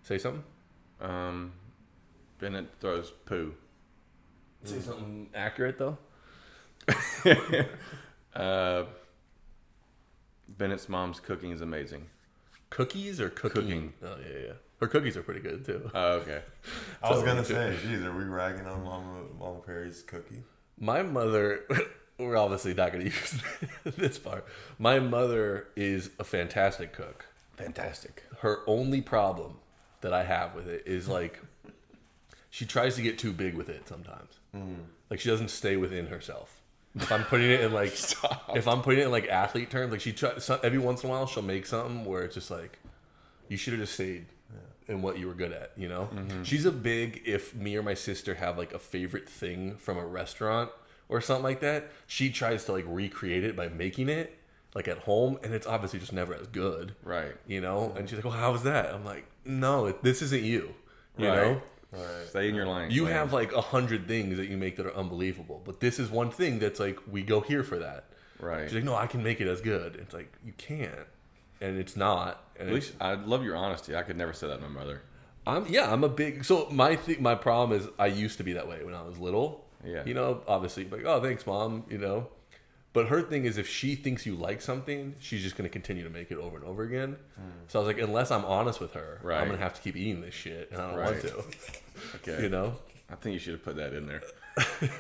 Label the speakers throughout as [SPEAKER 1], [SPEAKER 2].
[SPEAKER 1] Say something.
[SPEAKER 2] Bennett throws poo.
[SPEAKER 1] Say something accurate though.
[SPEAKER 2] Bennett's mom's cooking is amazing.
[SPEAKER 1] Cookies or cooking? Oh yeah. Her cookies are pretty good too.
[SPEAKER 2] Oh, okay.
[SPEAKER 3] I was gonna say, geez, are we ragging on Mama Perry's cookie?
[SPEAKER 1] My mother, we're obviously not going to use this part. My mother is a fantastic cook.
[SPEAKER 2] Fantastic.
[SPEAKER 1] Her only problem that I have with it is like she tries to get too big with it sometimes. Like she doesn't stay within herself. If I'm putting it in like athlete terms, like she tries every once in a while she'll make something where it's just like you should have just stayed in what you were good at, you know? She's a big, if me or my sister have like a favorite thing from a restaurant or something like that, she tries to like recreate it by making it like at home, and it's obviously just never as good.
[SPEAKER 2] Right.
[SPEAKER 1] You know? And she's like, well, how was that? I'm like, no, this isn't you. You know?
[SPEAKER 2] Right. Stay in your lane.
[SPEAKER 1] You have like 100 things that you make that are unbelievable, but this is one thing that's like, we go here for that.
[SPEAKER 2] Right.
[SPEAKER 1] She's like, no, I can make it as good. It's like, you can't. And it's not. And
[SPEAKER 2] at least I love your honesty. I could never say that to my mother.
[SPEAKER 1] I'm a big. So my problem is I used to be that way when I was little.
[SPEAKER 2] Yeah.
[SPEAKER 1] You know, obviously, like, oh, thanks, Mom. You know, but her thing is if she thinks you like something, she's just going to continue to make it over and over again. So I was like, unless I'm honest with her, I'm going to have to keep eating this shit, and I don't want to.
[SPEAKER 2] Okay.
[SPEAKER 1] You know.
[SPEAKER 2] I think you should have put that in there.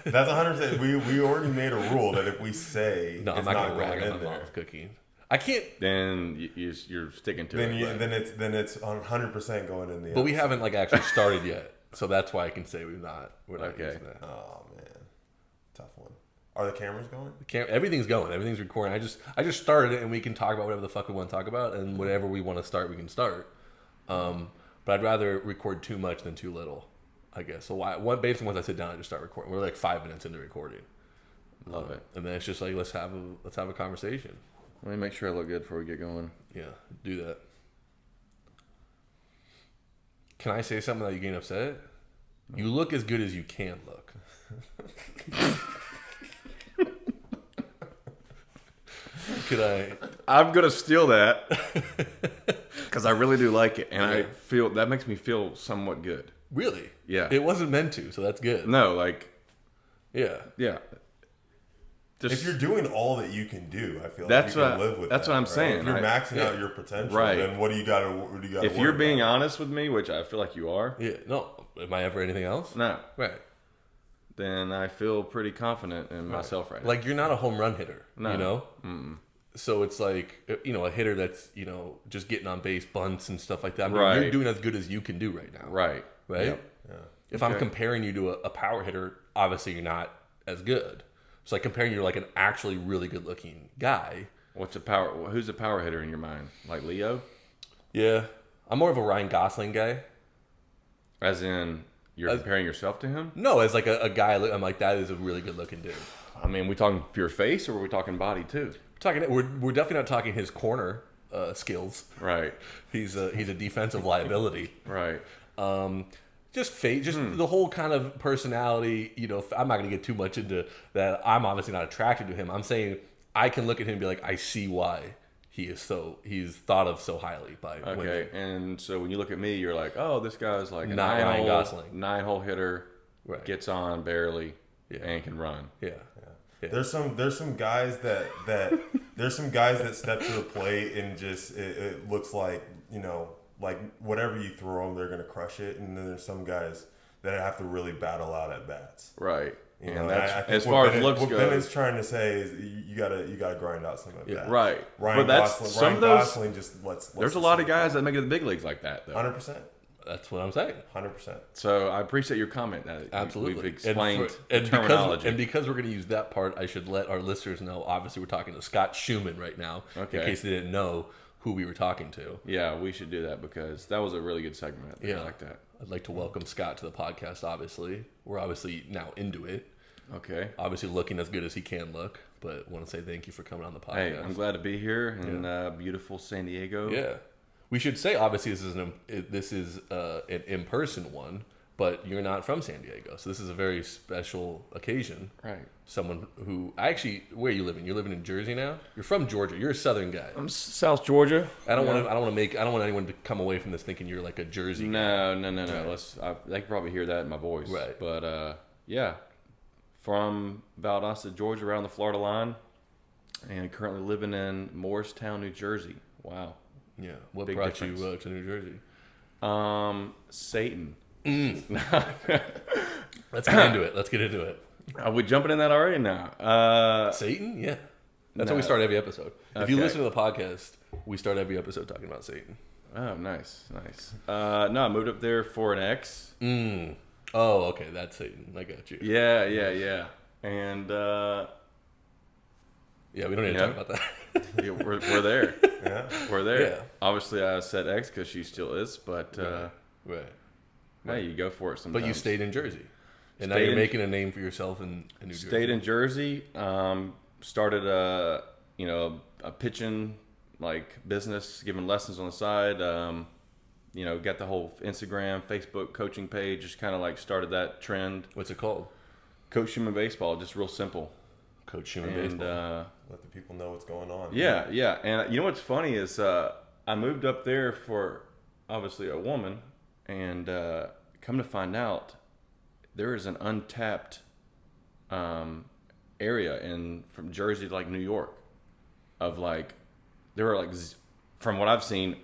[SPEAKER 3] That's 100%. We already made a rule that if we say
[SPEAKER 1] no, I'm not going to rag on my mom's cooking. I can't.
[SPEAKER 2] Then you're sticking to it.
[SPEAKER 3] Then it's 100% going in the.
[SPEAKER 1] But we haven't like actually started yet, so that's why I can say we're not
[SPEAKER 2] okay.
[SPEAKER 1] using that.
[SPEAKER 3] Oh man, tough one. Are the cameras going?
[SPEAKER 1] Everything's going. Everything's recording. I just started it, and we can talk about whatever the fuck we want to talk about, and whatever we want to start, we can start. But I'd rather record too much than too little, I guess. So basically once I sit down, I just start recording. We're like 5 minutes into recording.
[SPEAKER 2] Love it.
[SPEAKER 1] And then it's just like let's have a conversation.
[SPEAKER 2] Let me make sure I look good before we get going.
[SPEAKER 1] Yeah, do that. Can I say something that you getting upset? No. You look as good as you can look. Could I?
[SPEAKER 2] I'm gonna steal that because I really do like it, and I feel that makes me feel somewhat good.
[SPEAKER 1] Really?
[SPEAKER 2] Yeah.
[SPEAKER 1] It wasn't meant to, so that's good.
[SPEAKER 2] No, like.
[SPEAKER 1] Yeah.
[SPEAKER 3] Just, if you're doing all that you can do, I feel
[SPEAKER 2] like
[SPEAKER 3] you can live with
[SPEAKER 2] that's
[SPEAKER 3] that.
[SPEAKER 2] What I'm
[SPEAKER 3] right?
[SPEAKER 2] saying.
[SPEAKER 3] If you're maxing out your potential, then what do you got to
[SPEAKER 2] If you're being honest with me, which I feel like you are.
[SPEAKER 1] Yeah. No. Am I ever anything else?
[SPEAKER 2] No.
[SPEAKER 1] Right.
[SPEAKER 2] Then I feel pretty confident in myself right now.
[SPEAKER 1] Like you're not a home run hitter. No. You know?
[SPEAKER 2] Mm-mm.
[SPEAKER 1] So it's like, you know, a hitter that's, you know, just getting on base, bunts and stuff like that. I mean, you're doing as good as you can do right now.
[SPEAKER 2] Right.
[SPEAKER 1] Right?
[SPEAKER 2] Yep.
[SPEAKER 3] Yeah.
[SPEAKER 1] If I'm comparing you to a power hitter, obviously you're not as good. So like comparing you to like an actually really good looking guy.
[SPEAKER 2] Who's a power hitter in your mind? Like Leo?
[SPEAKER 1] Yeah. I'm more of a Ryan Gosling guy.
[SPEAKER 2] As in you're comparing yourself to him?
[SPEAKER 1] No, as like a guy, I'm like, that is a really good looking dude.
[SPEAKER 2] I mean, we talking pure face or are we talking body too?
[SPEAKER 1] We're definitely not talking his corner skills.
[SPEAKER 2] Right.
[SPEAKER 1] He's a defensive liability.
[SPEAKER 2] Right.
[SPEAKER 1] Just fate, the whole kind of personality, you know, I'm not going to get too much into that. I'm obviously not attracted to him. I'm saying I can look at him and be like, I see why he's thought of so highly by women.
[SPEAKER 2] Okay, and so when you look at me, you're like, oh, this guy's like a
[SPEAKER 1] not Ryan Gosling.
[SPEAKER 2] 9-hole hitter,
[SPEAKER 1] right.
[SPEAKER 2] Gets on barely, and can run.
[SPEAKER 1] Yeah.
[SPEAKER 3] There's some guys that step to the plate and just it looks like, you know, like whatever you throw them, they're gonna crush it, and then there's some guys that have to really battle out at bats.
[SPEAKER 2] Right.
[SPEAKER 3] You know,
[SPEAKER 2] and that's
[SPEAKER 3] I think
[SPEAKER 2] as far as looks
[SPEAKER 3] goes.
[SPEAKER 2] What
[SPEAKER 3] Bennett's trying to say is you gotta grind out some of that.
[SPEAKER 2] Right.
[SPEAKER 3] Ryan Gosling just lets
[SPEAKER 2] there's a lot of guys that make it to the big leagues like that, though.
[SPEAKER 3] 100%.
[SPEAKER 1] That's what I'm saying.
[SPEAKER 3] 100%.
[SPEAKER 2] So I appreciate your comment. That
[SPEAKER 1] absolutely.
[SPEAKER 2] We've explained terminology.
[SPEAKER 1] Because we're going to use that part, I should let our listeners know. Obviously, we're talking to Scott Shuman right now.
[SPEAKER 2] Okay.
[SPEAKER 1] In case they didn't know who we were talking to.
[SPEAKER 2] Yeah, we should do that because that was a really good segment. I like that.
[SPEAKER 1] I'd like to welcome Scott to the podcast, obviously. We're obviously now into it.
[SPEAKER 2] Okay.
[SPEAKER 1] Obviously looking as good as he can look, but want to say thank you for coming on the podcast.
[SPEAKER 2] Hey, I'm glad to be here in beautiful San Diego.
[SPEAKER 1] Yeah. We should say, obviously, this is an in-person one, but you're not from San Diego, so this is a very special occasion.
[SPEAKER 2] Right.
[SPEAKER 1] Someone who where are you living? You're living in Jersey now. You're from Georgia. You're a Southern guy.
[SPEAKER 2] I'm South Georgia.
[SPEAKER 1] I don't want anyone to come away from this thinking you're like a Jersey guy.
[SPEAKER 2] No. They can probably hear that in my voice.
[SPEAKER 1] Right.
[SPEAKER 2] But yeah, from Valdosta, Georgia, around the Florida line, and currently living in Morristown, New Jersey. Wow.
[SPEAKER 1] Yeah. What
[SPEAKER 2] Big
[SPEAKER 1] brought
[SPEAKER 2] difference.
[SPEAKER 1] you to New Jersey?
[SPEAKER 2] Satan.
[SPEAKER 1] Let's get into it.
[SPEAKER 2] Are we jumping in that already now?
[SPEAKER 1] Satan? Yeah. That's
[SPEAKER 2] No.
[SPEAKER 1] how we start every episode. If you
[SPEAKER 2] Okay.
[SPEAKER 1] listen to the podcast, we start every episode talking about Satan.
[SPEAKER 2] Oh, nice. No, I moved up there for an ex.
[SPEAKER 1] Oh, okay. That's Satan. I got you.
[SPEAKER 2] Yeah. And
[SPEAKER 1] Yeah, we don't need to talk about that.
[SPEAKER 2] yeah, we're there.
[SPEAKER 3] Yeah.
[SPEAKER 2] We're there.
[SPEAKER 1] Yeah.
[SPEAKER 2] Obviously, I said ex because she still is, but
[SPEAKER 1] Right.
[SPEAKER 2] hey, you go for it sometimes.
[SPEAKER 1] But you stayed in Jersey. And now
[SPEAKER 2] Stayed
[SPEAKER 1] you're
[SPEAKER 2] in-
[SPEAKER 1] making a name for yourself in New Jersey.
[SPEAKER 2] Stayed in Jersey. Started a pitching business, giving lessons on the side. Got the whole Instagram, Facebook coaching page. Just kind of started that trend.
[SPEAKER 1] What's it called?
[SPEAKER 2] Coach Shuman Baseball, just real simple.
[SPEAKER 1] Coach Shuman
[SPEAKER 2] And
[SPEAKER 1] Baseball.
[SPEAKER 3] Let the people know what's going on.
[SPEAKER 2] yeah. And you know what's funny is I moved up there for obviously a woman, and come to find out, there is an untapped area from Jersey to New York of there are from what I've seen,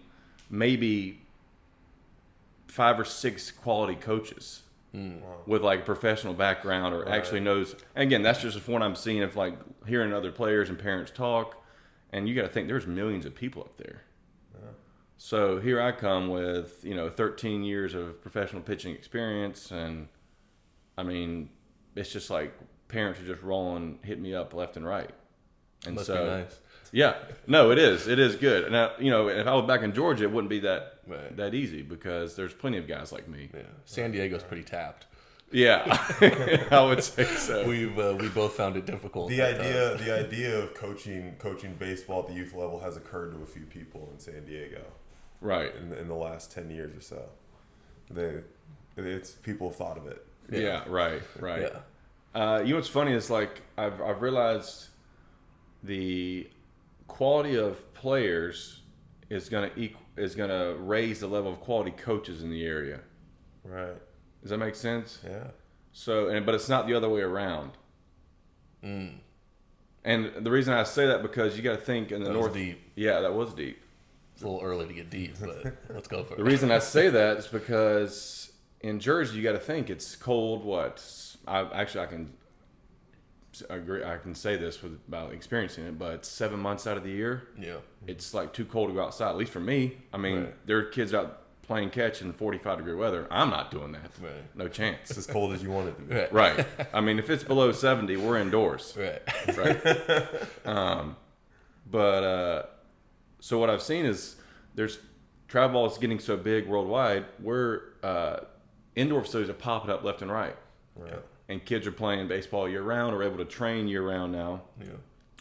[SPEAKER 2] maybe 5 or 6 quality coaches with professional background or actually knows. And again, that's just one I'm seeing of hearing other players and parents talk. And you got to think there's millions of people up there. So here I come with 13 years of professional pitching experience, and I mean, it's just parents are just rolling, hit me up left and right. And
[SPEAKER 1] Must
[SPEAKER 2] so,
[SPEAKER 1] be nice.
[SPEAKER 2] yeah, no, it is good. Now, if I was back in Georgia, it wouldn't be that easy because there's plenty of guys like me.
[SPEAKER 1] Yeah. San Diego's pretty tapped.
[SPEAKER 2] Yeah, I would say so.
[SPEAKER 1] We both found it difficult.
[SPEAKER 3] The idea of coaching baseball at the youth level has occurred to a few people in San Diego,
[SPEAKER 2] Right.
[SPEAKER 3] in the last 10 years or so. People have thought of it.
[SPEAKER 2] Yeah. Right.
[SPEAKER 1] Yeah.
[SPEAKER 2] You know what's funny is I've realized the quality of players is gonna raise the level of quality coaches in the area.
[SPEAKER 3] Right.
[SPEAKER 2] Does that make sense?
[SPEAKER 3] Yeah.
[SPEAKER 2] So, but it's not the other way around. And the reason I say that because you got to think in the
[SPEAKER 1] That was
[SPEAKER 2] north.
[SPEAKER 1] deep.
[SPEAKER 2] Yeah, that was deep.
[SPEAKER 1] It's a little early to get deep, but let's go for it.
[SPEAKER 2] The reason I say that is because in Jersey you got to think it's cold. I can agree. I can say this about experiencing it, but 7 months out of the year,
[SPEAKER 1] Yeah.
[SPEAKER 2] it's too cold to go outside. At least for me. I mean, there are kids out playing catch in 45-degree weather. I'm not doing that.
[SPEAKER 1] Right.
[SPEAKER 2] No chance.
[SPEAKER 3] It's as cold as you want it to be.
[SPEAKER 1] Right.
[SPEAKER 2] Right. I mean, if it's below 70, we're indoors.
[SPEAKER 1] Right.
[SPEAKER 2] Right. So what I've seen is there's travel ball is getting so big worldwide. Indoor facilities are popping up left and right.
[SPEAKER 3] Right.
[SPEAKER 2] And kids are playing baseball year round or able to train year round now.
[SPEAKER 1] Yeah.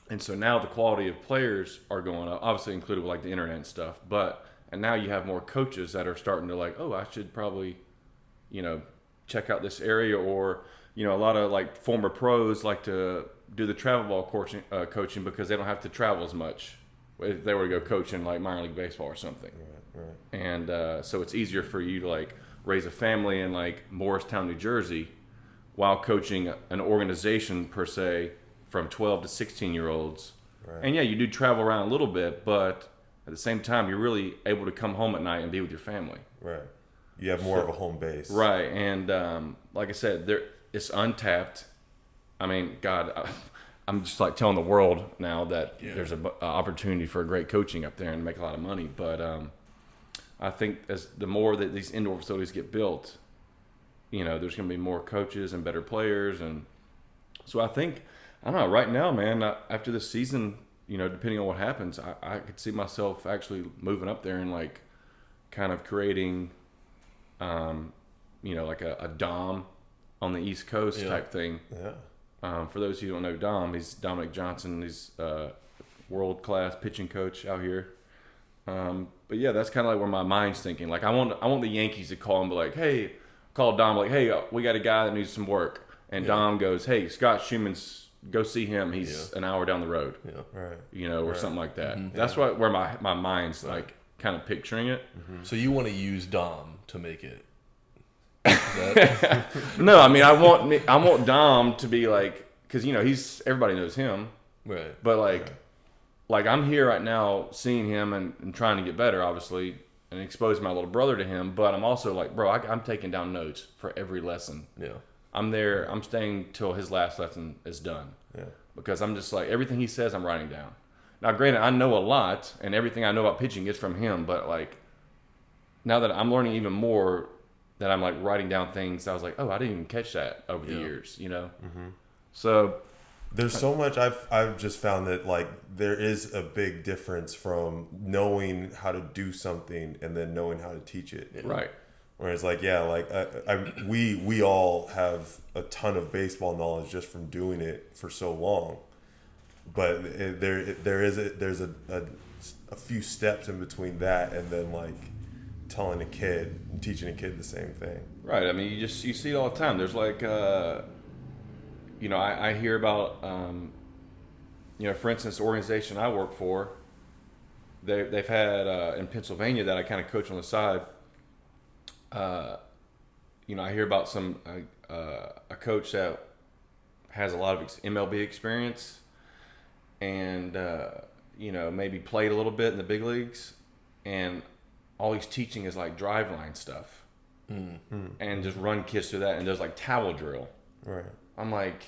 [SPEAKER 2] And so now the quality of players are going up, obviously included with the internet and stuff. And now you have more coaches that are starting to I should probably, check out this area, or, a lot of former pros like to do the travel ball coaching because they don't have to travel as much if they were to go coach in minor league baseball or something.
[SPEAKER 3] Right.
[SPEAKER 2] And so it's easier for you to raise a family in Morristown, New Jersey, while coaching an organization per se from 12 to 16-year-olds.
[SPEAKER 3] Right.
[SPEAKER 2] And yeah, you do travel around a little bit, but at the same time, you're really able to come home at night and be with your family.
[SPEAKER 3] Right. You have more of a home base.
[SPEAKER 2] Right. And like I said, it's untapped. I mean, God, I'm just telling the world now that there's an opportunity for great coaching up there and make a lot of money. But I think as the more that these indoor facilities get built, there's going to be more coaches and better players. And so I think, I don't know, right now, man, after this season, depending on what happens, I could see myself actually moving up there and kind of creating, a Dom on the East Coast type thing.
[SPEAKER 3] Yeah.
[SPEAKER 2] For those who don't know Dom, he's Dominic Johnson. He's world-class pitching coach out here. But yeah, that's kind of where my mind's thinking. I want the Yankees to call and be hey, call Dom like, hey, we got a guy that needs some work. And Dom goes, hey, Scott Shuman's, go see him. He's an hour down the road.
[SPEAKER 3] Yeah. Right.
[SPEAKER 2] You know, or something like that. That's where my mind's like kind of picturing it.
[SPEAKER 1] So you want to use Dom to make it?
[SPEAKER 2] No, I mean I want Dom to be like, because you know everybody knows him,
[SPEAKER 1] Right.
[SPEAKER 2] but like I'm here right now seeing him and trying to get better, obviously, and expose my little brother to him. But I'm also like, bro, I'm taking down notes for every lesson.
[SPEAKER 1] Yeah.
[SPEAKER 2] I'm there. I'm staying till his last lesson is done.
[SPEAKER 3] Yeah.
[SPEAKER 2] Because I'm just like, everything he says, I'm writing down. Now, granted, I know a lot, and everything I know about pitching is from him. But like, now that I'm learning even more, that I'm like writing down things, I was like, oh, I didn't even catch that over the years, you know. So
[SPEAKER 3] there's so much I've just found that like there is a big difference from knowing how to do something and then knowing how to teach it.
[SPEAKER 2] Right.
[SPEAKER 3] Whereas like we all have a ton of baseball knowledge just from doing it for so long, but there's a few steps in between that and then like telling a kid and teaching a kid the same thing.
[SPEAKER 2] Right. I mean, you see it all the time. There's like, you know, I hear about, you know, for instance, the organization I work for, they've had in Pennsylvania that I kind of coach on the side. You know, I hear about a coach that has a lot of MLB experience and, you know, maybe played a little bit in the big leagues, and all he's teaching is like drive line stuff and just run kids through that, and there's like towel drill.
[SPEAKER 3] Right.
[SPEAKER 2] I'm like,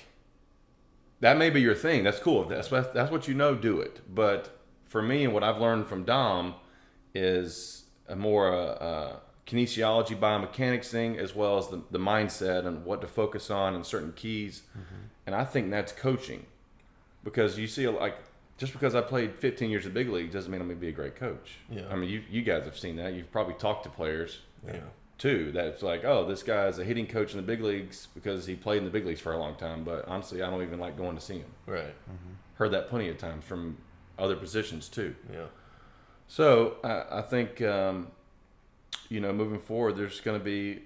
[SPEAKER 2] that may be your thing. That's cool. If that's what you know, do it. But for me, and what I've learned from Dom is a more kinesiology, biomechanics thing, as well as the mindset and what to focus on and certain keys. And I think that's coaching, because you see, like, just because I played 15 years in big league doesn't mean I'm going to be a great coach.
[SPEAKER 1] Yeah.
[SPEAKER 2] I mean, you guys have seen that. You've probably talked to players
[SPEAKER 1] too.
[SPEAKER 2] That's like, oh, this guy's a hitting coach in the big leagues because he played in the big leagues for a long time. But honestly, I don't even like going to see him.
[SPEAKER 1] Right.
[SPEAKER 2] Heard that plenty of times from other positions too.
[SPEAKER 1] Yeah.
[SPEAKER 2] So I think, you know, moving forward, there's going to be,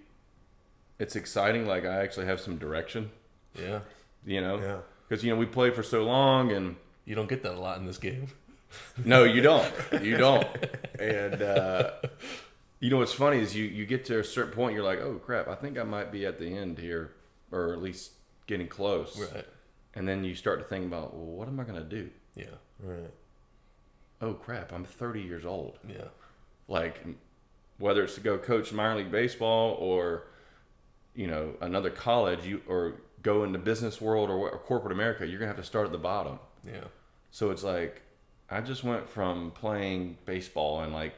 [SPEAKER 2] it's exciting. Like, I actually have some direction.
[SPEAKER 1] Yeah.
[SPEAKER 2] You know?
[SPEAKER 3] Yeah.
[SPEAKER 2] Because, you know, we played for so long, and
[SPEAKER 1] You don't get that a lot in this game.
[SPEAKER 2] no, you don't. You don't. And, you know, what's funny is you get to a certain point, you're like, oh, crap, I think I might be at the end here, or at least getting close.
[SPEAKER 1] Right.
[SPEAKER 2] And then you start to think about, well, what am I going to do?
[SPEAKER 1] Yeah.
[SPEAKER 3] Right.
[SPEAKER 2] Oh, crap, I'm 30 years old.
[SPEAKER 1] Yeah.
[SPEAKER 2] Like, whether it's to go coach minor league baseball or, you know, another college, or go into business world or corporate America, you're going to have to start at the bottom.
[SPEAKER 1] Yeah.
[SPEAKER 2] So it's like, I just went from playing baseball and like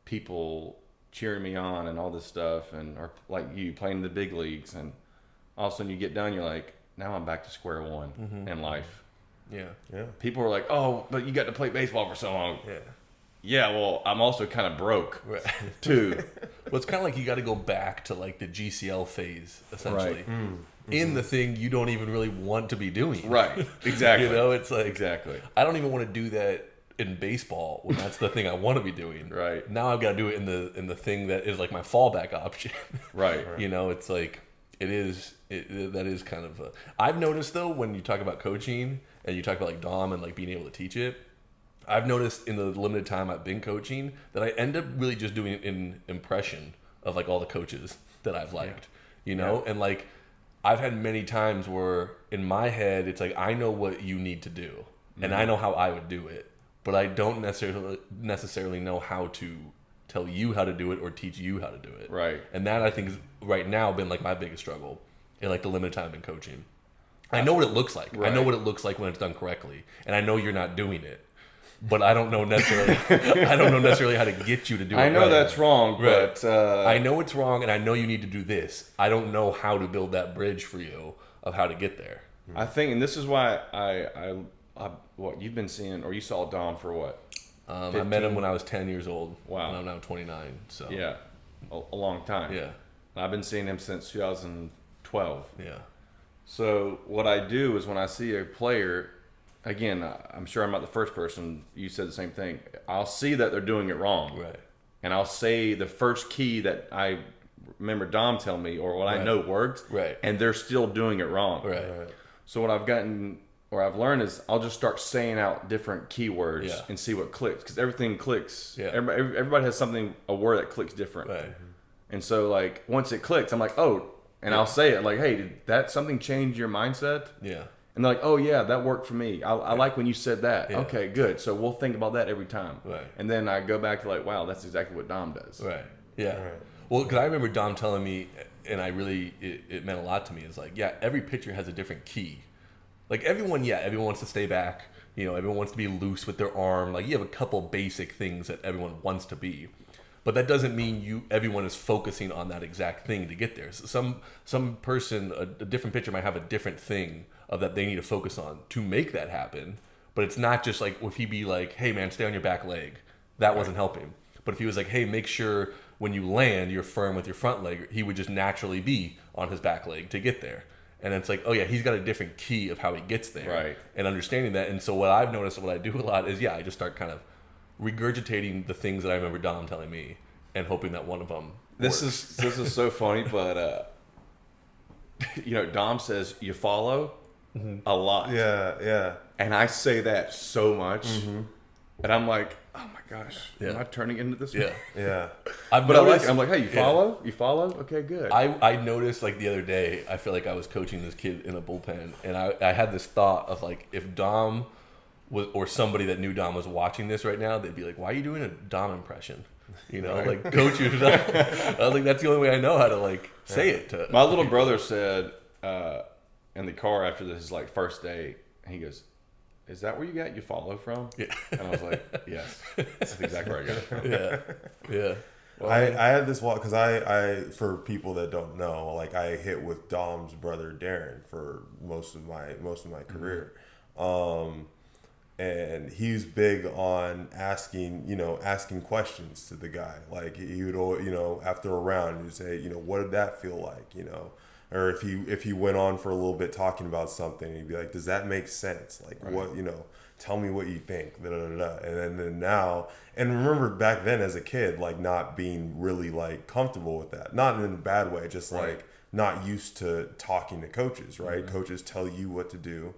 [SPEAKER 2] people cheering me on and all this stuff, and or like you playing the big leagues, and all of a sudden you get done, you're like, now I'm back to square one in life.
[SPEAKER 1] Yeah.
[SPEAKER 3] Yeah.
[SPEAKER 2] People are like, oh, but you got to play baseball for so long.
[SPEAKER 1] Yeah.
[SPEAKER 2] Yeah, well, I'm also kind of broke
[SPEAKER 1] Right.
[SPEAKER 2] too.
[SPEAKER 1] Well, it's kind of like you got to go back to like the GCL phase, essentially,
[SPEAKER 2] Right.
[SPEAKER 1] in the thing you don't even really want to be doing.
[SPEAKER 2] Right. Exactly.
[SPEAKER 1] You know, it's like,
[SPEAKER 2] Exactly.
[SPEAKER 1] I don't even want to do that in baseball when that's the thing I want to be doing.
[SPEAKER 2] Right.
[SPEAKER 1] Now I've got to do it in the thing that is like my fallback option.
[SPEAKER 2] Right.
[SPEAKER 1] You know, it's like that is kind of I've noticed though, when you talk about coaching and you talk about like Dom and like being able to teach it, I've noticed in the limited time I've been coaching that I end up really just doing an impression of like all the coaches that I've liked, you know? And like, I've had many times where in my head, it's like, I know what you need to do and I know how I would do it, but I don't necessarily know how to tell you how to do it or teach you how to do it.
[SPEAKER 2] Right.
[SPEAKER 1] And that I think is right now been like my biggest struggle in like the limited time I've been coaching. I know what it looks like.
[SPEAKER 2] Right.
[SPEAKER 1] I know what it looks like when it's done correctly. And I know you're not doing it. But I don't know necessarily. How to get you to do it.
[SPEAKER 2] I know
[SPEAKER 1] right.
[SPEAKER 2] that's wrong,
[SPEAKER 1] Right.
[SPEAKER 2] but
[SPEAKER 1] I know it's wrong, and I know you need to do this. I don't know how to build that bridge for you of how to get there.
[SPEAKER 2] I think, and this is why I what you've been seeing, or you saw Dom for what?
[SPEAKER 1] I met him when I was 10 years old.
[SPEAKER 2] Wow.
[SPEAKER 1] And I'm now 29. So
[SPEAKER 2] Yeah, a long time.
[SPEAKER 1] yeah,
[SPEAKER 2] And I've been seeing him since 2012.
[SPEAKER 1] yeah,
[SPEAKER 2] So what I do is when I see a player, again, I'm sure I'm not the first person. You said the same thing. I'll see that they're doing it wrong,
[SPEAKER 1] right,
[SPEAKER 2] and I'll say the first key that I remember Dom telling me or what I know works,
[SPEAKER 1] Right.
[SPEAKER 2] and they're still doing it wrong.
[SPEAKER 1] Right.
[SPEAKER 2] So what I've learned is I'll just start saying out different keywords and see what clicks, because everything clicks.
[SPEAKER 1] Yeah.
[SPEAKER 2] Everybody has a word that clicks different.
[SPEAKER 1] Right.
[SPEAKER 2] And so like once it clicks, I'm like, oh, and I'll say it like, hey, did that something change your mindset?
[SPEAKER 1] Yeah.
[SPEAKER 2] And they're like, oh yeah, that worked for me. I like when you said that.
[SPEAKER 1] Yeah.
[SPEAKER 2] Okay, good. So we'll think about that every time.
[SPEAKER 1] Right.
[SPEAKER 2] And then I go back to like, wow, that's exactly what Dom does.
[SPEAKER 1] Right. Yeah.
[SPEAKER 3] Right.
[SPEAKER 1] Well, because I remember Dom telling me, and it meant a lot to me. It's like, yeah, every pitcher has a different key. Like everyone wants to stay back. You know, everyone wants to be loose with their arm. Like you have a couple basic things that everyone wants to be, but that doesn't mean everyone is focusing on that exact thing to get there. So some person, a different pitcher might have a different thing of that they need to focus on to make that happen. But it's not just like if he be like, hey man, stay on your back leg. That wasn't helping. But if he was like, hey, make sure when you land, you're firm with your front leg, he would just naturally be on his back leg to get there. And it's like, oh yeah, he's got a different key of how he gets there.
[SPEAKER 2] Right.
[SPEAKER 1] And understanding that. And so what I've noticed, what I do a lot is, I just start kind of regurgitating the things that I remember Dom telling me and hoping that one of them
[SPEAKER 2] This
[SPEAKER 1] works.
[SPEAKER 2] is so funny, but you know, Dom says you follow a lot.
[SPEAKER 3] Yeah.
[SPEAKER 2] And I say that so much. And I'm like, oh my gosh,
[SPEAKER 1] Yeah.
[SPEAKER 2] am I turning into this?
[SPEAKER 1] Yeah.
[SPEAKER 3] Yeah.
[SPEAKER 1] I've
[SPEAKER 2] But I like
[SPEAKER 1] noticed,
[SPEAKER 2] it. I'm like, hey, you follow? You follow? Okay, good.
[SPEAKER 1] I noticed like the other day, I feel like I was coaching this kid in a bullpen, and I had this thought of like, if Dom was, or somebody that knew Dom was watching this right now, they'd be like, why are you doing a Dom impression? You know, like coach you. I was like, that's the only way I know how to like say it. To
[SPEAKER 2] My little brother said in the car after this like first day, he goes, is that where you got you follow from?
[SPEAKER 1] Yeah.
[SPEAKER 2] And I was like, yes, that's exactly where I got it from.
[SPEAKER 1] Yeah.
[SPEAKER 3] Well, I had this walk because I for people that don't know, like I hit with Dom's brother Darren for most of my career, and he's big on asking questions to the guy. Like he would, after a round, he'd say, what did that feel like, or if he went on for a little bit talking about something, he'd be like, does that make sense? Like what, tell me what you think. Da, da, da, da. And then now, and remember back then as a kid, like not being really like comfortable with that, not in a bad way, just like not used to talking to coaches, right? Mm-hmm. Coaches tell you what to do,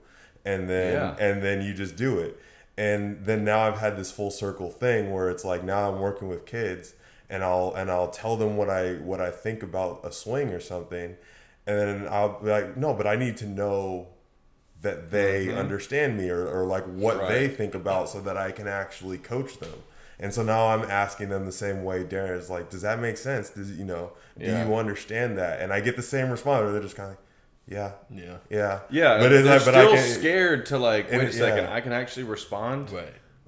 [SPEAKER 3] and then you just do it. And then now I've had this full circle thing where it's like now I'm working with kids, and I'll tell them what I think about a swing or something. And then I'll be like, no, but I need to know that they understand me or like what they think about so that I can actually coach them. And so now I'm asking them the same way Darren is like, does that make sense? Do you understand that? And I get the same response, or they're just kind of like, yeah.
[SPEAKER 2] But they're still scared to like, wait a second, I can actually respond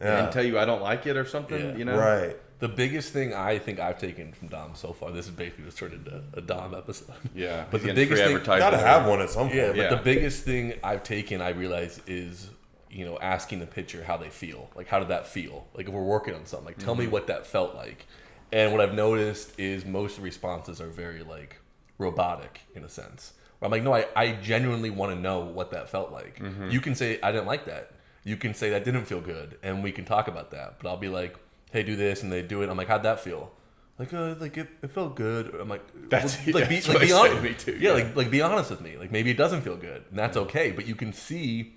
[SPEAKER 2] and tell you I don't like it or something,
[SPEAKER 3] Right.
[SPEAKER 1] The biggest thing I think I've taken from Dom so far, this is basically just turned into a Dom episode.
[SPEAKER 2] Yeah,
[SPEAKER 1] but the biggest thing,
[SPEAKER 3] gotta have one at some point.
[SPEAKER 1] Yeah, but the biggest thing I've taken, I realize, is asking the pitcher how they feel. Like, how did that feel? Like, if we're working on something, like, tell me what that felt like. And what I've noticed is most of the responses are very like robotic in a sense. Where I'm like, no, I genuinely want to know what that felt like. Mm-hmm. You can say I didn't like that. You can say that didn't feel good, and we can talk about that. But I'll be like, hey, do this, and they do it. I'm like, how'd that feel? Like it felt good. I'm like, be honest. Me too. Yeah, like be honest with me. Like maybe it doesn't feel good, and that's okay. But you can see,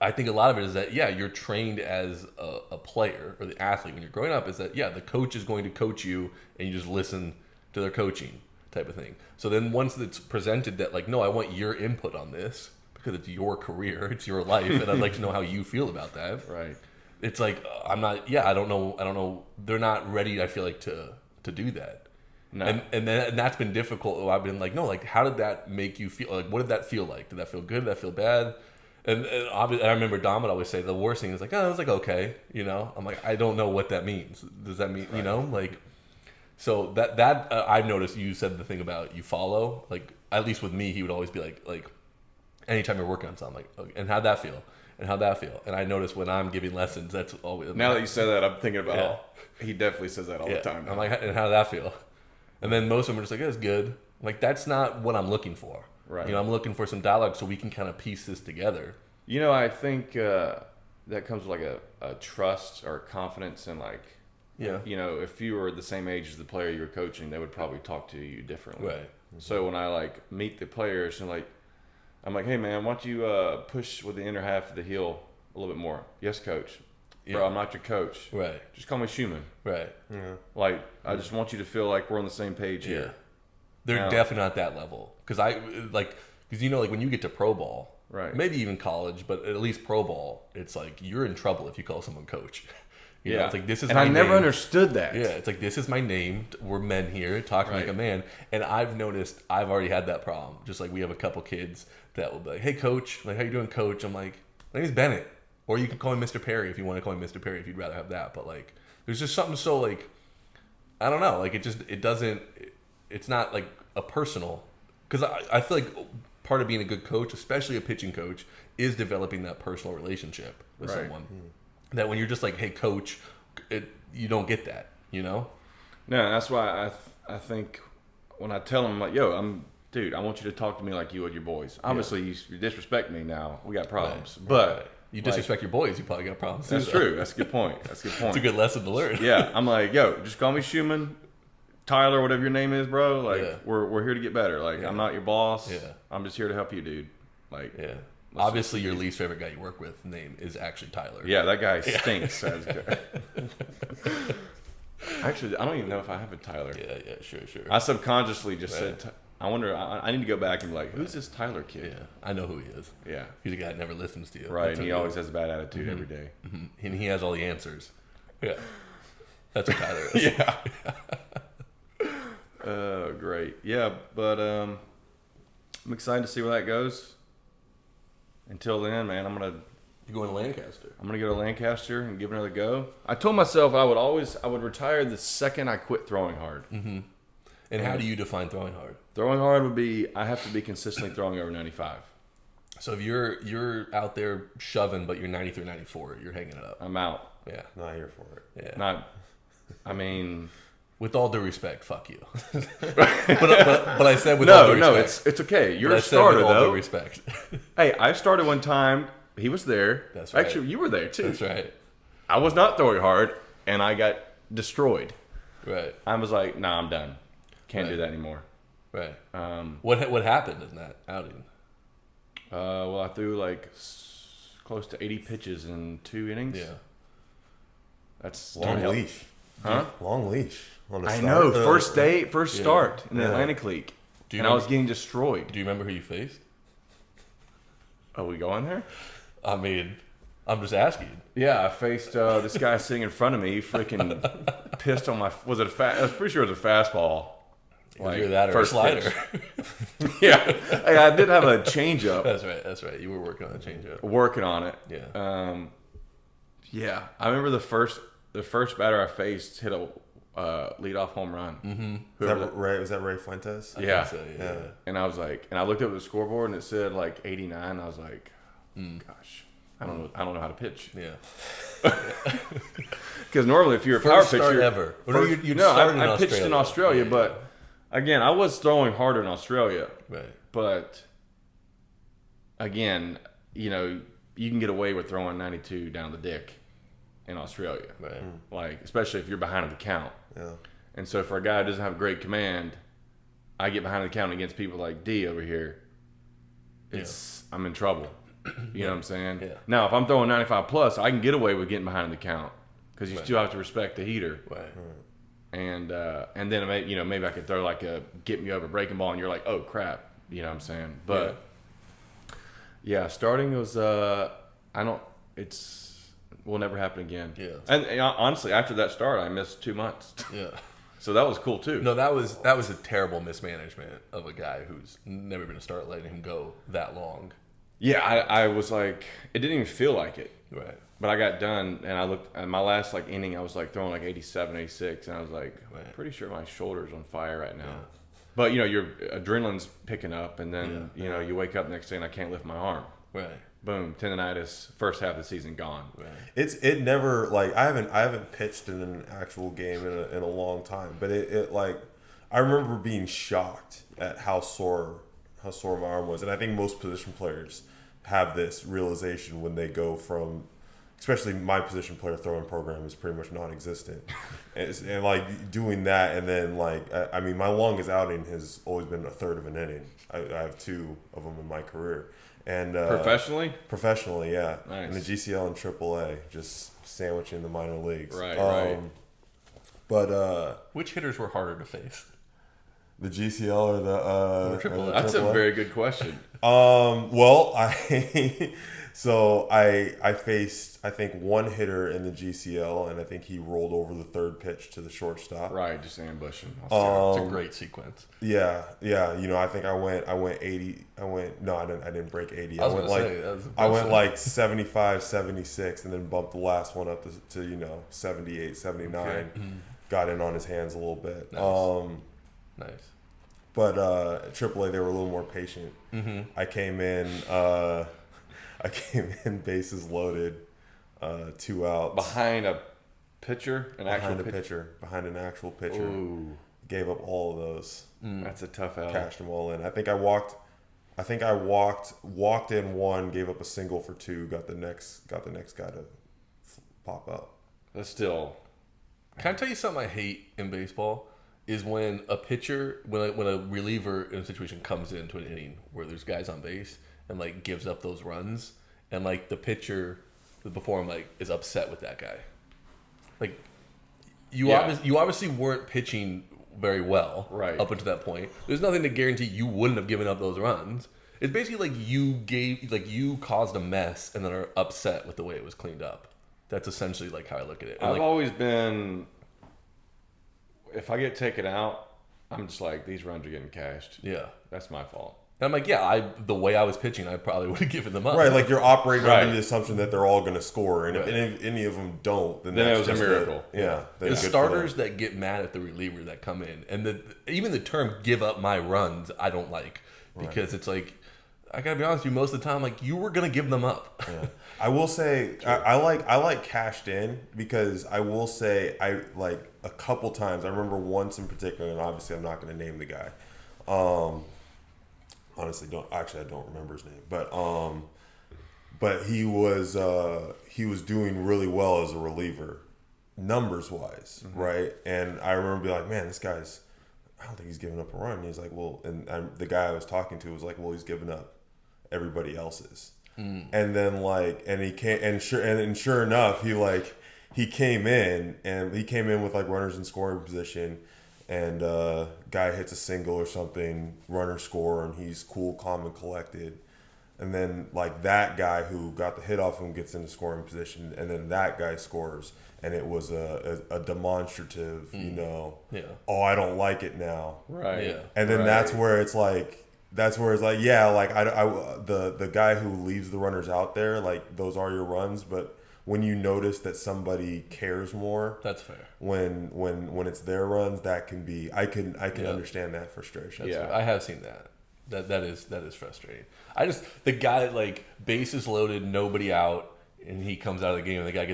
[SPEAKER 1] I think a lot of it is that you're trained as a player or the athlete when you're growing up. Is that the coach is going to coach you, and you just listen to their coaching type of thing. So then once it's presented that like, no, I want your input on this because it's your career, it's your life, and I'd like to know how you feel about that.
[SPEAKER 2] Right.
[SPEAKER 1] It's like I'm not. Yeah, I don't know. They're not ready. I feel like to do that. No. And that's been difficult. I've been like, no, like how did that make you feel? Like what did that feel like? Did that feel good? Did that feel bad? And obviously, I remember Dom would always say the worst thing is like, oh, it was like okay, I'm like, I don't know what that means. Does that mean like? So that I've noticed. You said the thing about you follow. Like at least with me, he would always be like, anytime you're working on something, like, okay, and how'd that feel? And how'd that feel? And I notice when I'm giving lessons, that's always...
[SPEAKER 2] Now that you said that, I'm thinking about he definitely says that all the time now.
[SPEAKER 1] I'm like, and how'd that feel? And then most of them are just like, it's good. Like, that's not what I'm looking for.
[SPEAKER 2] Right.
[SPEAKER 1] I'm looking for some dialogue so we can kind of piece this together.
[SPEAKER 2] I think that comes with like a trust or confidence in like
[SPEAKER 1] Yeah.
[SPEAKER 2] You know, if you were the same age as the player you were coaching, they would probably talk to you differently.
[SPEAKER 1] Right.
[SPEAKER 2] So when I like meet the players and like, I'm like, hey man, why don't you push with the inner half of the heel a little bit more? Yes, coach.
[SPEAKER 1] Yeah.
[SPEAKER 2] Bro, I'm not your coach.
[SPEAKER 1] Right.
[SPEAKER 2] Just call me Shuman.
[SPEAKER 1] Right.
[SPEAKER 3] Yeah.
[SPEAKER 2] Like, I just want you to feel like we're on the same page
[SPEAKER 1] Yeah.
[SPEAKER 2] here.
[SPEAKER 1] They're
[SPEAKER 2] Now-
[SPEAKER 1] definitely not that level. Because you know, like when you get to pro ball,
[SPEAKER 2] Right.
[SPEAKER 1] maybe even college, but at least pro ball, it's like you're in trouble if you call someone coach. You know, it's like, this is
[SPEAKER 2] and
[SPEAKER 1] my
[SPEAKER 2] I never
[SPEAKER 1] name.
[SPEAKER 2] understood that.
[SPEAKER 1] Yeah, it's like, this is my name. We're men here talking like
[SPEAKER 2] Right.
[SPEAKER 1] a man. And I've noticed I've already had that problem. Just like we have a couple kids that will be like, hey, coach. Like, how you doing, coach? I'm like, my name's Bennett. Or you can call him Mr. Perry if you want to call him Mr. Perry if you'd rather have that. But like, there's just something so like, I don't know. Like, it's not like a personal. Because I feel like part of being a good coach, especially a pitching coach, is developing that personal relationship with
[SPEAKER 2] Right.
[SPEAKER 1] someone. That when you're just like, hey, coach, you don't get that, you know?
[SPEAKER 2] No, that's why I think when I tell them, I'm like, yo, dude, I want you to talk to me like you would your boys. Obviously, you disrespect me now. We got problems.
[SPEAKER 1] Right.
[SPEAKER 2] But
[SPEAKER 1] You disrespect your boys, you probably got problems.
[SPEAKER 2] that's
[SPEAKER 1] too,
[SPEAKER 2] true. That's a good point. That's a good point.
[SPEAKER 1] It's a good lesson to learn.
[SPEAKER 2] Yeah, I'm like, yo, just call me Shuman, Tyler, whatever your name is, bro. Like,
[SPEAKER 1] Yeah.
[SPEAKER 2] we're here to get better. Like,
[SPEAKER 1] Yeah.
[SPEAKER 2] I'm not your boss.
[SPEAKER 1] Yeah.
[SPEAKER 2] I'm just here to help you, dude. Like,
[SPEAKER 1] Yeah. Obviously, your least favorite guy you work with name is actually Tyler.
[SPEAKER 2] yeah, that guy stinks. Actually, I don't even know if I have a Tyler.
[SPEAKER 1] Yeah, sure.
[SPEAKER 2] I subconsciously just
[SPEAKER 1] Right.
[SPEAKER 2] said, I wonder, I need to go back and be like, who's this Tyler kid?
[SPEAKER 1] Yeah, I know who he is.
[SPEAKER 2] Yeah.
[SPEAKER 1] He's a guy that never listens to you.
[SPEAKER 2] Right,
[SPEAKER 1] That's
[SPEAKER 2] and he
[SPEAKER 1] who
[SPEAKER 2] always has a bad attitude every day.
[SPEAKER 1] Mhm. And he has all the answers. Yeah. That's what Tyler is.
[SPEAKER 2] Yeah. Great. Yeah, but I'm excited to see where that goes. Until then, man, I'm gonna
[SPEAKER 1] You're going to Lancaster.
[SPEAKER 2] go to Lancaster and give it another go. I told myself I would retire the second I quit throwing hard.
[SPEAKER 1] And how do you define throwing hard?
[SPEAKER 2] Throwing hard would be I have to be consistently throwing over 95.
[SPEAKER 1] So if you're out there shoving, but you're 93, 94, you're hanging it up.
[SPEAKER 2] I'm out.
[SPEAKER 1] Yeah.
[SPEAKER 3] Not here for it.
[SPEAKER 1] Yeah.
[SPEAKER 2] Not. I mean,
[SPEAKER 1] With all due respect, fuck you. but I said with all due
[SPEAKER 2] no,
[SPEAKER 1] respect.
[SPEAKER 2] it's okay. You're
[SPEAKER 1] But
[SPEAKER 2] a
[SPEAKER 1] I said
[SPEAKER 2] starter
[SPEAKER 1] with all
[SPEAKER 2] though.
[SPEAKER 1] due respect.
[SPEAKER 2] Hey, I started one time. He was there.
[SPEAKER 1] That's right.
[SPEAKER 2] Actually, you were there too.
[SPEAKER 1] That's right.
[SPEAKER 2] I was not throwing hard, and I got destroyed.
[SPEAKER 1] Right.
[SPEAKER 2] I was like, nah, I'm done. Can't do
[SPEAKER 1] Right.
[SPEAKER 2] that anymore.
[SPEAKER 1] Right.
[SPEAKER 2] Um,
[SPEAKER 1] What happened in that outing?
[SPEAKER 2] well, I threw like close to 80 pitches in 2 innings.
[SPEAKER 1] Yeah.
[SPEAKER 2] That's
[SPEAKER 3] Long
[SPEAKER 2] help.
[SPEAKER 3] leash.
[SPEAKER 2] Huh?
[SPEAKER 3] Long leash. On the
[SPEAKER 2] I
[SPEAKER 3] start.
[SPEAKER 2] know. First
[SPEAKER 1] Yeah.
[SPEAKER 2] start in the
[SPEAKER 3] Yeah.
[SPEAKER 2] Atlantic League.
[SPEAKER 1] Do you
[SPEAKER 2] And I
[SPEAKER 1] remember-
[SPEAKER 2] was getting destroyed.
[SPEAKER 1] Do you remember who you faced?
[SPEAKER 2] Are we going there?
[SPEAKER 1] I mean, I'm just asking.
[SPEAKER 2] Yeah, I faced this guy sitting in front of me, freaking pissed on my. Was it I was pretty sure it was a fastball.
[SPEAKER 1] Either that or a slider.
[SPEAKER 2] pitch. Yeah, hey, I did have a changeup.
[SPEAKER 1] That's right. You were working on a changeup.
[SPEAKER 2] Working on it.
[SPEAKER 1] Yeah.
[SPEAKER 2] Yeah, I remember the first batter I faced hit a leadoff home run. Mm-hmm.
[SPEAKER 3] Was that Ray Fuentes?
[SPEAKER 2] Yeah.
[SPEAKER 1] So,
[SPEAKER 3] Yeah.
[SPEAKER 2] And I was like, and I looked up at the scoreboard and it said like 89. I was like, gosh, I don't know how to pitch.
[SPEAKER 1] Yeah.
[SPEAKER 2] Because normally if you're a power
[SPEAKER 1] First start
[SPEAKER 2] pitcher,
[SPEAKER 1] ever. Well, no, you'd
[SPEAKER 2] no,
[SPEAKER 1] started in
[SPEAKER 2] I pitched in Australia,
[SPEAKER 1] Yeah,
[SPEAKER 2] but again, I was throwing harder in Australia.
[SPEAKER 1] Right.
[SPEAKER 2] But again, you know, you can get away with throwing 92 down the dick in Australia.
[SPEAKER 1] Right.
[SPEAKER 2] Like, especially if you're behind the count.
[SPEAKER 3] Yeah.
[SPEAKER 2] And so for a guy who doesn't have great command, I get behind the count against people like D over here. I'm in trouble. You know what I'm saying?
[SPEAKER 1] Yeah.
[SPEAKER 2] Now, if I'm throwing 95 plus, I can get away with getting behind the count because you still have to respect the heater.
[SPEAKER 1] Right.
[SPEAKER 2] And then maybe I could throw like a get me over breaking ball, and you're like, oh crap, you know what I'm saying? But yeah, starting was will never happen again.
[SPEAKER 1] Yeah.
[SPEAKER 2] And honestly, after that start, I missed 2 months,
[SPEAKER 1] Yeah.
[SPEAKER 2] so that was cool too.
[SPEAKER 1] No, that was a terrible mismanagement of a guy who's never been to start letting him go that long.
[SPEAKER 2] Yeah, I was like, it didn't even feel like it.
[SPEAKER 1] Right.
[SPEAKER 2] But I got done, and I looked at my last like inning. I was like throwing like 87, 86, and I was like,
[SPEAKER 1] Right.
[SPEAKER 2] pretty sure my shoulder's on fire right now.
[SPEAKER 1] Yeah.
[SPEAKER 2] But your adrenaline's picking up, and then you wake up next day and I can't lift my arm.
[SPEAKER 1] Right.
[SPEAKER 2] Boom, tendonitis. First half of the season gone.
[SPEAKER 1] Right.
[SPEAKER 3] It never like I haven't pitched in an actual game in a long time, but it like I remember being shocked at how sore my arm was, and I think most position players have this realization when they go from especially my position player throwing program is pretty much non-existent. and like doing that, and then like I mean, my longest outing has always been a third of an inning. I have 2 of them in my career. And professionally, yeah.
[SPEAKER 2] Nice.
[SPEAKER 3] In the GCL and AAA, just sandwiching the minor leagues.
[SPEAKER 2] Right.
[SPEAKER 3] But
[SPEAKER 1] which hitters were harder to face?
[SPEAKER 3] the GCL or the
[SPEAKER 1] AAA?
[SPEAKER 2] That's a very good question.
[SPEAKER 3] Well, I faced, I think, one hitter in the GCL, and I think he rolled over the third pitch to the shortstop.
[SPEAKER 2] Right, just ambushing.
[SPEAKER 1] It's a great sequence.
[SPEAKER 3] Yeah. You know, I think I went 80. No, I didn't break 80. I went like 75, 76, and then bumped the last one up to 78, 79.
[SPEAKER 2] Okay.
[SPEAKER 3] Got in on his hands a little bit.
[SPEAKER 1] Nice.
[SPEAKER 3] But AAA, they were a little more patient.
[SPEAKER 1] Mm-hmm.
[SPEAKER 3] I came in bases loaded, 2 outs.
[SPEAKER 2] Behind a pitcher?
[SPEAKER 3] Behind an actual pitcher.
[SPEAKER 2] Ooh.
[SPEAKER 3] Gave up all of those.
[SPEAKER 2] That's a tough out.
[SPEAKER 3] Cashed them all in. I think I walked in 1, gave up a single for 2, got the next guy to pop up.
[SPEAKER 2] That's still...
[SPEAKER 1] Can I tell you something I hate in baseball? Is when a pitcher, when a reliever in a situation comes into an inning where there's guys on base and like gives up those runs, and like the pitcher before him like is upset with that guy. Like you obviously weren't pitching very well up until that point. There's nothing to guarantee you wouldn't have given up those runs. It's basically like you caused a mess and then are upset with the way it was cleaned up. That's essentially like how I look at it.
[SPEAKER 2] I've always been, if I get taken out, I'm just like, these runs are getting cashed.
[SPEAKER 1] Yeah.
[SPEAKER 2] That's my fault.
[SPEAKER 1] And I'm like, the way I was pitching, I probably would have given them up.
[SPEAKER 3] Right, like you're operating under the assumption that they're all going to score, and if any of them don't, then
[SPEAKER 2] it
[SPEAKER 3] that's
[SPEAKER 2] was a miracle.
[SPEAKER 1] The starters that get mad at the reliever that come in, and even the term "give up my runs" I don't like, because it's like, I gotta be honest with you, most of the time, like, you were gonna give them up.
[SPEAKER 3] Yeah. I will say I like cashed in, because I will say I like a couple times. I remember once in particular, and obviously I'm not going to name the guy. Honestly, I don't remember his name, but he was doing really well as a reliever, numbers wise, right? And I remember being like, man, this guy's, I don't think he's giving up a run. And he's like, well, and the guy I was talking to was like, well, he's giving up everybody else's. And then he came, and sure enough, he came in with like runners in scoring position, and guy hits a single or something, runner score, and he's cool, calm, and collected. And then like that guy who got the hit off him gets into scoring position, and then that guy scores, and it was a demonstrative, oh, I don't like it now,
[SPEAKER 2] right? Yeah.
[SPEAKER 3] And then that's where it's like, yeah, like the guy who leaves the runners out there, like, those are your runs, but when you notice that somebody cares more,
[SPEAKER 1] that's fair.
[SPEAKER 3] When it's their runs, that can be, I can understand that frustration.
[SPEAKER 1] That's fair. I have seen that. That is frustrating. The guy, like, bases loaded, nobody out, and he comes out of the game, and the guy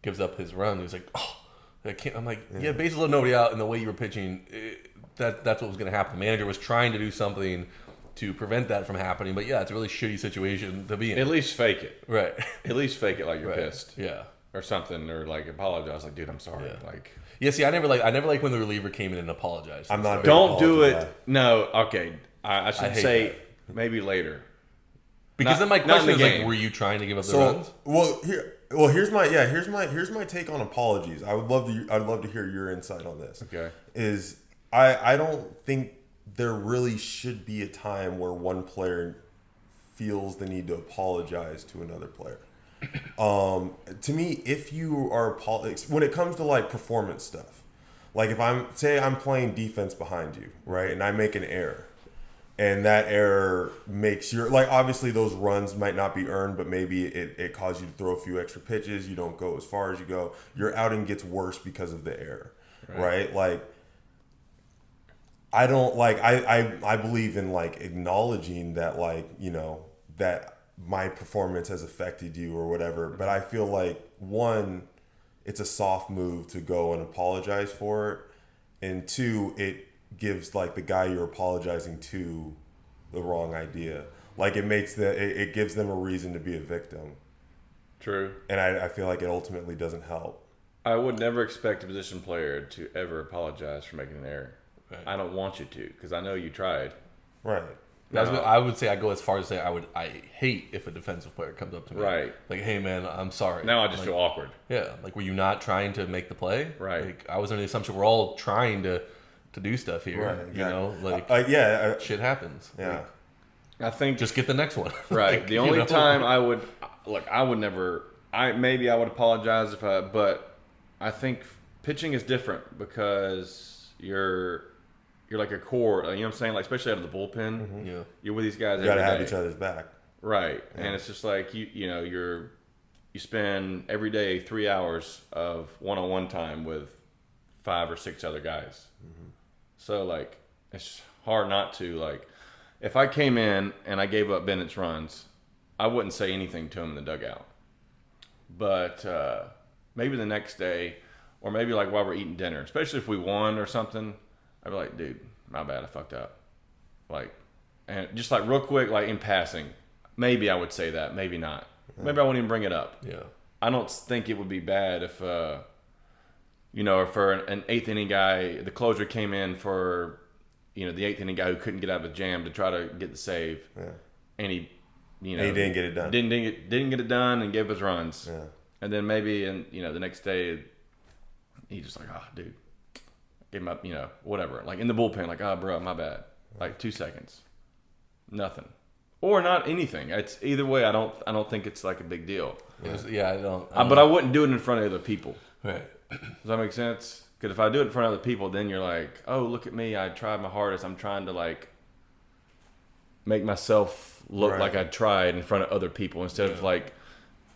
[SPEAKER 1] gives up his run. He's like, oh, I can't. I'm like, yeah, bases loaded, nobody out, and the way you were pitching, that's what was going to happen. The manager was trying to do something to prevent that from happening, but yeah, it's a really shitty situation to be in.
[SPEAKER 2] At least fake it.
[SPEAKER 1] Right.
[SPEAKER 2] At least fake it like you're pissed.
[SPEAKER 1] Yeah.
[SPEAKER 2] Or something, or like apologize, like, dude, I'm sorry.
[SPEAKER 1] Yeah.
[SPEAKER 2] Like,
[SPEAKER 1] yeah. See, I never like when the reliever came in and apologized.
[SPEAKER 3] I'm not.
[SPEAKER 2] Don't do it. No. Okay. I should say that. Maybe later.
[SPEAKER 1] Because then my question is like, were you trying to give up the runs?
[SPEAKER 3] Here's my take on apologies. I'd love to hear your insight on this.
[SPEAKER 2] Okay.
[SPEAKER 3] I don't think there really should be a time where one player feels the need to apologize to another player. To me, if you are when it comes to like performance stuff, like if I'm playing defense behind you, right, and I make an error, and that error makes your, like, obviously those runs might not be earned, but maybe it caused you to throw a few extra pitches. You don't go as far as you go. Your outing gets worse because of the error, right? Like, I don't like, I believe in like acknowledging that, like, that my performance has affected you or whatever. But I feel like, one, it's a soft move to go and apologize for it. And two, it gives like the guy you're apologizing to the wrong idea. Like, it gives them a reason to be a victim.
[SPEAKER 2] True.
[SPEAKER 3] And I feel like it ultimately doesn't help.
[SPEAKER 2] I would never expect a position player to ever apologize for making an error. Right. I don't want you to, because I know you tried.
[SPEAKER 3] Right.
[SPEAKER 1] I would say I go as far as say I hate if a defensive player comes up to me.
[SPEAKER 2] Right.
[SPEAKER 1] Like, hey man, I'm sorry.
[SPEAKER 2] Now I just feel awkward.
[SPEAKER 1] Yeah. Like, were you not trying to make the play?
[SPEAKER 2] Right.
[SPEAKER 1] Like, I was under the assumption we're all trying to do stuff here.
[SPEAKER 3] Right.
[SPEAKER 1] You know, like shit happens.
[SPEAKER 3] Yeah.
[SPEAKER 1] Like,
[SPEAKER 2] I think
[SPEAKER 1] just get the next one.
[SPEAKER 2] Right.
[SPEAKER 1] Like,
[SPEAKER 2] the only time I would never. Maybe I would apologize but I think pitching is different because you're like a core. You know what I'm saying? Like, especially out of the bullpen.
[SPEAKER 1] Mm-hmm. Yeah.
[SPEAKER 2] You're with these guys.
[SPEAKER 3] You gotta
[SPEAKER 2] every
[SPEAKER 3] have
[SPEAKER 2] day.
[SPEAKER 3] each other's back.
[SPEAKER 2] Right. Yeah. And it's just like you spend every day 3 hours of one-on-one time with 5 or 6 other guys. Mm-hmm. So like it's hard not to like. If I came in and I gave up Bennett's runs, I wouldn't say anything to him in the dugout. But maybe the next day, or maybe like while we're eating dinner, especially if we won or something, I'd be like, dude, my bad, I fucked up. Like, and just like real quick, like in passing, maybe I would say that, maybe not. Maybe I wouldn't even bring it up.
[SPEAKER 1] Yeah.
[SPEAKER 2] I don't think it would be bad if, if for an 8th inning guy, the closer came in for, the 8th inning guy who couldn't get out of the jam to try to get the save. Yeah. And he
[SPEAKER 3] didn't get it done.
[SPEAKER 2] Didn't get it done and gave us runs.
[SPEAKER 3] Yeah.
[SPEAKER 2] And then maybe, the next day, he just like, dude, gave him up, whatever. Like in the bullpen, like, bro, my bad. Like 2 seconds, nothing, or not anything. It's either way. I don't think it's like a big deal.
[SPEAKER 1] Yeah, I don't.
[SPEAKER 2] But I wouldn't do it in front of other people.
[SPEAKER 1] Right.
[SPEAKER 2] Does that make sense? Because if I do it in front of other people, then you're like, oh, look at me. I tried my hardest. I'm trying to like make myself look like I tried in front of other people instead of like,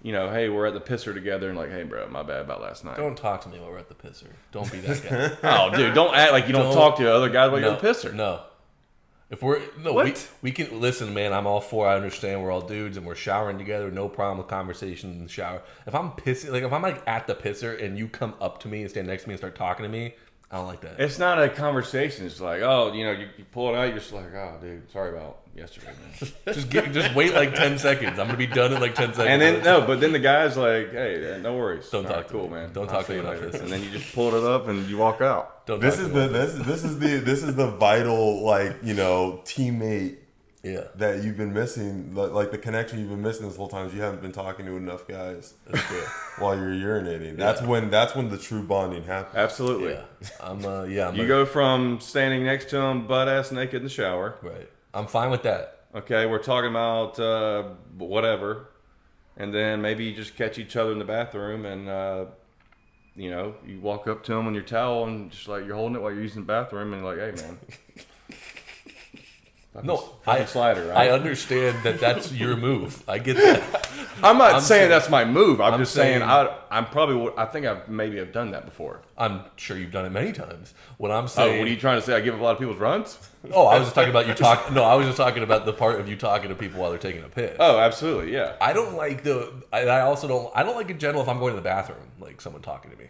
[SPEAKER 2] hey, we're at the pisser together and like, hey, bro, my bad about last night.
[SPEAKER 1] Don't talk to me while we're at the pisser. Don't be that guy.
[SPEAKER 2] Oh, dude, don't act like you don't talk to other guys while you're at the pisser.
[SPEAKER 1] No. If we can listen, man. I'm all for. I understand we're all dudes and we're showering together. No problem with conversation in the shower. If I'm pissing, like if I'm like at the pisser and you come up to me and stand next to me and start talking to me, I don't like that.
[SPEAKER 2] It's not a conversation. It's like, oh, you pull it out. You're just like, oh, dude, sorry about yesterday, man.
[SPEAKER 1] just wait like 10 seconds. I'm gonna be done in like 10 seconds.
[SPEAKER 2] And then but then the guy's like, hey, no worries.
[SPEAKER 1] Don't talk to
[SPEAKER 2] cool,
[SPEAKER 1] me.
[SPEAKER 2] Man.
[SPEAKER 1] Don't talk to me about this.
[SPEAKER 2] And then you just pull it up and you walk out.
[SPEAKER 3] This is the vital teammate.
[SPEAKER 1] Yeah.
[SPEAKER 3] That you've been missing, like the connection you've been missing this whole time is you haven't been talking to enough guys while you're urinating. That's when the true bonding happens.
[SPEAKER 2] Absolutely.
[SPEAKER 1] Yeah.
[SPEAKER 2] You go from standing next to him butt ass naked in the shower.
[SPEAKER 1] Right. I'm fine with that.
[SPEAKER 2] Okay, we're talking about whatever, and then maybe you just catch each other in the bathroom, and you walk up to him on your towel and just like you're holding it while you're using the bathroom, and like, hey man.
[SPEAKER 1] Slider, right? I understand that that's your move. I get that.
[SPEAKER 2] I'm not saying that's my move. I'm just saying I think I've maybe done that before.
[SPEAKER 1] I'm sure you've done it many times. What I'm saying.
[SPEAKER 2] What are you trying to say? I give up a lot of people's runs?
[SPEAKER 1] Oh, I was just talking about you talk. No, I was just talking about the part of you talking to people while they're taking a piss.
[SPEAKER 2] Oh, absolutely, yeah.
[SPEAKER 1] I don't like I don't like in general if I'm going to the bathroom, like someone talking to me.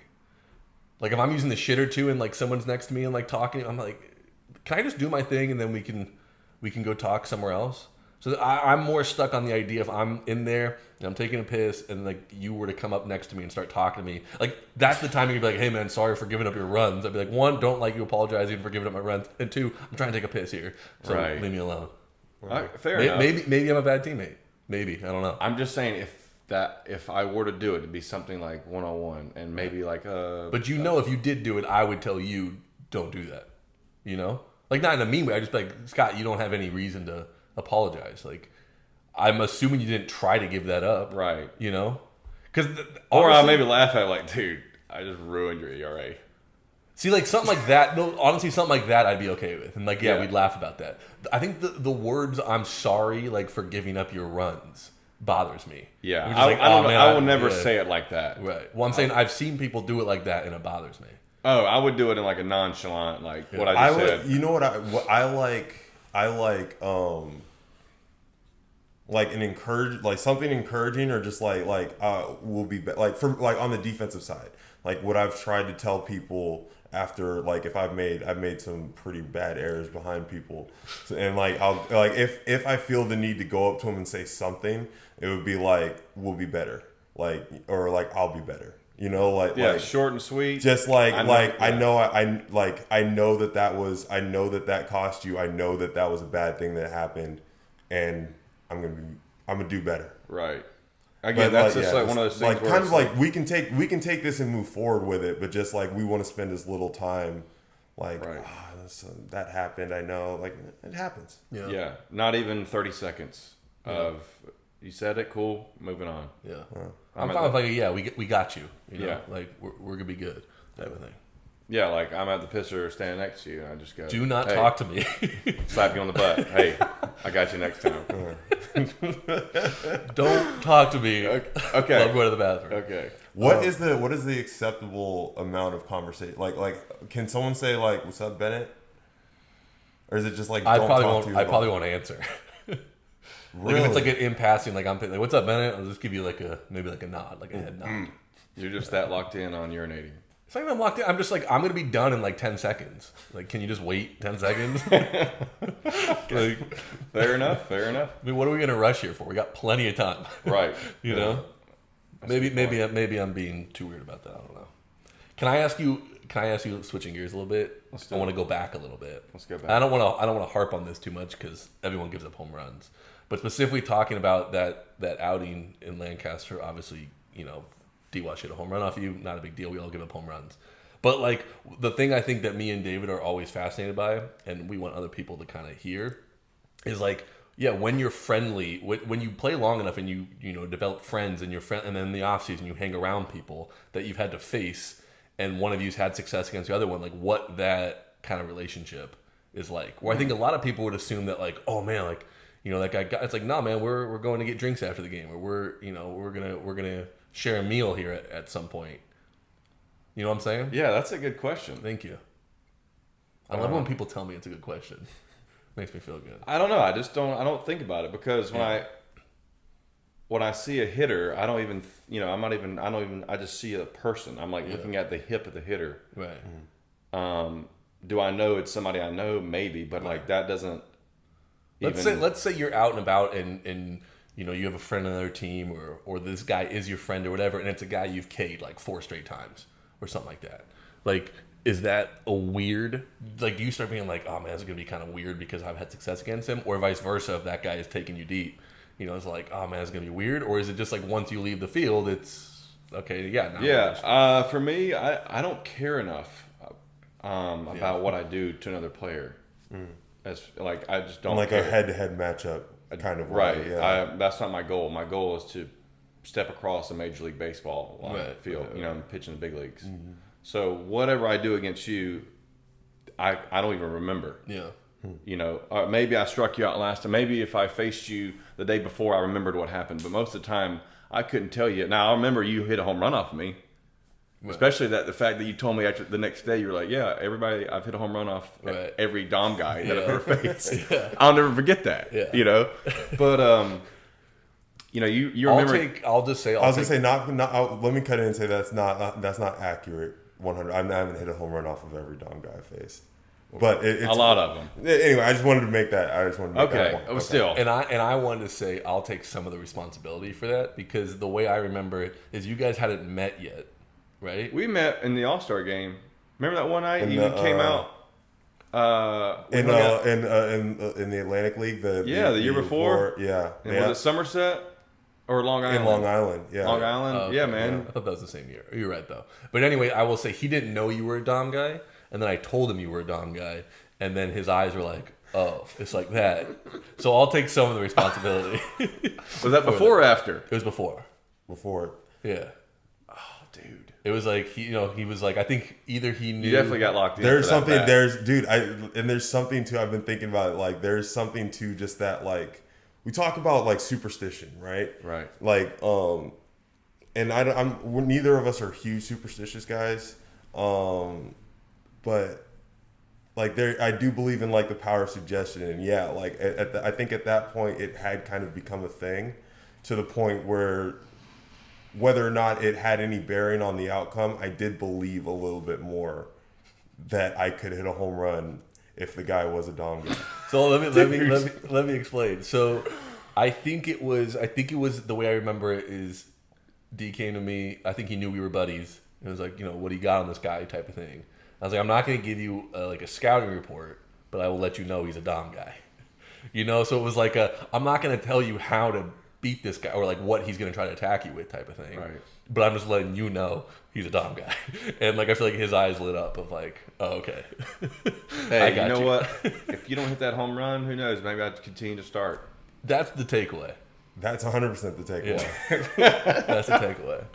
[SPEAKER 1] Like if I'm using the shitter too and like someone's next to me and like talking, I'm like, can I just do my thing and then we can go talk somewhere else? So I'm more stuck on the idea if I'm in there and I'm taking a piss and like you were to come up next to me and start talking to me, like that's the time you'd be like, hey man, sorry for giving up your runs. I'd be like, 1, don't like you apologizing for giving up my runs, and 2, I'm trying to take a piss here, so leave me alone.
[SPEAKER 2] Fair enough.
[SPEAKER 1] Maybe I'm a bad teammate. Maybe, I don't know. I'm
[SPEAKER 2] just saying if I were to do it, it'd be something like one-on-one and maybe like
[SPEAKER 1] But if you did do it, I would tell you don't do that. Like not in a mean way. I just be like, Scott, you don't have any reason to apologize. Like, I'm assuming you didn't try to give that up,
[SPEAKER 2] right?
[SPEAKER 1] Or
[SPEAKER 2] I'll maybe laugh at like, dude, I just ruined your ERA.
[SPEAKER 1] See, like something like that. No, honestly, something like that, I'd be okay with, and like, we'd laugh about that. I think the words "I'm sorry" like for giving up your runs bothers me.
[SPEAKER 2] Yeah, I will never say it like that.
[SPEAKER 1] Right. Well, I'm saying I've seen people do it like that, and it bothers me.
[SPEAKER 2] Oh, I would do it in like a nonchalant, like what I just said.
[SPEAKER 3] You know what I like something encouraging, or just like will be like from like on the defensive side. Like what I've tried to tell people after, like if I've made some pretty bad errors behind people, and like I'll like if I feel the need to go up to them and say something, it would be like, we'll be better. or like I'll be better. You know, like
[SPEAKER 2] short and sweet.
[SPEAKER 3] Just I know that cost you. I know that was a bad thing that happened, and I'm gonna do better.
[SPEAKER 2] Right. Again, that's just one of those things.
[SPEAKER 3] Like kind of like we can take this and move forward with it, but just like we want to spend as little time. Like that happened. I know, like it happens.
[SPEAKER 1] Yeah.
[SPEAKER 2] Yeah. Not even 30 seconds of you said it. Cool. Moving on.
[SPEAKER 1] Yeah. I'm fine with like we got you. You know?
[SPEAKER 2] Yeah.
[SPEAKER 1] Like we're gonna be good. Type of thing.
[SPEAKER 2] Yeah, like I'm at the pisser standing next to you, and I just go,
[SPEAKER 1] do not talk to me.
[SPEAKER 2] Slap you on the butt. Hey, I got you next time.
[SPEAKER 1] Don't talk to me.
[SPEAKER 2] Okay.
[SPEAKER 1] I'm going to the bathroom.
[SPEAKER 2] Okay.
[SPEAKER 3] What is the acceptable amount of conversation? Like can someone say like, "What's up, Bennett?" Or is it just like,
[SPEAKER 1] I probably won't answer. Like if it's like an in passing, like I'm like, "What's up, Bennett?" I'll just give you maybe a nod, like a head nod.
[SPEAKER 2] You're just that locked in on urinating.
[SPEAKER 1] It's not even I'm locked in. I'm just like, I'm gonna be done in like 10 seconds. Like, can you just wait 10 seconds? Like,
[SPEAKER 2] fair enough. I
[SPEAKER 1] mean, what are we gonna rush here for? We got plenty of time.
[SPEAKER 2] Right.
[SPEAKER 1] You know. Maybe I'm being too weird about that. I don't know. Can I ask you? Switching gears a little bit. I want to go back a little bit.
[SPEAKER 2] Let's go back.
[SPEAKER 1] I don't want to harp on this too much because everyone gives up home runs. But specifically talking about that outing in Lancaster, obviously, you know, D-Wash hit a home run off you. Not a big deal. We all give up home runs. But like the thing I think that me and David are always fascinated by, and we want other people to kind of hear, is like, yeah, when you're friendly, when you play long enough and you develop friends and and then in the off season you hang around people that you've had to face, and one of you's had success against the other one, like what that kind of relationship is like. Where I think a lot of people would assume that like, oh man, like, you know, that guy. It's like, no, man, we're going to get drinks after the game, or we're gonna share a meal here at some point. You know what I'm saying?
[SPEAKER 2] Yeah, that's a good question.
[SPEAKER 1] Thank you. I love when people tell me it's a good question. Makes me feel good.
[SPEAKER 2] I don't know. I don't think about it because when I see a hitter, I don't even, I just see a person. I'm like looking at the hip of the hitter.
[SPEAKER 1] Right.
[SPEAKER 2] Do I know it's somebody I know? Maybe, but like that doesn't.
[SPEAKER 1] Let's say you're out and about and you know you have a friend on another team or this guy is your friend or whatever, and it's a guy you've K'd like 4 straight times or something like that. Like, is that a weird? Like, do you start being like, oh man, this is gonna be kind of weird because I've had success against him, or vice versa? If that guy is taking you deep, you know, it's like, oh man, it's gonna be weird, or is it just like once you leave the field, it's okay? Yeah.
[SPEAKER 2] For me, I don't care enough about what I do to another player. As like I just don't
[SPEAKER 3] like
[SPEAKER 2] care.
[SPEAKER 3] A head-to-head matchup kind of way.
[SPEAKER 2] Right.
[SPEAKER 3] Yeah.
[SPEAKER 2] That's not my goal. My goal is to step across a Major League Baseball field. You know, and pitch in the big leagues. Mm-hmm. So whatever I do against you, I don't even remember.
[SPEAKER 1] Yeah.
[SPEAKER 2] You know, maybe I struck you out last time. Maybe if I faced you the day before, I remembered what happened. But most of the time, I couldn't tell you. Now I remember you hit a home run off of me. Right. Especially the fact that you told me after the next day, you were like, yeah, everybody, I've hit a home run off every Dom guy that I've ever faced. Yeah. I'll never forget that, you know? But, you know, you remember.
[SPEAKER 3] Let me cut in and say that's not accurate 100. I haven't hit a home run off of every Dom guy I faced. But it's
[SPEAKER 2] a lot of them.
[SPEAKER 3] Anyway, I just wanted to make that. That point.
[SPEAKER 2] Still.
[SPEAKER 1] And I wanted to say I'll take some of the responsibility for that because the way I remember it is you guys hadn't met yet. Right,
[SPEAKER 2] we met in the All-Star game. Remember that one night you came out
[SPEAKER 3] in the Atlantic League. The
[SPEAKER 2] year before.
[SPEAKER 3] Yeah,
[SPEAKER 2] and was it Somerset or Long Island?
[SPEAKER 3] In Long Island, yeah.
[SPEAKER 2] Long Island,
[SPEAKER 1] okay.
[SPEAKER 2] Yeah, man.
[SPEAKER 1] Yeah. I thought that was the same year. You're right though. But anyway, I will say he didn't know you were a Dom guy, and then I told him you were a Dom guy, and then his eyes were like, "Oh, it's like that." So I'll take some of the responsibility.
[SPEAKER 2] Was that before or after?
[SPEAKER 1] It was before.
[SPEAKER 3] Before.
[SPEAKER 1] Yeah.
[SPEAKER 2] Oh, dude.
[SPEAKER 1] It was like he was like I think either he knew.
[SPEAKER 2] You definitely got locked in.
[SPEAKER 3] There's something. There's something to. I've been thinking about it. Like there's something to just that. Like we talk about like superstition, right?
[SPEAKER 2] Right.
[SPEAKER 3] Like and neither of us are huge superstitious guys, but like I do believe in like the power of suggestion, and yeah, like I think at that point it had kind of become a thing, to the point where, whether or not it had any bearing on the outcome, I did believe a little bit more that I could hit a home run if the guy was a Dom guy.
[SPEAKER 1] So let me explain. So I think it was the way I remember it is D came to me. I think he knew we were buddies. It was like, what do you got on this guy type of thing. I was like, I'm not going to give you like a scouting report, but I will let you know he's a Dom guy. So it was like I'm not going to tell you how to beat this guy or like what he's going to try to attack you with type of thing.
[SPEAKER 2] Right.
[SPEAKER 1] But I'm just letting you know he's a Dom guy. And like I feel like his eyes lit up of like, oh, okay.
[SPEAKER 2] Hey, you know what? If you don't hit that home run, who knows? Maybe I'd continue to start.
[SPEAKER 1] That's the takeaway.
[SPEAKER 3] That's 100% the takeaway.
[SPEAKER 1] Yeah. That's the takeaway.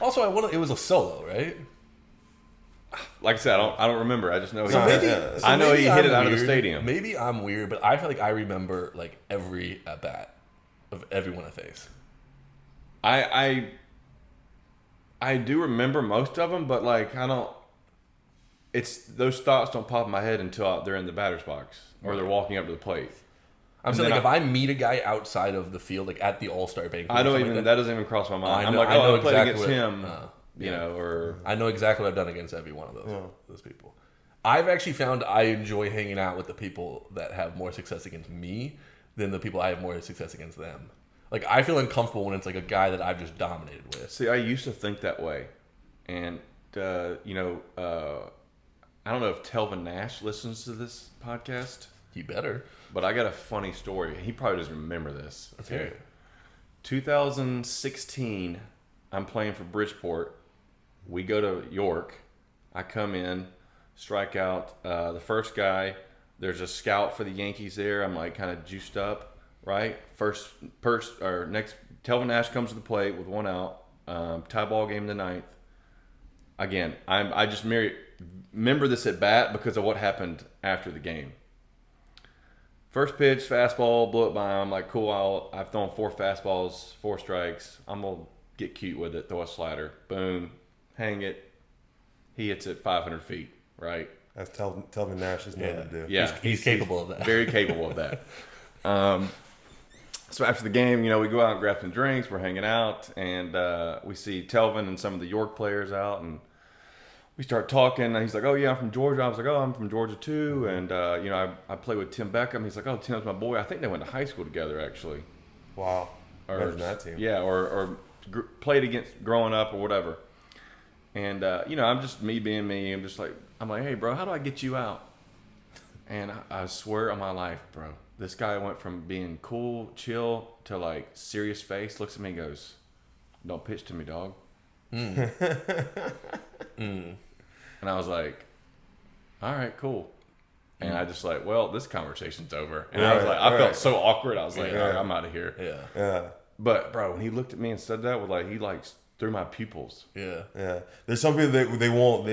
[SPEAKER 1] Also, it was a solo, right?
[SPEAKER 2] Like I said, I don't remember. I just know
[SPEAKER 1] I
[SPEAKER 2] know he hit it out of the
[SPEAKER 1] weird.
[SPEAKER 2] stadium.
[SPEAKER 1] Maybe I'm weird, but I feel like I remember like every at bat of everyone I face.
[SPEAKER 2] I do remember most of them, but like I don't. It's those thoughts don't pop in my head until they're in the batter's box or they're walking up to the plate.
[SPEAKER 1] I'm saying like if I meet a guy outside of the field, like at the All-Star banquet,
[SPEAKER 2] I don't even that doesn't even cross my mind.
[SPEAKER 1] I know,
[SPEAKER 2] I'm like, I played
[SPEAKER 1] exactly
[SPEAKER 2] against him, or
[SPEAKER 1] I know exactly what I've done against every one of those people. I've actually found I enjoy hanging out with the people that have more success against me than the people I have more success against them. Like I feel uncomfortable when it's like a guy that I've just dominated with.
[SPEAKER 2] See, I used to think that way, and I don't know if Telvin Nash listens to this podcast.
[SPEAKER 1] He better.
[SPEAKER 2] But I got a funny story. He probably doesn't remember this.
[SPEAKER 1] Let's hear it.
[SPEAKER 2] 2016, I'm playing for Bridgeport. We go to York. I come in, strike out the first guy. There's a scout for the Yankees there. I'm like kind of juiced up, right? Next, Telvin Nash comes to the plate with one out. Tie ball game in the ninth. Again, I just remember this at bat because of what happened after the game. First pitch, fastball, blew it by him. I'm like, cool, I've thrown 4 fastballs, 4 strikes. I'm going to get cute with it, throw a slider. Boom, hang it. He hits it 500 feet, right?
[SPEAKER 3] That's Telvin Nash's known to do.
[SPEAKER 2] Yeah,
[SPEAKER 1] he's capable of that.
[SPEAKER 2] Very capable of that. So after the game, we go out and grab some drinks. We're hanging out, and we see Telvin and some of the York players out, and we start talking, and he's like, oh, yeah, I'm from Georgia. I was like, oh, I'm from Georgia, too. And, I play with Tim Beckham. He's like, oh, Tim's my boy. I think they went to high school together, actually.
[SPEAKER 3] Wow.
[SPEAKER 2] Or
[SPEAKER 3] that team.
[SPEAKER 2] Yeah, or played against growing up or whatever. And, I'm just me being me. I'm like, hey, bro, how do I get you out? And I swear on my life, bro, this guy went from being cool, chill, to, like, serious face, looks at me and goes, don't pitch to me, dog. And I was like, all right, cool. And I just like, well, this conversation's over. And I was like, I felt so awkward. I was like, all right, I'm out of here.
[SPEAKER 3] Yeah.
[SPEAKER 2] But bro, when he looked at me and said that, he through my pupils.
[SPEAKER 3] Yeah. There's some people that they won't,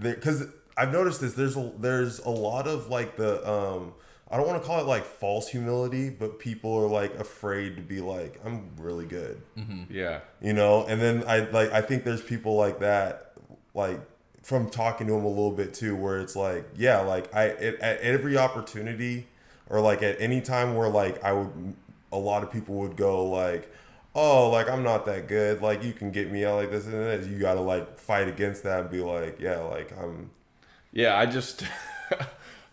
[SPEAKER 3] because I've noticed this. There's a lot of like the I don't want to call it like false humility, but people are like afraid to be like, I'm really good.
[SPEAKER 1] Mm-hmm.
[SPEAKER 2] Yeah.
[SPEAKER 3] And then I think there's people like that, like from talking to him a little bit too, where it's like, yeah, like at every opportunity or like at any time where like a lot of people would go like, oh, like I'm not that good. Like you can get me out like this and that. You got to like fight against that and be like, yeah, like I'm.
[SPEAKER 2] Yeah. I just,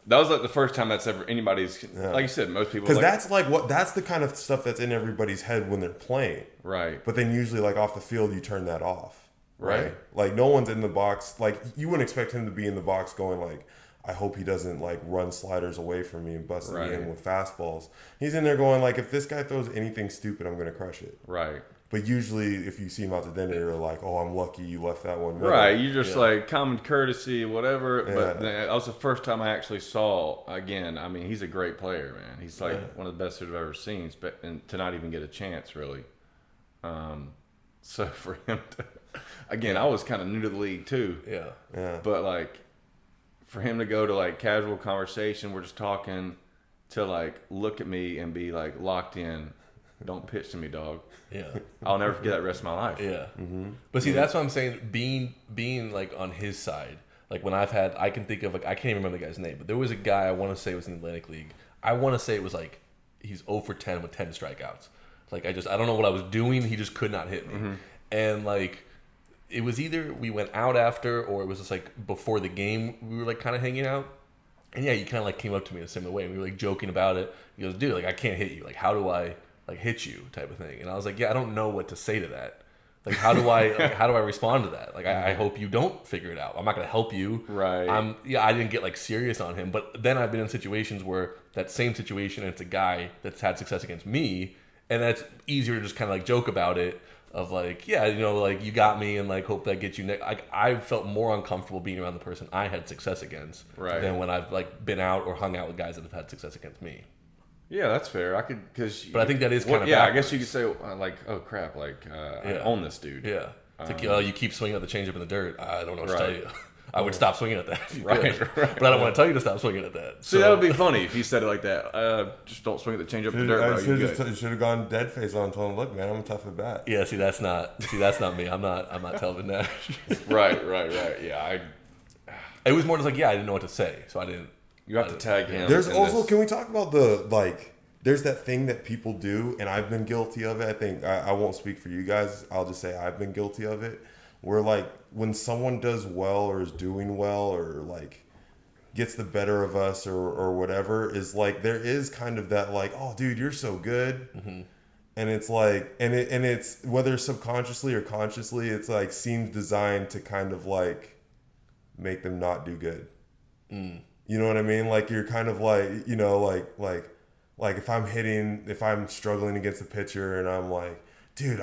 [SPEAKER 2] that was like the first time that's ever anybody's, like you said, most people.
[SPEAKER 3] Because that's like that's the kind of stuff that's in everybody's head when they're playing.
[SPEAKER 2] Right.
[SPEAKER 3] But then usually like off the field, you turn that off. Right. Like no one's in the box. Like you wouldn't expect him to be in the box going like, I hope he doesn't like run sliders away from me and bust me in with fastballs. He's in there going like, if this guy throws anything stupid, I'm going to crush it.
[SPEAKER 2] Right.
[SPEAKER 3] But usually if you see him out to dinner, you're like, oh, I'm lucky you left that one.
[SPEAKER 2] Right. You're just like common courtesy, whatever. Yeah. But that was the first time I actually saw, again, I mean, he's a great player, man. He's like one of the best I've ever seen, and to not even get a chance, really. So for him to, again, I was kind of new to the league too.
[SPEAKER 3] Yeah.
[SPEAKER 2] But like, for him to go to like casual conversation, we're just talking, to like look at me and be like locked in. Don't pitch to me, dog.
[SPEAKER 1] Yeah.
[SPEAKER 2] I'll never forget that the rest of my life.
[SPEAKER 1] Yeah. Mm-hmm. But see, that's what I'm saying. Being like on his side, like when I can think of like, I can't even remember the guy's name, but there was a guy I want to say was in the Atlantic League. I want to say it was like he's 0 for 10 with 10 strikeouts. Like I don't know what I was doing. He just could not hit me. Mm-hmm. And like, it was either we went out after or it was just like before the game we were like kind of hanging out. And yeah, he kind of like came up to me in a similar way. And we were like joking about it. He goes, dude, like I can't hit you. Like how do I like hit you type of thing? And I was like, yeah, I don't know what to say to that. Like, how do I respond to that? Like, I hope you don't figure it out. I'm not going to help you.
[SPEAKER 2] Right.
[SPEAKER 1] I didn't get like serious on him, but then I've been in situations where that same situation, and it's a guy that's had success against me, and that's easier to just kind of like joke about it. Of like, yeah, you know, like you got me, and like hope that gets you next. Like, I felt more uncomfortable being around the person I had success against than when I've like been out or hung out with guys that have had success against me.
[SPEAKER 2] Yeah, that's fair.
[SPEAKER 1] But I think that is kind of
[SPEAKER 2] yeah.
[SPEAKER 1] backwards.
[SPEAKER 2] I guess you could say like, oh crap, like I own this dude.
[SPEAKER 1] Yeah, it's like, you keep swinging at the changeup in the dirt. I don't know what to tell you. I would stop swinging at that if you could. But I don't want to tell you to stop swinging at that.
[SPEAKER 2] See, that would be funny if you said it like that. Just don't swing at the changeup in the dirt, bro.
[SPEAKER 3] You should have gone dead face on and told him, look, man, I'm tough at bat.
[SPEAKER 1] Yeah, see, that's not me. I'm not Telvin Nash.
[SPEAKER 2] Right. Yeah,
[SPEAKER 1] it was more just like, I didn't know what to say, so I didn't.
[SPEAKER 2] You have to tag him.
[SPEAKER 3] There's also, can we talk about there's that thing that people do, and I've been guilty of it. I think I won't speak for you guys. I'll just say I've been guilty of it. Where like when someone does well or is doing well or like gets the better of us or whatever, is like there is kind of that like, oh dude, you're so good. Mm-hmm. And it's like and it's whether subconsciously or consciously, it's like seems designed to kind of like make them not do good. You know what I mean? Like you're kind of like, you know, like if I'm struggling against a pitcher and I'm like, dude,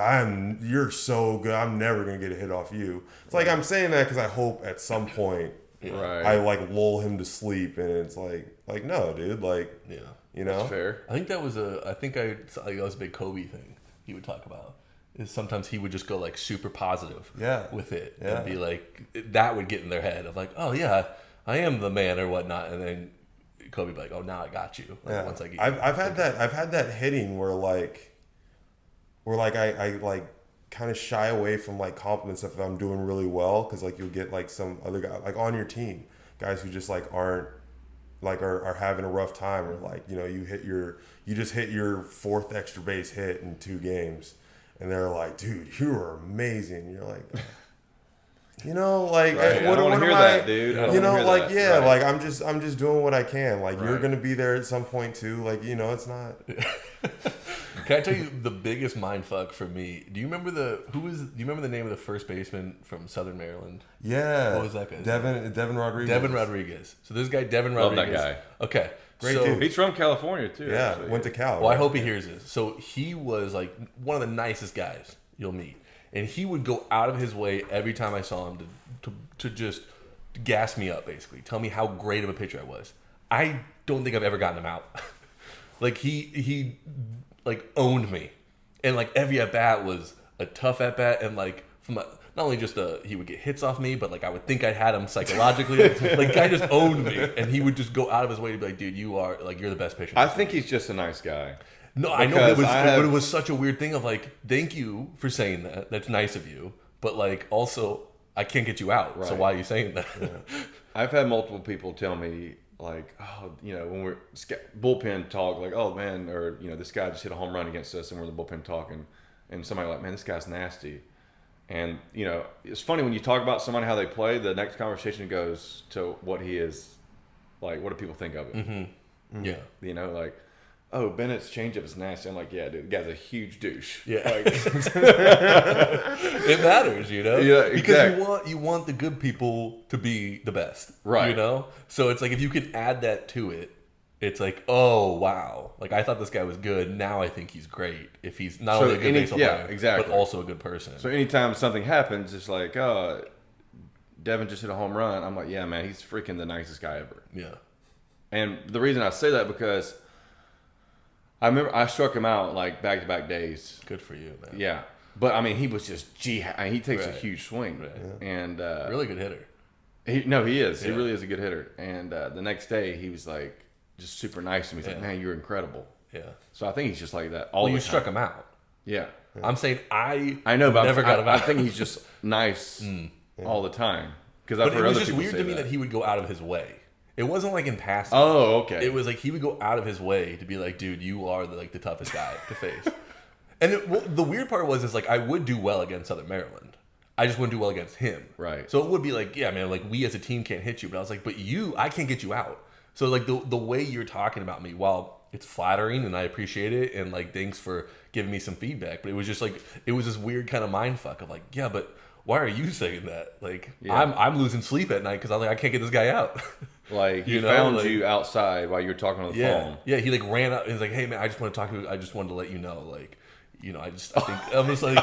[SPEAKER 3] you're so good, I'm never gonna get a hit off you. It's like I'm saying that because I hope at some point I like lull him to sleep, and it's like no, dude, like you know.
[SPEAKER 2] That's fair.
[SPEAKER 1] I think that was that was a big Kobe thing he would talk about. Is sometimes he would just go like super positive with it and be like, that would get in their head of like, oh yeah, I am the man or whatnot, and then Kobe would be like, oh, now I got you. Like, once I get you.
[SPEAKER 3] I've had that hitting where I like kind of shy away from like compliments if I'm doing really well, because like you'll get like some other guy like on your team, guys who just like aren't like are having a rough time, or like, you know, you just hit your fourth extra base hit in 2 games, and they're like, dude, you are amazing. You're like, you know, like,
[SPEAKER 2] I don't want to hear that, dude.
[SPEAKER 3] You know, like, like I'm just doing what I can. Like, you're gonna be there at some point too. Like, you know, it's not.
[SPEAKER 1] Can I tell you the biggest mindfuck for me? Do you remember the name of the first baseman from Southern Maryland?
[SPEAKER 3] Yeah.
[SPEAKER 1] What was that guy?
[SPEAKER 3] Devin Rodriguez.
[SPEAKER 1] Devin Rodriguez. So this guy, Devin Rodriguez.
[SPEAKER 2] Love that guy.
[SPEAKER 1] Okay.
[SPEAKER 3] Great
[SPEAKER 1] so,
[SPEAKER 3] dude.
[SPEAKER 2] He's from California too.
[SPEAKER 3] Yeah,
[SPEAKER 2] actually.
[SPEAKER 3] went to Cal.
[SPEAKER 1] Well, I hope he hears this. So he was like one of the nicest guys you'll meet, and he would go out of his way every time I saw him to just gas me up, basically tell me how great of a pitcher I was. I don't think I've ever gotten him out. Like he like owned me, and like every at bat was a tough at bat, and like from not only just he would get hits off me, but like I would think I had him psychologically. Like guy just owned me, and he would just go out of his way to be like, dude, you're the best pitcher.
[SPEAKER 2] I think he's just a nice guy.
[SPEAKER 1] No, I know but it was such a weird thing of like, thank you for saying that. That's nice of you, but like also I can't get you out. Right. So why are you saying that?
[SPEAKER 2] Yeah. I've had multiple people tell me like, oh, you know, when we're bullpen talk, like, oh man, or you know, this guy just hit a home run against us, and we're in the bullpen talking, and somebody like, man, this guy's nasty. And you know, it's funny when you talk about somebody how they play, the next conversation goes to what he is, like, what do people think of it?
[SPEAKER 1] Mm-hmm. Mm-hmm. Yeah,
[SPEAKER 2] you know, like, oh, Bennett's changeup is nasty. I'm like, yeah, dude, the guy's a huge douche.
[SPEAKER 1] Yeah,
[SPEAKER 2] like,
[SPEAKER 1] it matters, you know.
[SPEAKER 2] Yeah, exactly.
[SPEAKER 1] Because you want the good people to be the best,
[SPEAKER 2] right?
[SPEAKER 1] You know, so it's like if you can add that to it, it's like, oh wow, like I thought this guy was good. Now I think he's great. If he's not only a good baseball player,
[SPEAKER 2] exactly,
[SPEAKER 1] but also a good person.
[SPEAKER 2] So anytime something happens, it's like, oh, Devin just hit a home run. I'm like, yeah, man, he's freaking the nicest guy ever.
[SPEAKER 1] Yeah.
[SPEAKER 2] And the reason I say that because I remember I struck him out like back-to-back days.
[SPEAKER 1] Good for you, man.
[SPEAKER 2] Yeah. But, I mean, he was just, he takes a huge swing.
[SPEAKER 1] Right.
[SPEAKER 2] And
[SPEAKER 1] really good hitter.
[SPEAKER 2] He is. Yeah. He really is a good hitter. And the next day, he was like just super nice to me. He's like, man, you're incredible.
[SPEAKER 1] Yeah.
[SPEAKER 2] So I think he's just like that all the time.
[SPEAKER 1] You struck him out.
[SPEAKER 2] Yeah.
[SPEAKER 1] I'm saying I
[SPEAKER 2] know, but
[SPEAKER 1] never got him out.
[SPEAKER 2] I think he's just nice all the time. Because I've heard
[SPEAKER 1] it was
[SPEAKER 2] other
[SPEAKER 1] just
[SPEAKER 2] people
[SPEAKER 1] weird
[SPEAKER 2] say
[SPEAKER 1] to me that he would go out of his way. It wasn't like in passing.
[SPEAKER 2] Oh, okay.
[SPEAKER 1] It was like he would go out of his way to be like, dude, you are the toughest guy to face. And the weird part was like I would do well against Southern Maryland. I just wouldn't do well against him.
[SPEAKER 2] Right.
[SPEAKER 1] So it would be like, yeah, man, like we as a team can't hit you. But I was like, but I can't get you out. So like the way you're talking about me, while it's flattering and I appreciate it, and like thanks for giving me some feedback. But it was just like it was this weird kind of mind fuck of like, yeah, but why are you saying that? Like I'm losing sleep at night because I'm like I can't get this guy out.
[SPEAKER 2] Like he found you outside while you were talking on the phone.
[SPEAKER 1] Yeah, he like ran up and was like, hey man, I just want to talk to you. I just wanted to let you know, like. I think I'm just like,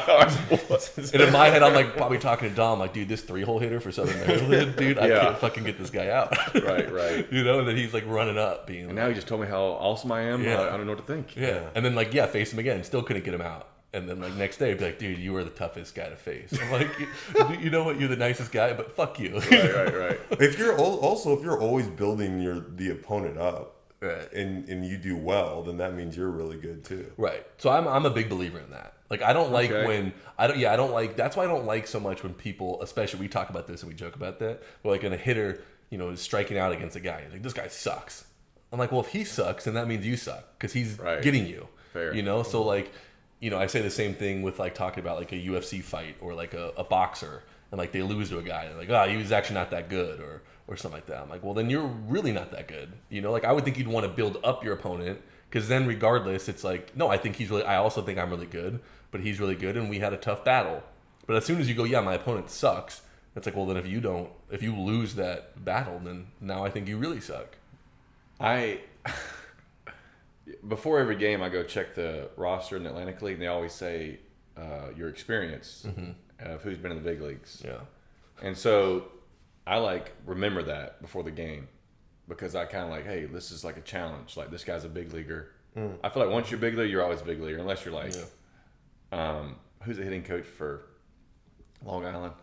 [SPEAKER 1] and in my head, I'm like probably talking to Dom, like, dude, this 3-hole hitter for Southern Maryland, dude, I can't fucking get this guy out.
[SPEAKER 2] Right.
[SPEAKER 1] And then he's like running up, being.
[SPEAKER 2] And
[SPEAKER 1] like,
[SPEAKER 2] now he just told me how awesome I am.
[SPEAKER 1] Yeah.
[SPEAKER 2] I don't know what to think.
[SPEAKER 1] Yeah. And then like, face him again, still couldn't get him out. And then like next day, I'd be like, dude, you were the toughest guy to face. I'm like, you know what? You're the nicest guy, but fuck you.
[SPEAKER 2] Right.
[SPEAKER 3] If you're always building the opponent up.
[SPEAKER 1] Right.
[SPEAKER 3] And you do well, then that means you're really good too.
[SPEAKER 1] Right. So I'm a big believer in that. Like I don't like when I don't like that's why I don't like so much when people, especially we talk about this and we joke about that, but like when a hitter, is striking out against a guy, like this guy sucks. I'm like, well, if he sucks, then that means you suck because he's getting you.
[SPEAKER 2] Fair.
[SPEAKER 1] So like, I say the same thing with like talking about like a UFC fight or like a boxer and like they lose to a guy and like, he was actually not that good or something like that. I'm like, well, then you're really not that good. Like I would think you'd want to build up your opponent because then regardless, it's like, no, I also think I'm really good, but he's really good and we had a tough battle. But as soon as you go, my opponent sucks, it's like, well, then if you lose that battle, then now I think you really suck.
[SPEAKER 2] Before every game, I go check the roster in the Atlantic League and they always say your experience of who's been in the big leagues.
[SPEAKER 1] Yeah.
[SPEAKER 2] And so I remember that before the game because I kind of like, hey, this is like a challenge. Like this guy's a big leaguer. I feel like once you're a big leaguer, you're always a big leaguer unless you're like, who's the hitting coach for Long Island?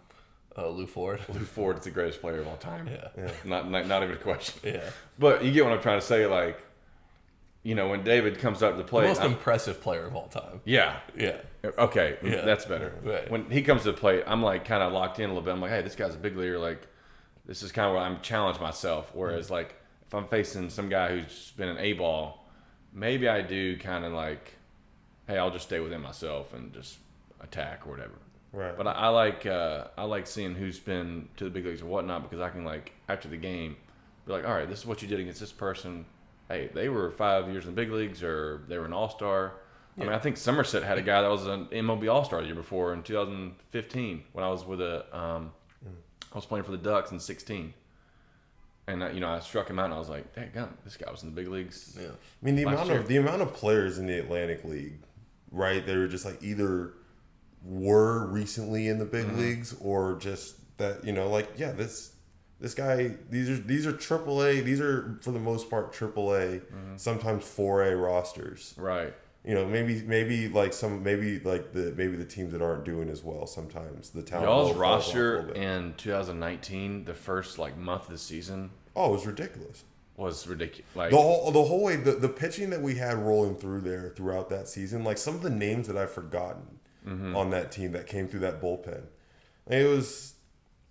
[SPEAKER 1] Lou Ford.
[SPEAKER 2] Lou Ford is the greatest player of all time.
[SPEAKER 1] Yeah.
[SPEAKER 2] Not even a question.
[SPEAKER 1] Yeah.
[SPEAKER 2] But you get what I'm trying to say. Like, when David comes up to the plate,
[SPEAKER 1] the most impressive player of all time.
[SPEAKER 2] Yeah. Okay, that's better.
[SPEAKER 1] Right.
[SPEAKER 2] When he comes to the plate, I'm like kind of locked in a little bit. I'm like, hey, this guy's a big leaguer. Like, this is kind of where I'm challenged myself. Whereas, like, if I'm facing some guy who's been an A-ball, maybe I do kind of like, hey, I'll just stay within myself and just attack or whatever.
[SPEAKER 3] Right.
[SPEAKER 2] But I like seeing who's been to the big leagues or whatnot because I can like after the game be like, all right, this is what you did against this person. Hey, they were 5 years in the big leagues or they were an all-star. I mean, I think Somerset had a guy that was an MLB all-star the year before in 2015 when I was with I was playing for the Ducks in 16. And I struck him out and I was like, dang, this guy was in the big leagues.
[SPEAKER 1] Yeah.
[SPEAKER 3] I mean, the amount of players in the Atlantic League, right? They were just like either were recently in the big leagues or just that, this guy, these are AAA. These are for the most part AAA, sometimes 4A rosters.
[SPEAKER 2] Right.
[SPEAKER 3] Maybe the teams that aren't doing as well sometimes the talent.
[SPEAKER 2] Y'all's roster in 2019, the first month of the season.
[SPEAKER 3] Oh, it was ridiculous.
[SPEAKER 2] Was ridiculous. Like
[SPEAKER 3] the whole way the pitching that we had rolling through there throughout that season, like some of the names that I've forgotten on that team that came through that bullpen, it was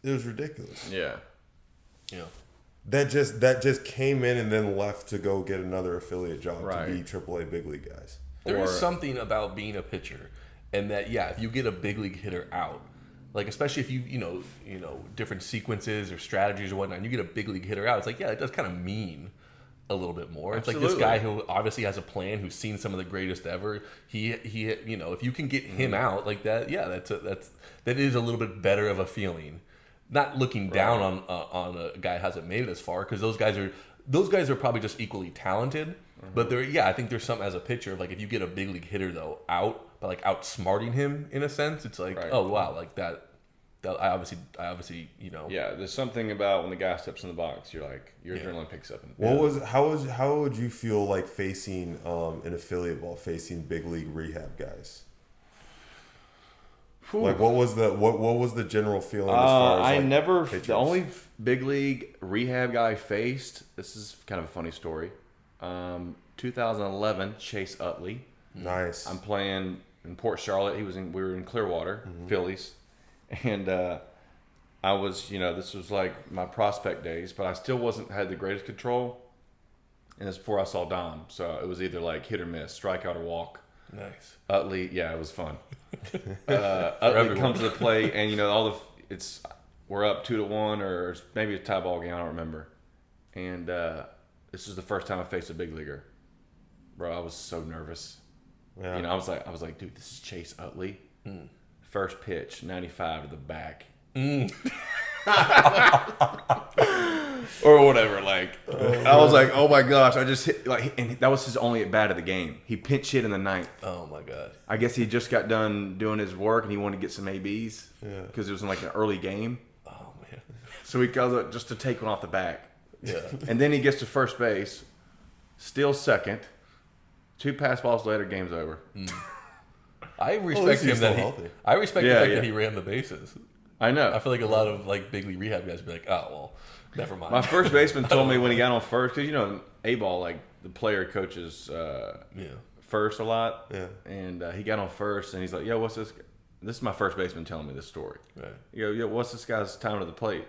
[SPEAKER 3] ridiculous.
[SPEAKER 2] Yeah.
[SPEAKER 3] That just came in and then left to go get another affiliate job to be AAA big league guys.
[SPEAKER 1] There is something about being a pitcher, and that if you get a big league hitter out, like especially if you different sequences or strategies or whatnot, and you get a big league hitter out, it's like it does kind of mean a little bit more.
[SPEAKER 2] Absolutely.
[SPEAKER 1] It's like this guy who obviously has a plan, who's seen some of the greatest ever. He if you can get him out like that, that is a little bit better of a feeling. Not looking down on a guy who hasn't made it as far, because those guys are probably just equally talented. But I think there's something as a pitcher of like if you get a big league hitter though out, but like outsmarting him in a sense, it's like oh wow, like that I obviously
[SPEAKER 2] Yeah, there's something about when the guy steps in the box, you're like your adrenaline picks up.
[SPEAKER 3] How would you feel like facing an affiliate ball, facing big league rehab guys? Whew. Like what was the general feeling as far as pitchers?
[SPEAKER 2] The only big league rehab guy I faced, this is kind of a funny story. 2011, Chase Utley.
[SPEAKER 3] Nice.
[SPEAKER 2] I'm playing in Port Charlotte. We were in Clearwater, Phillies, and I was this was like my prospect days, but I still had the greatest control. And it's before I saw Dom, so it was either like hit or miss, strikeout or walk.
[SPEAKER 1] Nice.
[SPEAKER 2] Utley, it was fun. Utley comes to the plate, and we're up 2-1, or maybe a tie ball game. I don't remember. And this is the first time I faced a big leaguer, Bro, I was so nervous.
[SPEAKER 3] Yeah.
[SPEAKER 2] You know, I was like, dude, this is Chase Utley. First pitch, 95 to the back. Or whatever, like I was like, oh my gosh, I just hit, like, and that was his only at bat of the game. He pinch hit in the ninth.
[SPEAKER 1] Oh my god!
[SPEAKER 2] I guess he just got done doing his work and he wanted to get some ABs because it was in like an early game.
[SPEAKER 1] Oh man!
[SPEAKER 2] So he goes up just to take one off the back.
[SPEAKER 1] Yeah.
[SPEAKER 2] And then he gets to first base, still second. 2 pass balls later, game's over.
[SPEAKER 1] I respect him that he. I respect the fact that he ran the bases.
[SPEAKER 2] I know.
[SPEAKER 1] I feel like a lot of like big league rehab guys would be like, oh well, never mind.
[SPEAKER 2] My first baseman told me when he got on first, because you know A-ball, like the player coaches first a lot.
[SPEAKER 3] Yeah.
[SPEAKER 2] And he got on first, and he's like, "Yo, what's this?" This is my first baseman telling me this story.
[SPEAKER 1] Right.
[SPEAKER 2] Yo, what's this guy's time to the plate?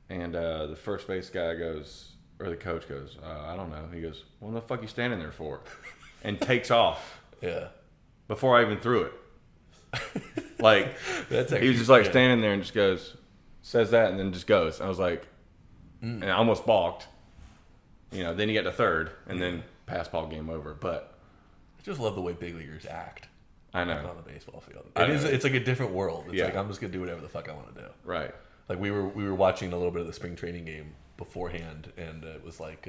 [SPEAKER 2] And the first base guy goes, or the coach goes, I don't know. He goes, "What the fuck you standing there for?" And takes off.
[SPEAKER 1] Yeah.
[SPEAKER 2] Before I even threw it. Like,
[SPEAKER 1] That's
[SPEAKER 2] he was just like standing there and just goes, says that, and then just goes. I was like, and I almost balked. You know, then he got to third, and then pass ball, game over. But
[SPEAKER 1] I just love the way big leaguers act.
[SPEAKER 2] I know.
[SPEAKER 1] On the baseball field. It's like a different world. It's like I'm just gonna do whatever the fuck I want to do.
[SPEAKER 2] Right.
[SPEAKER 1] Like we were watching a little bit of the spring training game beforehand, and it was like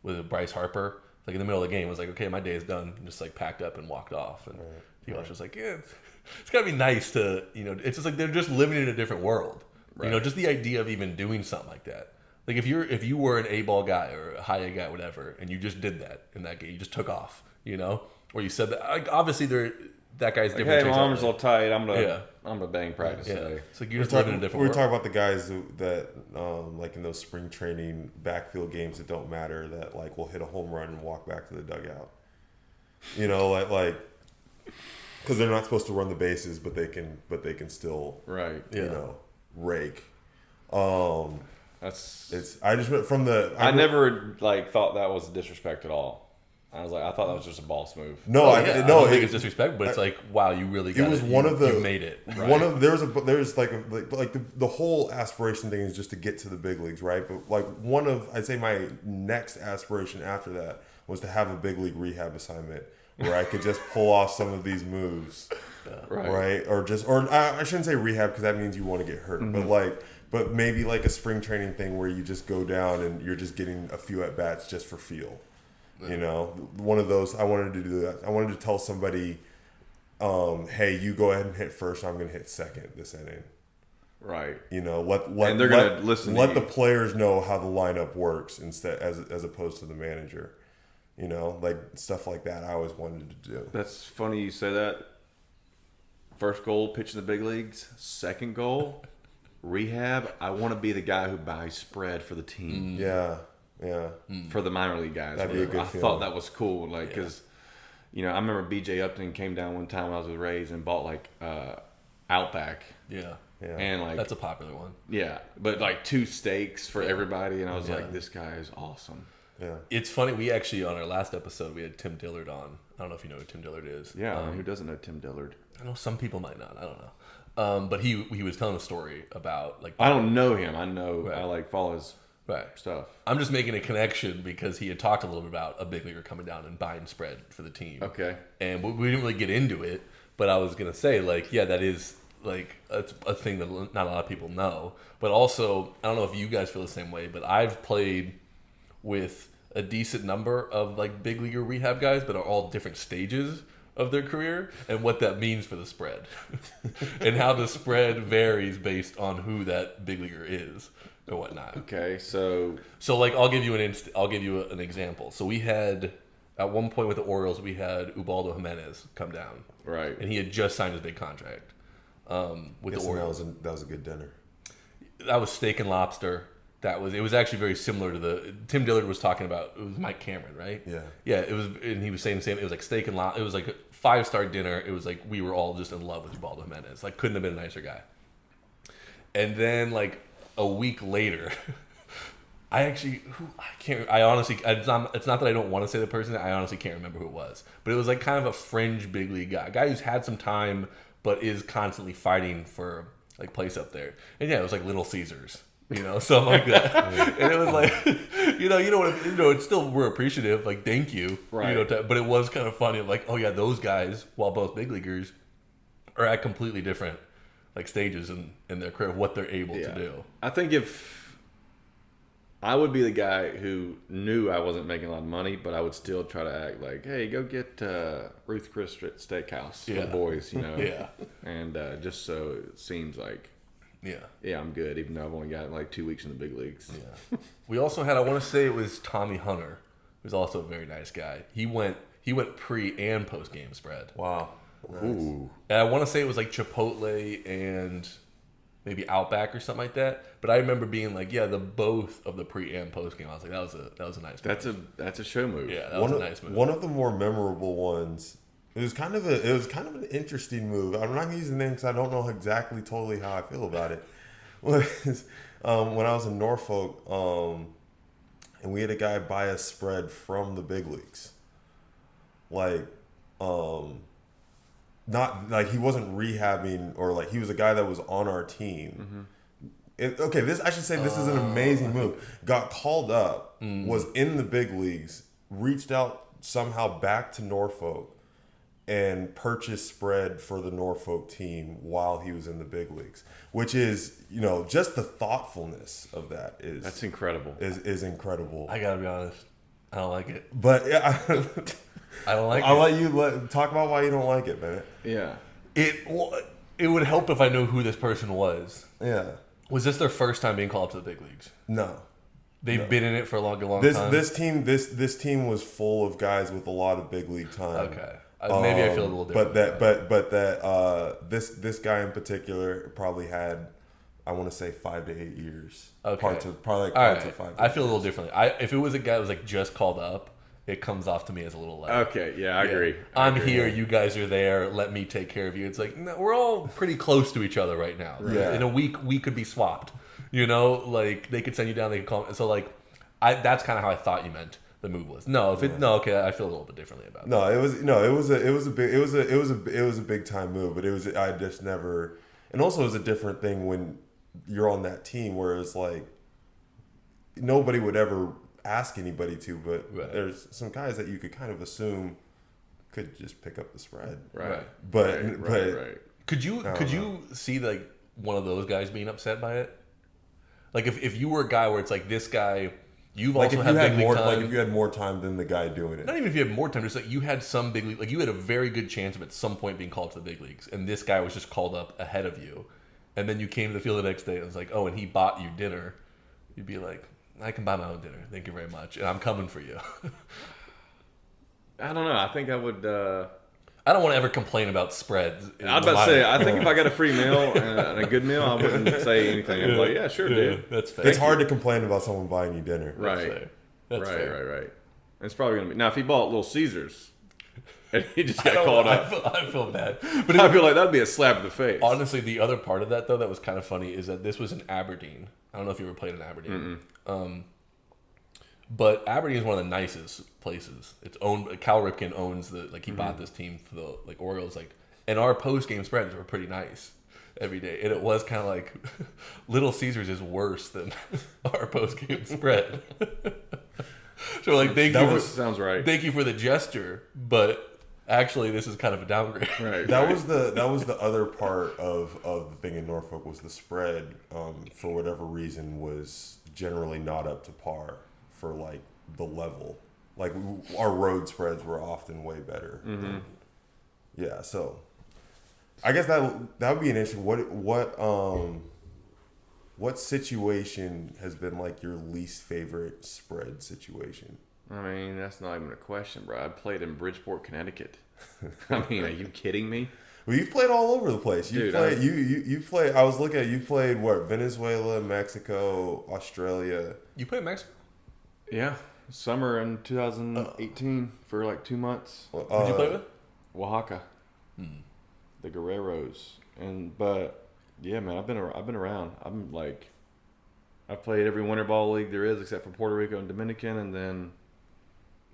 [SPEAKER 1] with Bryce Harper. Like in the middle of the game, I was like, okay, my day is done. And just like packed up and walked off. And he was just like, yeah, it's gotta be nice to, you know, it's just like they're just living in a different world. Right. You know, just the idea of even doing something like that. Like if you were an A-ball guy or a high A guy, whatever, and you just did that in that game, you just took off, you know, or you said that. Like, obviously, that guy's
[SPEAKER 2] like,
[SPEAKER 1] different.
[SPEAKER 2] Hey, my arm's a little tight. I'm gonna bang practice today.
[SPEAKER 1] It's like you're just living in a different world.
[SPEAKER 3] We're talking about the guys that like in those spring training backfield games that don't matter, that like will hit a home run and walk back to the dugout. You know, like because they're not supposed to run the bases, but they can still you know, rake. I
[SPEAKER 2] never like thought that was disrespect at all. I was like, I thought that was just a boss move.
[SPEAKER 3] No,
[SPEAKER 1] I don't think it's disrespect, but it's like, wow, you really got it.
[SPEAKER 3] It was one of the
[SPEAKER 1] you made it. Right?
[SPEAKER 3] There's like the whole aspiration thing is just to get to the big leagues, right? But like I'd say my next aspiration after that was to have a big league rehab assignment where I could just pull off some of these moves, right? Or I shouldn't say rehab because that means you want to get hurt, but maybe like a spring training thing where you just go down and you're just getting a few at bats just for feel. You know, one of those. I wanted to do that. I wanted to tell somebody, "Hey, you go ahead and hit first. I'm going to hit second this inning."
[SPEAKER 2] Right.
[SPEAKER 3] You know,
[SPEAKER 2] and they're going to listen.
[SPEAKER 3] Let the players know how the lineup works instead, as opposed to the manager. You know, like stuff like that. I always wanted to do.
[SPEAKER 2] That's funny you say that. First goal, pitch in the big leagues. Second goal, rehab. I want to be the guy who buys spread for the team.
[SPEAKER 3] Yeah.
[SPEAKER 2] For the minor league guys.
[SPEAKER 3] That'd be a good
[SPEAKER 2] I thought that was cool. Like, because, you know, I remember BJ Upton came down one time when I was with Rays and bought, like, Outback.
[SPEAKER 1] Yeah.
[SPEAKER 2] And, like...
[SPEAKER 1] That's a popular one.
[SPEAKER 2] Yeah. But, like, 2 steaks for everybody. And I was like, this guy is awesome.
[SPEAKER 3] Yeah.
[SPEAKER 1] It's funny. We actually, on our last episode, we had Tim Dillard on. I don't know if you know who Tim Dillard is.
[SPEAKER 2] Yeah. Who doesn't know Tim Dillard?
[SPEAKER 1] I know some people might not. I don't know. But he was telling a story about, like...
[SPEAKER 2] I don't know him. I know... I, like, follow his... stuff.
[SPEAKER 1] I'm just making a connection because he had talked a little bit about a big leaguer coming down and buying spread for the team.
[SPEAKER 2] Okay.
[SPEAKER 1] And we didn't really get into it, but I was going to say, like, yeah, that is, like, a thing that not a lot of people know. But also, I don't know if you guys feel the same way, but I've played with a decent number of, like, big leaguer rehab guys, but are all different stages of their career and what that means for the spread. And how the spread varies based on who that big leaguer is. Or whatnot.
[SPEAKER 2] Okay, so
[SPEAKER 1] like I'll give you an example. So we had at one point with the Orioles, we had Ubaldo Jimenez come down,
[SPEAKER 2] right,
[SPEAKER 1] and he had just signed his big contract with the Orioles.
[SPEAKER 3] That was a good dinner.
[SPEAKER 1] That was steak and lobster. It was actually very similar to the Tim Dillard was talking about. It was Mike Cameron, right? Yeah. It was, and he was saying the same. It was like steak and lobster. It was like a 5-star dinner. It was like we were all just in love with Ubaldo Jimenez. Like couldn't have been a nicer guy. And then like a week later, I honestly, it's not that I don't want to say the person. I honestly can't remember who it was. But it was like kind of a fringe big league guy, a guy who's had some time, but is constantly fighting for like place up there. And yeah, it was like Little Caesars, You know, something like that. And it was like, it's still, we're appreciative, like, thank you.
[SPEAKER 2] Right.
[SPEAKER 1] You know, but it was kind of funny, like, oh yeah, those guys, while both big leaguers, are at completely different, like, stages in their career, what they're able to do.
[SPEAKER 2] I think if I would be the guy who knew I wasn't making a lot of money, but I would still try to act like, hey, go get Ruth Chris Steakhouse for the boys, you know?
[SPEAKER 1] Yeah.
[SPEAKER 2] And just so it seems like, yeah, I'm good, even though I've only got like 2 weeks in the big leagues.
[SPEAKER 1] Yeah. We also had, I want to say it was Tommy Hunter, who's also a very nice guy. He went pre and post game spread.
[SPEAKER 3] Wow. Nice.
[SPEAKER 2] Ooh.
[SPEAKER 1] And I want to say it was like Chipotle and maybe Outback or something like that. But I remember being like, yeah, the both of the pre and post game. I was like, that was a nice move.
[SPEAKER 2] That's a show move.
[SPEAKER 1] Yeah, that was a nice move.
[SPEAKER 3] One of the more memorable ones. It was kind of an interesting move. I'm not gonna use the name because I don't know exactly totally how I feel about it. Was when I was in Norfolk, and we had a guy buy a spread from the big leagues. Like, not like he wasn't rehabbing, or like he was a guy that was on our team. This is an amazing move. Got called up, was in the big leagues, reached out somehow back to Norfolk, and purchased spread for the Norfolk team while he was in the big leagues, which is, just the thoughtfulness of that's
[SPEAKER 2] incredible.
[SPEAKER 3] Is incredible.
[SPEAKER 1] I gotta be honest, I don't like it.
[SPEAKER 3] But yeah,
[SPEAKER 1] I don't like
[SPEAKER 3] I'll
[SPEAKER 1] it.
[SPEAKER 3] let you talk about why you don't like it, Bennett.
[SPEAKER 2] Yeah.
[SPEAKER 1] It would help if I knew who this person was.
[SPEAKER 3] Yeah.
[SPEAKER 1] Was this their first time being called up to the big leagues?
[SPEAKER 3] No.
[SPEAKER 1] They've been in it for a long time.
[SPEAKER 3] This team was full of guys with a lot of big league time.
[SPEAKER 1] Okay. Maybe I feel a little different.
[SPEAKER 3] This guy in particular probably had, I want to say, 5 to 8 years.
[SPEAKER 1] Okay.
[SPEAKER 3] Parts of 5
[SPEAKER 1] I feel a little differently. If it was a guy that was like just called up, it comes off to me as a little like,
[SPEAKER 2] okay, yeah, I agree.
[SPEAKER 1] I'm here, you guys are there, let me take care of you. It's like, no, we're all pretty close to each other right now.
[SPEAKER 3] Right.
[SPEAKER 1] In a week, we could be swapped. Like they could send you down, they could call. So like, that's kind of how I thought you meant the move was. I feel a little bit differently about that.
[SPEAKER 3] It was a big time move, but I just never, and also it was a different thing when you're on that team where it's like nobody would ever ask anybody to, but there's some guys that you could kind of assume could just pick up the spread.
[SPEAKER 2] Right.
[SPEAKER 3] But
[SPEAKER 1] Could you see like one of those guys being upset by it? Like if you were a guy where it's like this guy, you've
[SPEAKER 3] like
[SPEAKER 1] also
[SPEAKER 3] if
[SPEAKER 1] had
[SPEAKER 3] you had
[SPEAKER 1] big league
[SPEAKER 3] more
[SPEAKER 1] time.
[SPEAKER 3] like if you had more time than the guy doing it.
[SPEAKER 1] Not even if you had more time, just like you had some big league, like you had a very good chance of at some point being called to the big leagues, and this guy was just called up ahead of you, and then you came to the field the next day and it was like, oh, and he bought you dinner. You'd be like, I can buy my own dinner, thank you very much, and I'm coming for you.
[SPEAKER 2] I don't know. I think I would.
[SPEAKER 1] I don't want to ever complain about spreads.
[SPEAKER 2] I was about to say, I think if I got a free meal and a good meal, I wouldn't say anything. I'd be like, yeah, sure, dude.
[SPEAKER 1] That's fair.
[SPEAKER 3] It's hard to complain about someone buying you dinner.
[SPEAKER 2] Right.
[SPEAKER 1] That's fair.
[SPEAKER 2] Right. It's probably going to be. Now, if he bought Little Caesars and he just got called up,
[SPEAKER 1] I feel bad.
[SPEAKER 2] But I feel like that'd be a slap in the face.
[SPEAKER 1] Honestly, the other part of that, though, that was kind of funny is that this was in Aberdeen. I don't know if you ever played in Aberdeen. But Aberdeen is one of the nicest places. It's owned. Cal Ripken owns he bought this team for the Orioles. And our post game spreads were pretty nice every day. And it was kind of like Little Caesars is worse than our post game spread. So
[SPEAKER 2] sounds right.
[SPEAKER 1] Thank you for the gesture, but actually this is kind of a downgrade.
[SPEAKER 2] Right.
[SPEAKER 3] That was the other part of the thing in Norfolk was the spread. For whatever reason, was generally not up to par for like the level. Like our road spreads were often way better.
[SPEAKER 2] Mm-hmm.
[SPEAKER 3] Yeah, so I guess that would be an issue. What situation has been like your least favorite spread situation?
[SPEAKER 2] I mean, that's not even a question, bro. I played in Bridgeport, Connecticut. I mean, are you kidding me?
[SPEAKER 3] Well, you've played all over the place. You've played. I was looking at you played what? Venezuela, Mexico, Australia.
[SPEAKER 1] You played in Mexico?
[SPEAKER 2] Yeah, summer in 2018 for like 2 months.
[SPEAKER 1] Who'd you play with?
[SPEAKER 2] Oaxaca, the Guerreros, but yeah, man, I've been around. I've played every winter ball league there is except for Puerto Rico and Dominican, and then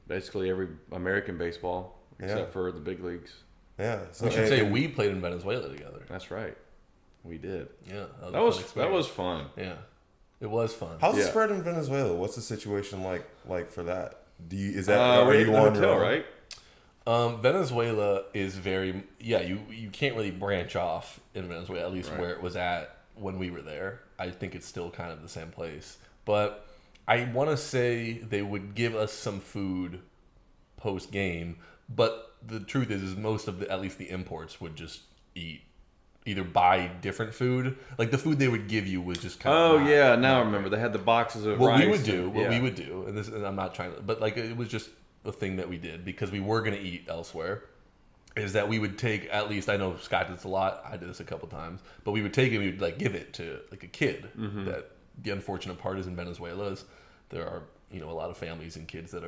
[SPEAKER 2] basically every American baseball except for the big leagues.
[SPEAKER 3] Yeah,
[SPEAKER 1] so I should say we played in Venezuela together.
[SPEAKER 2] That's right, we did.
[SPEAKER 1] Yeah,
[SPEAKER 2] that was fun.
[SPEAKER 1] Yeah. It was fun.
[SPEAKER 3] How's the spread in Venezuela? What's the situation like for that? Are you on
[SPEAKER 2] hotel, right?
[SPEAKER 1] Venezuela is very you can't really branch off in Venezuela, at least where it was at when we were there. I think it's still kind of the same place, but I want to say they would give us some food post game, but the truth is most of at least the imports would just either buy different food. Like the food they would give you was just kind of
[SPEAKER 2] now I remember they had the boxes of
[SPEAKER 1] what
[SPEAKER 2] rice.
[SPEAKER 1] we would do, and I'm not trying to, but like it was just a thing that we did because we were going to eat elsewhere. Is that we would take, at least I know Scott did this a lot, I did this a couple times, but we would take it and we would like give it to like a kid. That the unfortunate part is in Venezuela is there are a lot of families and kids that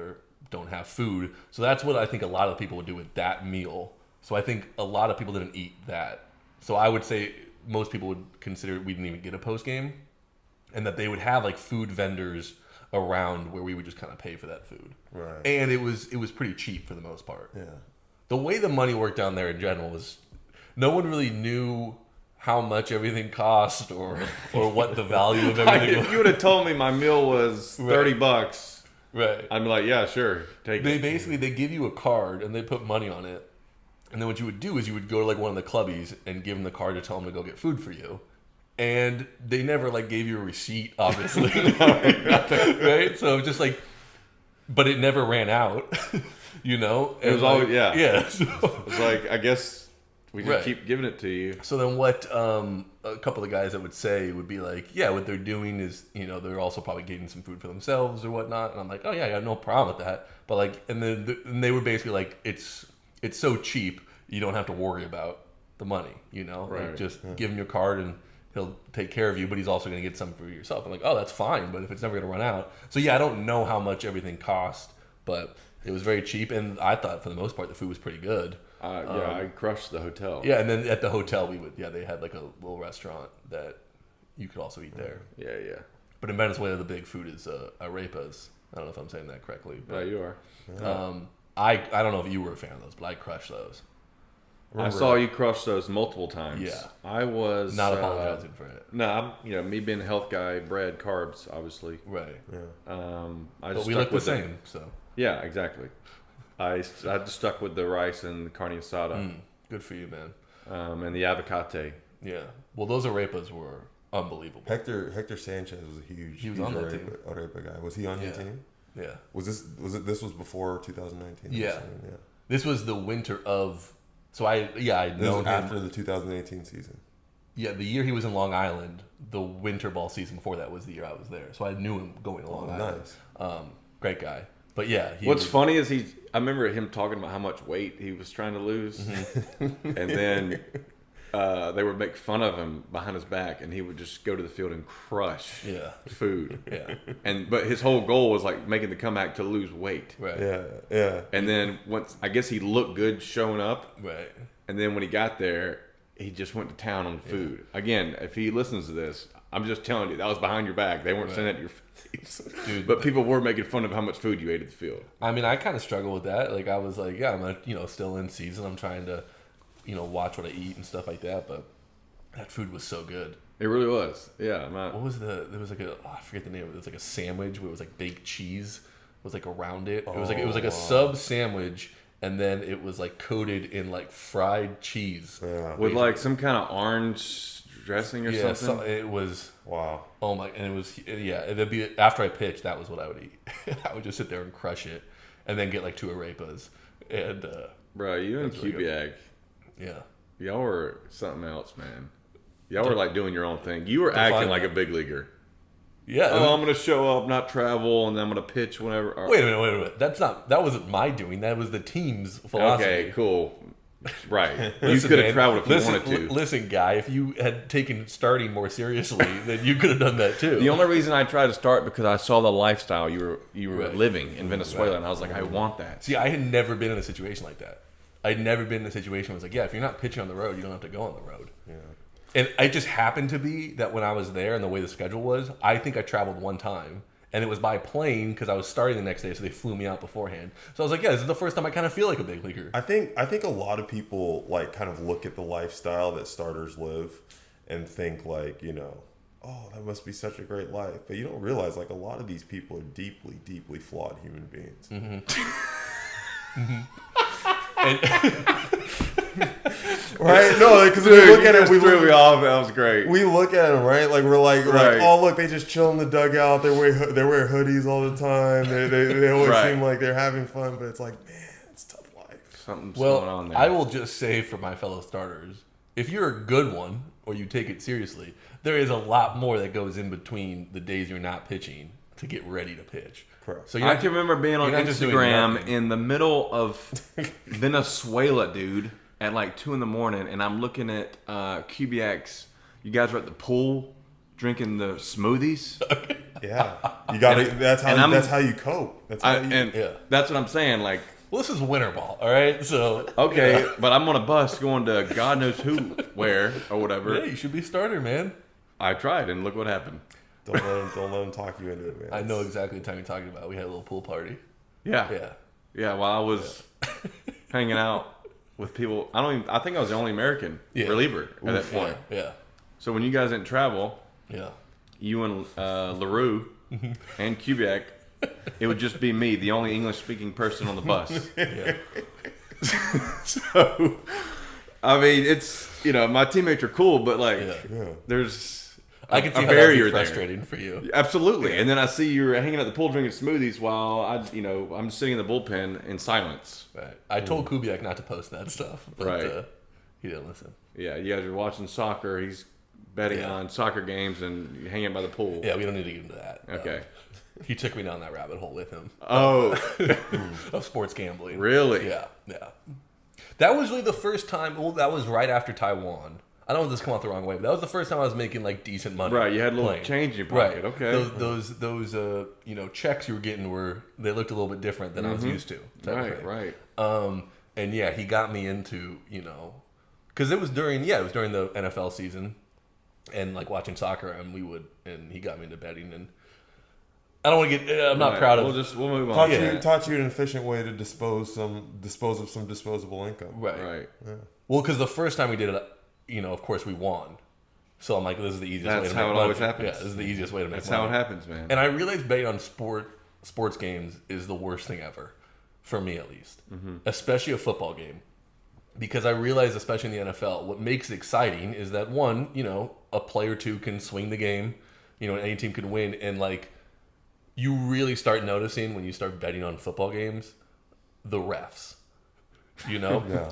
[SPEAKER 1] don't have food, so that's what I think a lot of people would do with that meal. So I think a lot of people didn't eat that. So I would say most people would consider we didn't even get a post game, and that they would have like food vendors around where we would just kind of pay for that food.
[SPEAKER 3] Right.
[SPEAKER 1] And it was pretty cheap for the most part.
[SPEAKER 3] Yeah.
[SPEAKER 1] The way the money worked down there in general was no one really knew how much everything cost or what the value of everything was.
[SPEAKER 2] If you would have told me my meal was $30,
[SPEAKER 1] right?
[SPEAKER 2] I'd be like, yeah, sure, take it.
[SPEAKER 1] They give you a card and they put money on it, and then what you would do is you would go to like one of the clubbies and give them the card to tell them to go get food for you. And they never like gave you a receipt, obviously, right? So just like, but it never ran out, It
[SPEAKER 2] was
[SPEAKER 1] like,
[SPEAKER 2] always
[SPEAKER 1] yeah. So,
[SPEAKER 2] it was like, I guess we just keep giving it to you.
[SPEAKER 1] So then what a couple of guys that would say would be like, yeah, what they're doing is, they're also probably getting some food for themselves or whatnot. And I'm like, oh yeah, I got no problem with that. But like, and then they were basically like, it's so cheap, you don't have to worry about the money,
[SPEAKER 2] Right.
[SPEAKER 1] Like just give him your card and he'll take care of you, but he's also going to get something for yourself. I'm like, oh, that's fine, but if it's never going to run out. So yeah, I don't know how much everything cost, but it was very cheap, and I thought for the most part the food was pretty good.
[SPEAKER 2] I crushed the hotel.
[SPEAKER 1] Yeah, and then at the hotel they had like a little restaurant that you could also eat there.
[SPEAKER 2] Yeah.
[SPEAKER 1] But in Venezuela, the big food is arepas. I don't know if I'm saying that correctly. But,
[SPEAKER 2] you are.
[SPEAKER 1] I don't know if you were a fan of those, but I crushed those.
[SPEAKER 2] I saw you crush those multiple times.
[SPEAKER 1] Yeah.
[SPEAKER 2] I was
[SPEAKER 1] not apologizing for it.
[SPEAKER 2] No, I'm me being a health guy, bread, carbs, obviously.
[SPEAKER 1] Right.
[SPEAKER 3] Yeah.
[SPEAKER 1] But we look the same, so.
[SPEAKER 2] Yeah, exactly. I just stuck with the rice and the carne asada.
[SPEAKER 1] Good for you, man.
[SPEAKER 2] And the avocate.
[SPEAKER 1] Yeah. Well, those arepas were unbelievable.
[SPEAKER 3] Hector Sanchez was a huge.
[SPEAKER 1] He was on that team.
[SPEAKER 3] Arepa guy. Was he on your team?
[SPEAKER 1] Yeah.
[SPEAKER 3] This was before 2019?
[SPEAKER 1] Yeah. This was the winter of. So I know him
[SPEAKER 3] after the 2018 season.
[SPEAKER 1] Yeah, the year he was in Long Island, the winter ball season before that was the year I was there. So I knew him going to Long Island.
[SPEAKER 3] Nice.
[SPEAKER 1] Great guy. But yeah.
[SPEAKER 2] What's funny is I remember him talking about how much weight he was trying to lose. Mm-hmm. And then they would make fun of him behind his back, and he would just go to the field and crush food.
[SPEAKER 1] Yeah.
[SPEAKER 2] But his whole goal was like making the comeback to lose weight.
[SPEAKER 1] Right.
[SPEAKER 3] Yeah.
[SPEAKER 2] And then once, I guess he looked good showing up.
[SPEAKER 1] Right.
[SPEAKER 2] And then when he got there, he just went to town on food. Again, if he listens to this, I'm just telling you, that was behind your back. They weren't saying that to your face. Dude, but people were making fun of how much food you ate at the field.
[SPEAKER 1] I mean, I kind of struggle with that. Like, I was like, I'm still in season. I'm trying to, watch what I eat and stuff like that. But that food was so good.
[SPEAKER 2] It really was. Yeah.
[SPEAKER 1] What was there was like I forget the name of it. It was like a sandwich where it was like baked cheese was like around it. It was like a sub sandwich. And then it was like coated in like fried cheese.
[SPEAKER 3] Yeah.
[SPEAKER 2] With like some kind of orange dressing or something.
[SPEAKER 1] So it was
[SPEAKER 3] wow.
[SPEAKER 1] Oh my! And it was it'd be after I pitched. That was what I would eat. I would just sit there and crush it, and then get like 2 arepas. And
[SPEAKER 2] bro, you and Kubiak, y'all were something else, man. Y'all were like doing your own thing. You were acting like a big leaguer.
[SPEAKER 1] Yeah.
[SPEAKER 2] Oh, I'm gonna show up, not travel, and then I'm gonna pitch whenever.
[SPEAKER 1] Wait a minute. That wasn't my doing. That was the team's philosophy.
[SPEAKER 2] Okay, cool. Right. You could have traveled if you wanted to.
[SPEAKER 1] Listen, guy, if you had taken starting more seriously, then you could have done that too.
[SPEAKER 2] The only reason I tried to start because I saw the lifestyle you were living in Venezuela, and I was like, I want that.
[SPEAKER 1] See, I had never been in a situation like that. I'd never been in a situation where it was like, if you're not pitching on the road, you don't have to go on the road.
[SPEAKER 3] Yeah.
[SPEAKER 1] And it just happened to be that when I was there and the way the schedule was, I think I traveled one time. And it was by plane because I was starting the next day, so they flew me out beforehand. So I was like, this is the first time I kind of feel like a big leaguer.
[SPEAKER 3] I think a lot of people like kind of look at the lifestyle that starters live and think like, oh, that must be such a great life. But you don't realize, like, a lot of these people are deeply, deeply flawed human beings. Right? No, because we look at it, we
[SPEAKER 2] threw me off. That was great.
[SPEAKER 3] We look at them, right? Like we're like, oh look, they just chill in the dugout. They wear hoodies all the time. They always seem like they're having fun, but it's like, man, it's a tough life.
[SPEAKER 2] Something's going on there.
[SPEAKER 1] I will just say for my fellow starters, if you're a good one or you take it seriously, there is a lot more that goes in between the days you're not pitching to get ready to pitch.
[SPEAKER 3] Correct.
[SPEAKER 2] So I can remember being on Instagram in the middle of Venezuela, dude, at like 2 a.m, and I'm looking at Kubiak's. You guys were at the pool drinking the smoothies.
[SPEAKER 3] Yeah, you got to. That's how you cope. That's
[SPEAKER 2] what I'm saying. Like,
[SPEAKER 1] well, this is winter ball, all right. So
[SPEAKER 2] okay, but I'm on a bus going to God knows where or whatever.
[SPEAKER 1] Yeah, you should be starter, man.
[SPEAKER 2] I tried, and look what happened.
[SPEAKER 3] Don't let them talk you into it, man.
[SPEAKER 1] I know exactly the time you're talking about. We had a little pool party.
[SPEAKER 2] Yeah. While I was hanging out with people, I think I was the only American reliever at that point.
[SPEAKER 1] Yeah.
[SPEAKER 2] So when you guys didn't travel, you and LaRue and Kubiak, it would just be me, the only English-speaking person on the bus. So, I mean, it's my teammates are cool, but like, there's.
[SPEAKER 1] I can see how that'd be frustrating for you.
[SPEAKER 2] Absolutely. Yeah. And then I see you're hanging at the pool drinking smoothies while I'm sitting in the bullpen in silence.
[SPEAKER 1] Right. I told Kubiak not to post that stuff, but he didn't listen.
[SPEAKER 2] Yeah, you guys are watching soccer. He's betting on soccer games and hanging by the pool.
[SPEAKER 1] Yeah, we don't need to get into that.
[SPEAKER 2] Okay.
[SPEAKER 1] He took me down that rabbit hole with him.
[SPEAKER 2] Oh.
[SPEAKER 1] Of sports gambling.
[SPEAKER 2] Really?
[SPEAKER 1] Yeah. That was really the first time. Well, that was right after Taiwan. I don't want this to come out the wrong way, but that was the first time I was making like decent money.
[SPEAKER 2] Right, you had a little change in your pocket.
[SPEAKER 1] Right.
[SPEAKER 2] Okay.
[SPEAKER 1] Those checks you were getting they looked a little bit different than I was used to.
[SPEAKER 2] Right.
[SPEAKER 1] And yeah, he got me into because it was during the NFL season, and like watching soccer, and he got me into betting, and I don't want to get. I'm not proud of.
[SPEAKER 2] We'll move on.
[SPEAKER 3] Taught you an efficient way to dispose of some disposable income.
[SPEAKER 1] Right. Yeah. Well, because the first time we did it, of course we won. So I'm like, this is the easiest way to make money. That's how it always happens. Yeah, this is the easiest way to make money.
[SPEAKER 2] That's how it happens, man.
[SPEAKER 1] And I realized betting on sports games is the worst thing ever, for me at least. Mm-hmm. Especially a football game. Because I realized, especially in the NFL, what makes it exciting is that, one, a play or two can swing the game, and any team can win. And, like, you really start noticing when you start betting on football games, the refs.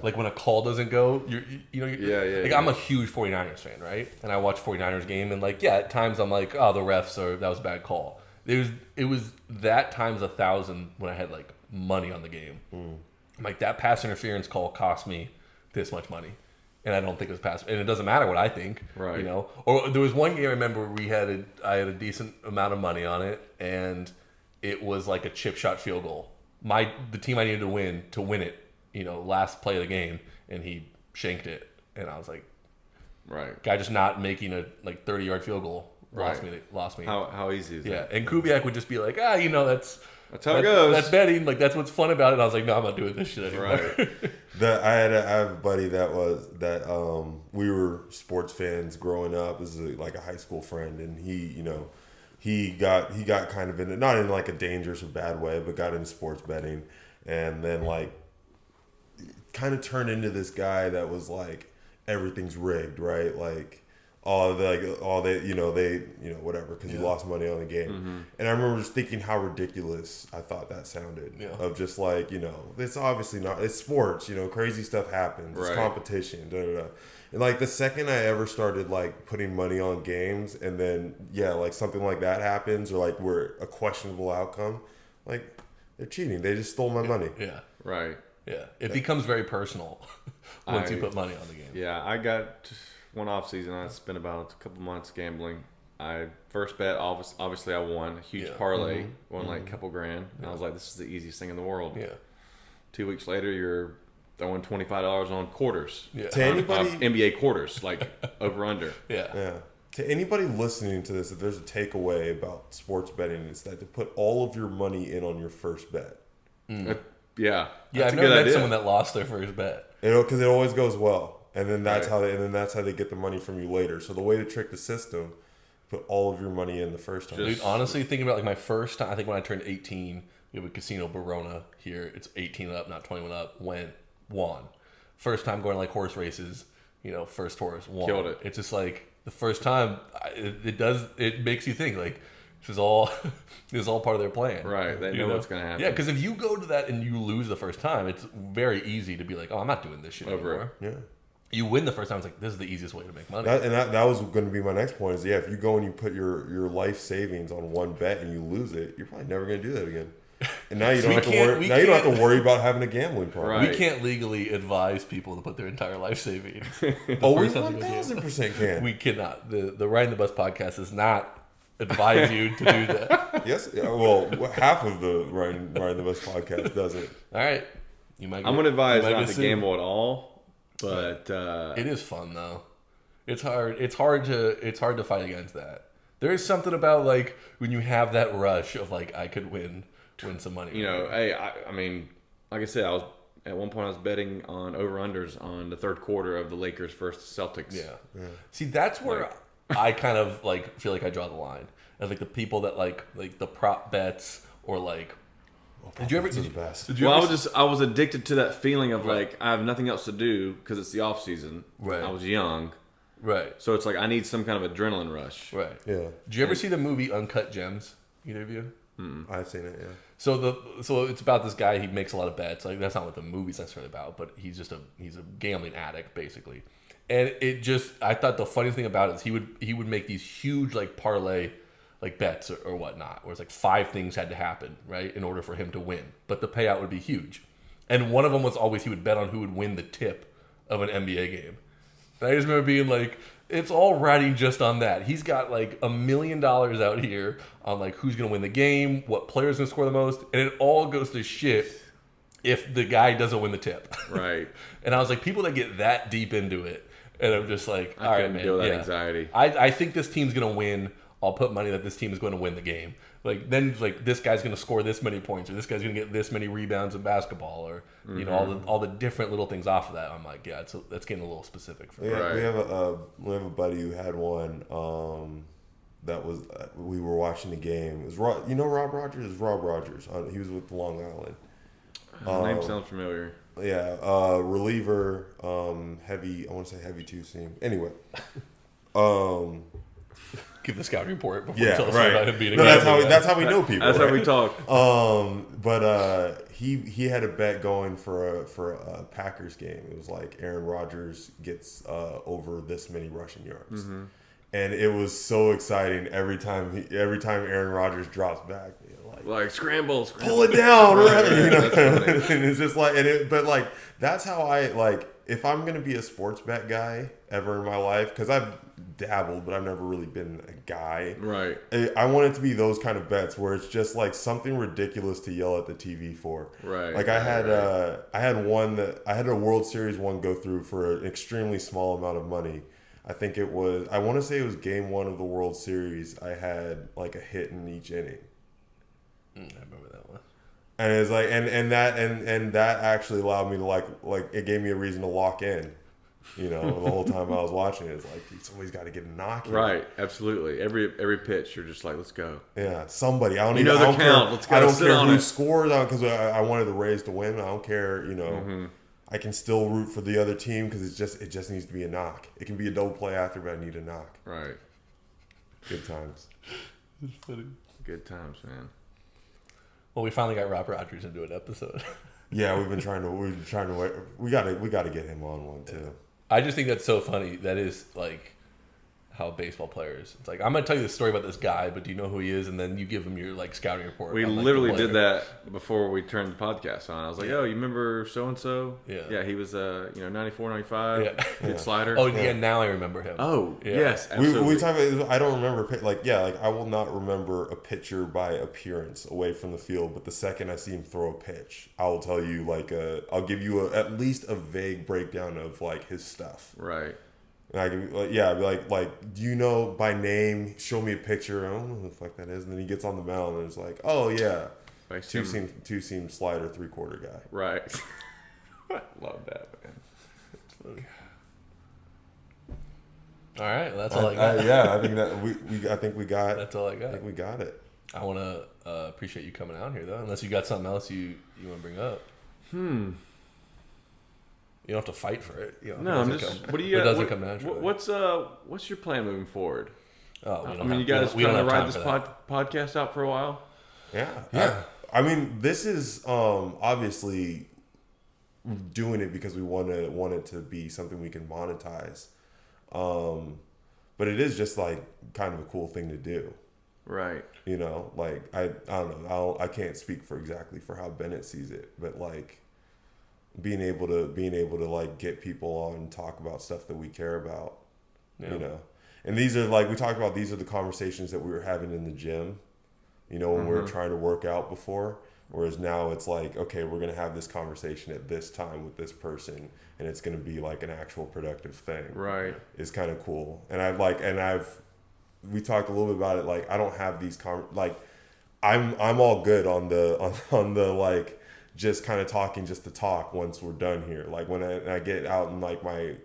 [SPEAKER 1] Like when a call doesn't go, I'm a huge 49ers fan, right? And I watch 49ers game, and at times I'm like, oh, the refs that was a bad call. It was that times 1,000 when I had like money on the game. I'm like, that pass interference call cost me this much money, and I don't think it was pass. And it doesn't matter what I think,
[SPEAKER 2] right?
[SPEAKER 1] Or there was one game I remember I had a decent amount of money on it, and it was like a chip shot field goal. The team I needed to win it. Last play of the game, and he shanked it, and I was like,
[SPEAKER 2] right,
[SPEAKER 1] guy just not making a 30-yard field goal lost me.
[SPEAKER 2] How easy is that?
[SPEAKER 1] Yeah, and Kubiak would just be like, that's
[SPEAKER 2] how it goes.
[SPEAKER 1] That's betting. Like, that's what's fun about it. And I was like, no, I'm not doing this shit anymore.
[SPEAKER 3] Right. I have a buddy we were sports fans growing up. This is like a high school friend, and he got kind of in, not in like a dangerous or bad way, but got into sports betting, and then kind of turned into this guy that was like, everything's rigged, right? Like whatever, because you lost money on the game. Mm-hmm. And I remember just thinking how ridiculous I thought that sounded. Yeah. Of just like, it's obviously not, it's sports, crazy stuff happens. It's competition, da da da. And like the second I ever started like putting money on games, and then something like that happens, or like we're a questionable outcome, like they're cheating. They just stole my money.
[SPEAKER 1] Yeah.
[SPEAKER 2] Right.
[SPEAKER 1] Yeah, it becomes very personal once you put money on the game.
[SPEAKER 2] Yeah, I got one off season. I spent about a couple months gambling. I first bet, obviously I won. A huge parlay, won like a couple grand. And I was like, this is the easiest thing in the world.
[SPEAKER 1] Yeah.
[SPEAKER 2] 2 weeks later, you're throwing $25 on quarters.
[SPEAKER 3] Yeah. To anybody,
[SPEAKER 2] NBA quarters, like over under.
[SPEAKER 1] Yeah.
[SPEAKER 3] To anybody listening to this, if there's a takeaway about sports betting, it's that to put all of your money in on your first bet.
[SPEAKER 2] Yeah,
[SPEAKER 1] I've never met someone that lost their first bet.
[SPEAKER 3] Because it always goes well, and then that's how they get the money from you later. So the way to trick the system, put all of your money in the first time.
[SPEAKER 1] Dude, honestly, thinking about like my first time, I think when I turned 18, we have a Casino Barona here. It's 18 and up, not 21 up. Won. First time going to like horse races, first horse, won.
[SPEAKER 2] Killed it.
[SPEAKER 1] It's just like the first time, it makes you think like, this is all part of their plan.
[SPEAKER 2] Right. They know what's going to happen.
[SPEAKER 1] Yeah, because if you go to that and you lose the first time, it's very easy to be like, oh, I'm not doing this shit anymore.
[SPEAKER 3] Yeah.
[SPEAKER 1] You win the first time, it's like, this is the easiest way to make money.
[SPEAKER 3] That was going to be my next point is, if you go and you put your life savings on one bet and you lose it, you're probably never going to do that again. And now you don't have to worry. Now you don't have to worry about having a gambling problem.
[SPEAKER 2] Right.
[SPEAKER 1] We can't legally advise people to put their entire life savings.
[SPEAKER 3] We 1000% can.
[SPEAKER 1] We cannot. The Riding the Bus podcast does not advise you to do that.
[SPEAKER 3] Yes. Well, half of the Riding the Bus podcast doesn't.
[SPEAKER 1] All right.
[SPEAKER 2] I'm going to advise not to gamble at all, but
[SPEAKER 1] it is fun though. It's hard. It's hard to fight against that. There is something about like when you have that rush of like I could win some money.
[SPEAKER 2] Hey, I mean, like I said, at one point I was betting on over-unders on the third quarter of the Lakers versus Celtics.
[SPEAKER 1] Yeah. See, that's where I kind of like feel like I draw the line. As like the people that like the prop bets or like. Did you ever?
[SPEAKER 3] The best.
[SPEAKER 2] I was addicted to that feeling of like I have nothing else to do because it's the off season.
[SPEAKER 1] Right.
[SPEAKER 2] I was young.
[SPEAKER 1] Right.
[SPEAKER 2] So it's like I need some kind of adrenaline rush.
[SPEAKER 1] Right.
[SPEAKER 3] Yeah.
[SPEAKER 1] Did you ever see the movie Uncut Gems? Either of you?
[SPEAKER 3] I've seen it. Yeah.
[SPEAKER 1] So it's about this guy. He makes a lot of bets. Like that's not what the movie's necessarily about, but he's a gambling addict basically. And I thought the funny thing about it is he would make these huge like parlay like bets or whatnot, where it's like 5 things had to happen right in order for him to win, but the payout would be huge. And one of them was always he would bet on who would win the tip of an NBA game. And I just remember being like, it's all riding just on that. He's got like $1 million out here on like who's going to win the game, what player's going to score the most, and it all goes to shit if the guy doesn't win the tip.
[SPEAKER 2] Right.
[SPEAKER 1] And I was like, people that get that deep into it, and I'm just like, all right, man.
[SPEAKER 2] Deal with that anxiety.
[SPEAKER 1] I think this team's going to win. I'll put money that this team is going to win the game. Like then, like this guy's going to score this many points, or this guy's going to get this many rebounds in basketball, or all the different little things off of that. I'm like, yeah, that's getting a little specific for me.
[SPEAKER 3] Yeah,
[SPEAKER 2] Right.
[SPEAKER 3] we have a buddy who had one. That was we were watching the game. It was Rob Rogers. It was Rob Rogers. He was with Long Island.
[SPEAKER 2] Name sounds familiar.
[SPEAKER 3] Yeah, reliever, heavy. I want to say heavy 2-seam. Anyway,
[SPEAKER 1] Give the scouting report before you
[SPEAKER 3] yeah,
[SPEAKER 1] tell us
[SPEAKER 3] right.
[SPEAKER 1] about him being a
[SPEAKER 3] No,
[SPEAKER 1] guy.
[SPEAKER 3] that's how we know people.
[SPEAKER 2] That's
[SPEAKER 3] right?
[SPEAKER 2] how we talk.
[SPEAKER 3] But he had a bet going for a Packers game. It was like Aaron Rodgers gets over this many rushing yards, and it was so exciting every time Aaron Rodgers drops back.
[SPEAKER 2] Like scramble.
[SPEAKER 3] Pull it down, right?
[SPEAKER 2] That's funny.
[SPEAKER 3] And it's just like, but like that's how I like. If I'm gonna be a sports bet guy ever in my life, because I've dabbled, but I've never really been a guy.
[SPEAKER 2] Right.
[SPEAKER 3] I want it to be those kind of bets where it's just like something ridiculous to yell at the TV for.
[SPEAKER 2] Right.
[SPEAKER 3] Like I had a World Series one go through for an extremely small amount of money. I want to say it was game 1 of the World Series. I had like a hit in each inning.
[SPEAKER 1] I remember that one.
[SPEAKER 3] And it's like, and that actually allowed me to like it gave me a reason to lock in, the whole time I was watching it. It's like somebody's got to get a knock here.
[SPEAKER 2] Right, absolutely. Every pitch, you're just like, let's go.
[SPEAKER 3] Yeah, somebody. I don't
[SPEAKER 2] the
[SPEAKER 3] count.
[SPEAKER 2] Let's go.
[SPEAKER 3] I don't
[SPEAKER 2] Sit
[SPEAKER 3] care
[SPEAKER 2] on
[SPEAKER 3] who
[SPEAKER 2] it.
[SPEAKER 3] scores because I wanted the Rays to win. I don't care. I can still root for the other team because it just needs to be a knock. It can be a double play after, but I need a knock.
[SPEAKER 2] Right.
[SPEAKER 3] Good times.
[SPEAKER 1] It's funny.
[SPEAKER 2] Good times, man.
[SPEAKER 1] Well, we finally got Rob Rogers into an episode.
[SPEAKER 3] Yeah, we've been trying to wait. We gotta get him on one too.
[SPEAKER 1] I just think that's so funny. That is like how baseball players. It's like, I'm gonna tell you the story about this guy, but do you know who he is? And then you give him your like scouting report.
[SPEAKER 2] We
[SPEAKER 1] on, like,
[SPEAKER 2] literally
[SPEAKER 1] the player.
[SPEAKER 2] did that before we turned the podcast on. I was like, "Oh, you remember so and so?
[SPEAKER 1] Yeah.
[SPEAKER 2] He was 94, 95.
[SPEAKER 1] Yeah.
[SPEAKER 2] Good slider.
[SPEAKER 1] Oh yeah, now I remember him.
[SPEAKER 2] Oh
[SPEAKER 1] Yeah.
[SPEAKER 2] yes, absolutely.
[SPEAKER 3] We talk about. I don't remember. I will not remember a pitcher by appearance away from the field. But the second I see him throw a pitch, I will tell you I'll give you at least a vague breakdown of like his stuff.
[SPEAKER 2] Right.
[SPEAKER 3] And I can I'd be like, do you know by name? Show me a picture. I don't know who the fuck that is. And then he gets on the mound and it's like, oh yeah, two seam slider 3/4 guy.
[SPEAKER 2] Right. Love that, man.
[SPEAKER 1] It's funny. All right, well, that's all I got.
[SPEAKER 3] I think that I think we got.
[SPEAKER 1] That's all I got.
[SPEAKER 3] I think we got it.
[SPEAKER 1] I want to appreciate you coming out here, though. Unless you got something else you want to bring up. You don't have to fight for it. You know,
[SPEAKER 2] No, I'm just. What do you?
[SPEAKER 1] It doesn't come naturally.
[SPEAKER 2] What's your plan moving forward?
[SPEAKER 1] Oh,
[SPEAKER 2] I mean, you guys trying to ride this podcast out for a while?
[SPEAKER 3] Yeah. I mean, this is obviously doing it because we want it to be something we can monetize. But it is just like kind of a cool thing to do.
[SPEAKER 2] Right.
[SPEAKER 3] You know, like I don't know. I can't speak for how Bennett sees it, but like being able to like get people on and talk about stuff that we care about, you know. And these are like we talked about. These are the conversations that we were having in the gym, you know, when we were trying to work out before. Whereas now it's like, okay, we're gonna have this conversation at this time with this person, and it's gonna be like an actual productive thing.
[SPEAKER 2] Right.
[SPEAKER 3] It's kind of cool, and we talked a little bit about it. Like I don't have these I'm all good on the like just kind of talking just to talk once we're done here. Like when I get out in like my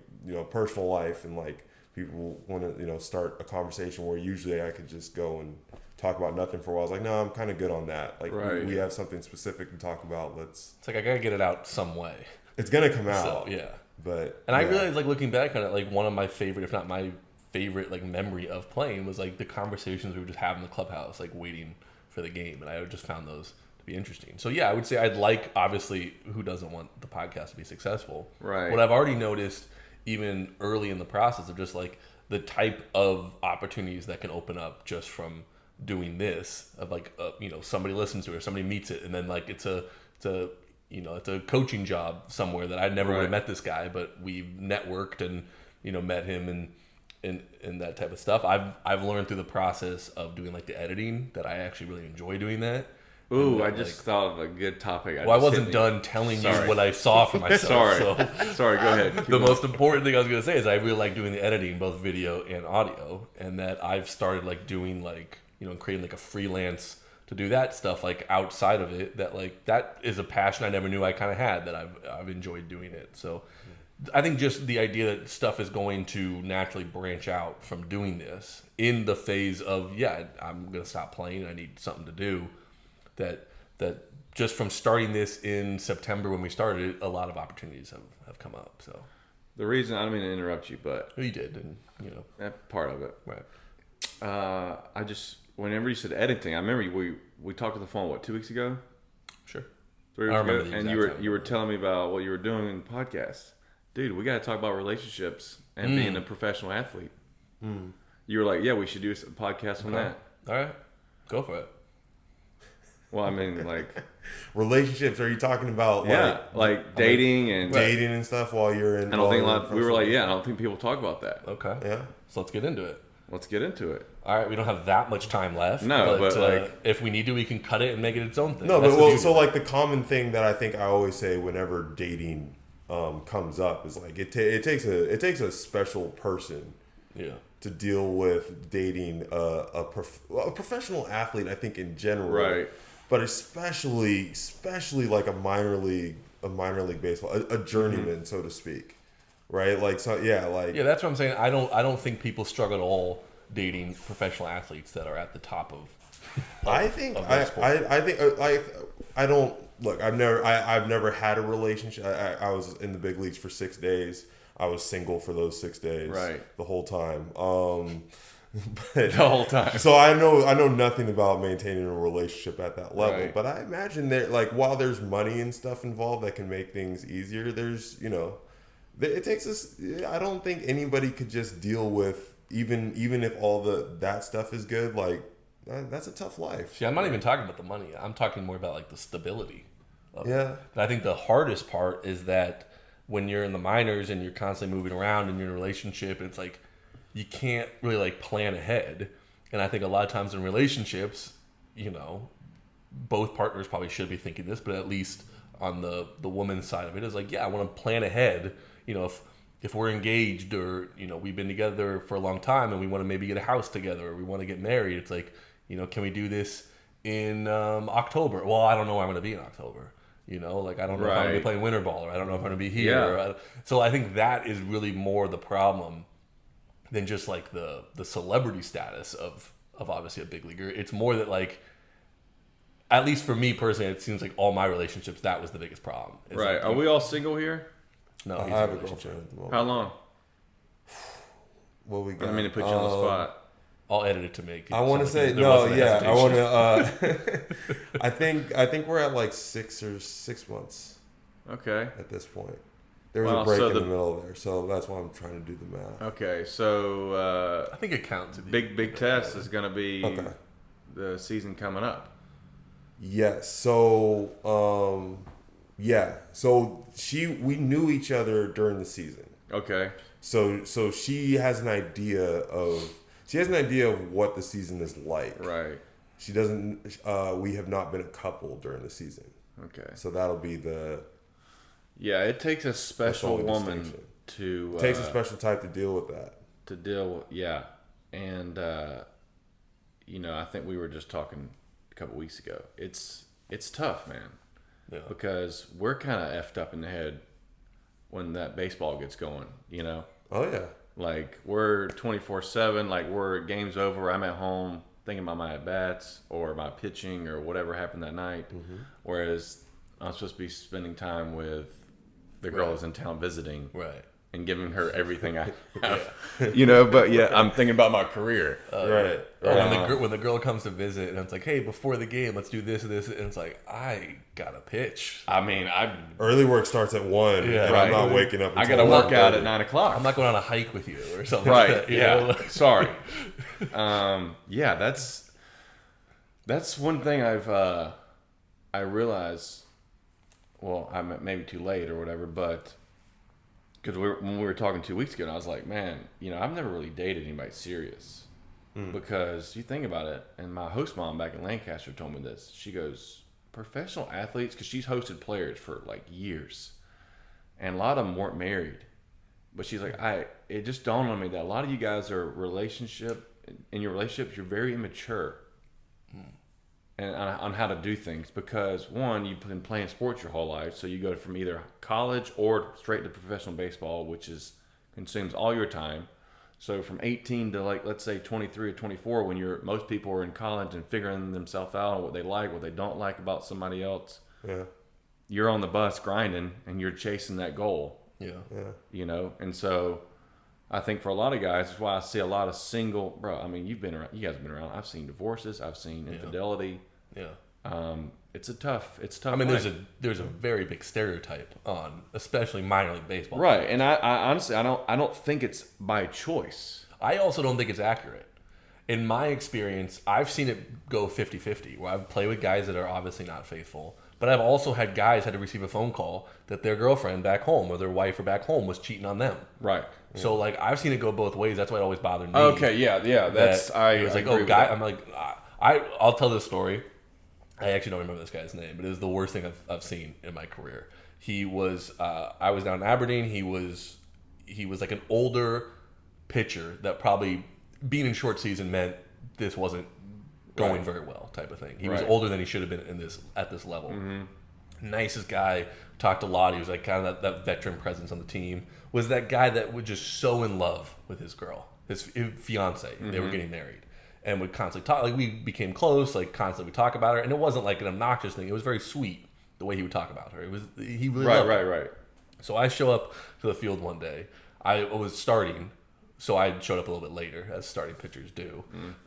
[SPEAKER 3] personal life and like people want to start a conversation where usually I could just go and talk about nothing for a while. I was like, no, I'm kind of good on that. Like we have something specific to talk about. It's
[SPEAKER 1] like I gotta get it out some way.
[SPEAKER 3] It's gonna come out.
[SPEAKER 1] So, yeah.
[SPEAKER 3] But
[SPEAKER 1] I realized like looking back on it, like one of my favorite, if not my favorite, like memory of playing was like the conversations we would just have in the clubhouse, like waiting for the game, and I just found those to be interesting. So yeah, I would say I'd like, obviously, who doesn't want the podcast to be successful?
[SPEAKER 2] Right.
[SPEAKER 1] What I've already noticed, even early in the process, of just like the type of opportunities that can open up just from doing this, of like somebody listens to it or somebody meets it, and then like it's a coaching job somewhere that I never would have met this guy, but we've networked and met him and that type of stuff. I've learned through the process of doing like the editing that I actually really enjoy doing that.
[SPEAKER 2] Ooh, I just thought of a good topic.
[SPEAKER 1] I wasn't done telling you what I saw for myself.
[SPEAKER 2] Sorry, go ahead.
[SPEAKER 1] The most important thing I was going to say is I really like doing the editing, both video and audio, and that I've started like doing like, creating like a freelance to do that stuff like outside of it, that like that is a passion I never knew I kind of had, that I've enjoyed doing it. So I think just the idea that stuff is going to naturally branch out from doing this in the phase of, I'm going to stop playing and I need something to do, that just from starting this in September when we started, a lot of opportunities have come up. So
[SPEAKER 2] the reason, I don't mean to interrupt you, but
[SPEAKER 1] you did, and
[SPEAKER 2] that part of it.
[SPEAKER 1] Right.
[SPEAKER 2] I just, whenever you said editing, I remember we talked on the phone 2 weeks ago.
[SPEAKER 1] Sure.
[SPEAKER 2] 3 weeks ago, and you were telling me about what you were doing in the podcast. Dude, we got to talk about relationships and being a professional athlete. You were like, yeah, we should do a podcast on that.
[SPEAKER 1] All right, go for it.
[SPEAKER 2] Well, I mean, like
[SPEAKER 3] relationships. Are you talking about
[SPEAKER 2] like dating and
[SPEAKER 3] stuff while you're in?
[SPEAKER 2] I don't think we were like, I don't think people talk about that.
[SPEAKER 1] Okay.
[SPEAKER 3] Yeah.
[SPEAKER 1] So let's get into it.
[SPEAKER 2] All
[SPEAKER 1] right, we don't have that much time left.
[SPEAKER 2] No, but like,
[SPEAKER 1] if we need to, we can cut it and make it its own thing.
[SPEAKER 3] No, but so like the common thing that I think I always say whenever dating comes up is like it takes a special person.
[SPEAKER 1] Yeah.
[SPEAKER 3] To deal with dating a professional athlete, I think in general,
[SPEAKER 2] right?
[SPEAKER 3] But especially like a minor league baseball, a journeyman, so to speak, right? Like
[SPEAKER 1] that's what I'm saying. I don't think people struggle at all dating professional athletes that are at the top of.
[SPEAKER 3] I think I don't look. I've never had a relationship. I was in the big leagues for 6 days. I was single for those 6 days,
[SPEAKER 2] right?
[SPEAKER 3] The whole time.
[SPEAKER 2] The whole time.
[SPEAKER 3] So I know nothing about maintaining a relationship at that level.
[SPEAKER 2] Right.
[SPEAKER 3] But I imagine that, like, while there's money and stuff involved that can make things easier, there's it takes us. I don't think anybody could just deal with even if all that stuff is good. Like that's a tough life.
[SPEAKER 1] See, I'm not even talking about the money. I'm talking more about like the stability.
[SPEAKER 3] Yeah.
[SPEAKER 1] And I think the hardest part is that when you're in the minors and you're constantly moving around and you're in a relationship, and it's like you can't really like plan ahead. And I think a lot of times in relationships, both partners probably should be thinking this, but at least on the woman's side of it is like, I want to plan ahead. If we're engaged or we've been together for a long time and we want to maybe get a house together or we want to get married, it's like, can we do this in October? Well, I don't know where I'm going to be in October. I don't know if I'm going to be playing winter ball, or I don't know if I'm going to be here.
[SPEAKER 2] Yeah.
[SPEAKER 1] So I think that is really more the problem than just like the celebrity status of obviously a big leaguer. It's more that like, at least for me personally, it seems like all my relationships, that was the biggest problem.
[SPEAKER 2] Right.
[SPEAKER 1] Like,
[SPEAKER 2] Are we all single here?
[SPEAKER 1] No,
[SPEAKER 3] I have a girlfriend at the moment.
[SPEAKER 2] How long?
[SPEAKER 3] What we got?
[SPEAKER 2] I mean to put you on the spot.
[SPEAKER 1] I'll edit it to make it.
[SPEAKER 3] I want to say no. Yeah, I want to. I think we're at like 6 months.
[SPEAKER 2] Okay.
[SPEAKER 3] At this point, there was a break in the middle there, so that's why I'm trying to do the math.
[SPEAKER 2] Okay, so
[SPEAKER 1] I think it counts.
[SPEAKER 2] Big test is going to be the season coming up.
[SPEAKER 3] Yes. So we knew each other during the season.
[SPEAKER 2] Okay.
[SPEAKER 3] So she has an idea of what the season is like.
[SPEAKER 2] Right.
[SPEAKER 3] She doesn't. We have not been a couple during the season.
[SPEAKER 2] Okay.
[SPEAKER 3] So that'll be the.
[SPEAKER 2] Yeah, it takes a special woman to.
[SPEAKER 3] It takes a special type to deal with that.
[SPEAKER 2] And I think we were just talking a couple weeks ago. It's tough, man.
[SPEAKER 1] Yeah.
[SPEAKER 2] Because we're kind of effed up in the head when that baseball gets going.
[SPEAKER 3] Oh yeah.
[SPEAKER 2] Like we're 24/7. Like we're game's over. I'm at home thinking about my at bats or my pitching or whatever happened that night. Mm-hmm. Whereas I'm supposed to be spending time with the girl who's in town visiting,
[SPEAKER 1] right,
[SPEAKER 2] and giving her everything I have. But yeah, I'm thinking about my career.
[SPEAKER 3] Right.
[SPEAKER 1] When the girl comes to visit and it's like, hey, before the game, let's do this and this, and it's like, I gotta pitch.
[SPEAKER 2] I mean,
[SPEAKER 3] early work starts at 1. And I'm not waking up.
[SPEAKER 2] I gotta work out at 9 o'clock.
[SPEAKER 1] I'm not going on a hike with you or something.
[SPEAKER 2] Right.
[SPEAKER 1] Like that,
[SPEAKER 2] yeah. Sorry. That's one thing I realized. Well, I'm maybe too late or whatever, but because when we were talking 2 weeks ago, and I was like, man, I've never really dated anybody serious. Because you think about it, and my host mom back in Lancaster told me this. She goes, professional athletes, because she's hosted players for like years, and a lot of them weren't married. But she's like, it just dawned on me that a lot of you guys are in your relationships, you're very immature. And on how to do things, because one, you've been playing sports your whole life, so you go from either college or straight to professional baseball, which consumes all your time. So from 18 to let's say 23 or 24, when most people are in college and figuring themselves out, what they like, what they don't like about somebody else.
[SPEAKER 3] Yeah. You're
[SPEAKER 2] on the bus grinding and you're chasing that goal.
[SPEAKER 3] Yeah.
[SPEAKER 2] And so I think for a lot of guys, that's why I see a lot of single, bro. I mean, you guys have been around. I've seen divorces. I've seen infidelity.
[SPEAKER 1] Yeah.
[SPEAKER 2] It's tough. I
[SPEAKER 1] mean, there's a very big stereotype on, especially minor league baseball.
[SPEAKER 2] Right. And I honestly, I don't think it's by choice.
[SPEAKER 1] I also don't think it's accurate. In my experience, I've seen it go 50-50, where I've played with guys that are obviously not faithful. But I've also had guys had to receive a phone call that their girlfriend back home or their wife or back home was cheating on them.
[SPEAKER 2] Right.
[SPEAKER 1] So like I've seen it go both ways. That's why it always bothered me.
[SPEAKER 2] Okay. Yeah. That's
[SPEAKER 1] it was like, oh, guy. I'm like, I'll tell this story. I actually don't remember this guy's name, but it was the worst thing I've seen in my career. He was. I was down in Aberdeen. He was like an older pitcher that probably being in short season meant this wasn't going very well type of thing. He was older than he should have been at this level. Mm-hmm. Nicest guy, talked a lot. He was like kind of that veteran presence on the team. Was that guy that was just so in love with his girl, his fiance. Mm-hmm. They were getting married and would constantly talk. Like we became close. Like constantly we talk about her, and it wasn't like an obnoxious thing. It was very sweet the way he would talk about her. He really loved her.
[SPEAKER 2] Right.
[SPEAKER 1] So I show up to the field one day. I was starting. So I showed up a little bit later, as starting pitchers do.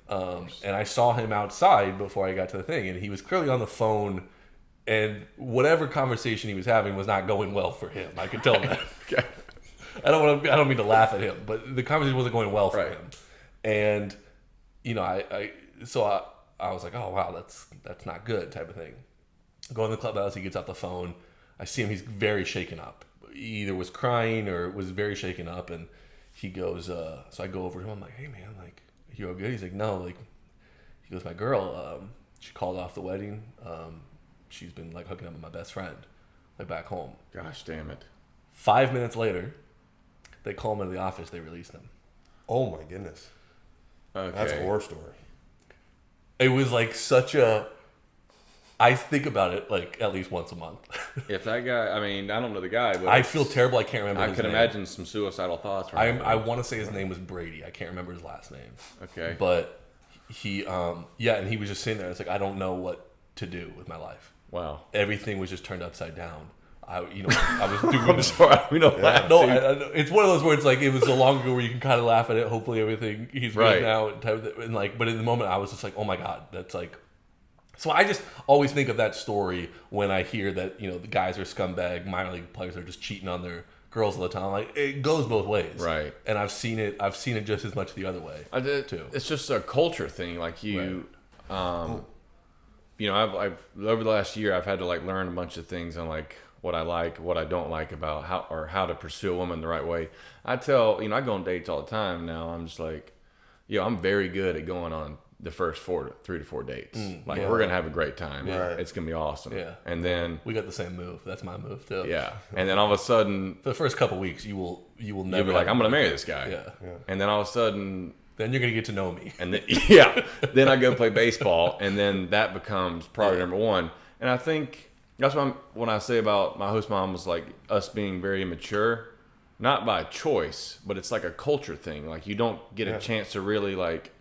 [SPEAKER 1] And I saw him outside before I got to the thing, and he was clearly on the phone, and whatever conversation he was having was not going well for him. I could tell that.
[SPEAKER 2] Okay.
[SPEAKER 1] I don't mean to laugh at him, but the conversation wasn't going well for him. And I was like, oh wow, that's not good type of thing. Go in the clubhouse, he gets off the phone. I see him, he's very shaken up. He either was crying or was very shaken up, and he goes, so I go over to him. I'm like, hey man, like, you all good? He's like, no, like, he goes, my girl, she called off the wedding. She's been like hooking up with my best friend, like back home.
[SPEAKER 2] Gosh damn it.
[SPEAKER 1] 5 minutes later, they call him into the office. They released him.
[SPEAKER 3] Oh my goodness.
[SPEAKER 2] Okay.
[SPEAKER 3] That's a horror story.
[SPEAKER 1] It was like such a, I think about it like at least once a month.
[SPEAKER 2] If that guy, I mean, I don't know the guy, but
[SPEAKER 1] I feel terrible. I can't remember.
[SPEAKER 2] I
[SPEAKER 1] his
[SPEAKER 2] could
[SPEAKER 1] name.
[SPEAKER 2] imagine some suicidal thoughts.
[SPEAKER 1] I want to say his name was Brady. I can't remember his last name.
[SPEAKER 2] Okay.
[SPEAKER 1] But he, and he was just sitting there. It's like, I don't know what to do with my life.
[SPEAKER 2] Wow.
[SPEAKER 1] Everything was just turned upside down. I was doing.
[SPEAKER 2] I'm sorry. We don't laugh.
[SPEAKER 1] No, it's one of those where it's like it was so long ago where you can kind of laugh at it. Hopefully, everything he's right now, and like, but in the moment, I was just like, oh my god, that's like. So I just always think of that story when I hear that the guys are scumbag, minor league players are just cheating on their girls all the time. Like it goes both ways,
[SPEAKER 2] right?
[SPEAKER 1] And I've seen it just as much the other way.
[SPEAKER 2] I did too. It's just a culture thing. Like I've over the last year, I've had to like learn a bunch of things on like what I like, what I don't like about how to pursue a woman the right way. I tell I go on dates all the time now. I'm just like, I'm very good at going on the first 3 to 4 dates. We're gonna have a great time.
[SPEAKER 3] Yeah.
[SPEAKER 2] It's gonna be awesome.
[SPEAKER 1] Yeah.
[SPEAKER 2] And then
[SPEAKER 1] we got the same move. That's my move too.
[SPEAKER 2] Yeah. And then all of a sudden,
[SPEAKER 1] for the first couple of weeks, you will never.
[SPEAKER 2] You'll be like, I'm gonna marry this guy.
[SPEAKER 1] Yeah.
[SPEAKER 2] And then all of a sudden,
[SPEAKER 1] then you're gonna get to know me.
[SPEAKER 2] And then then I go play baseball, and then that becomes priority number one. And I think that's when I say about my host mom was like us being very immature, not by choice, but it's like a culture thing. Like you don't get a chance to really like.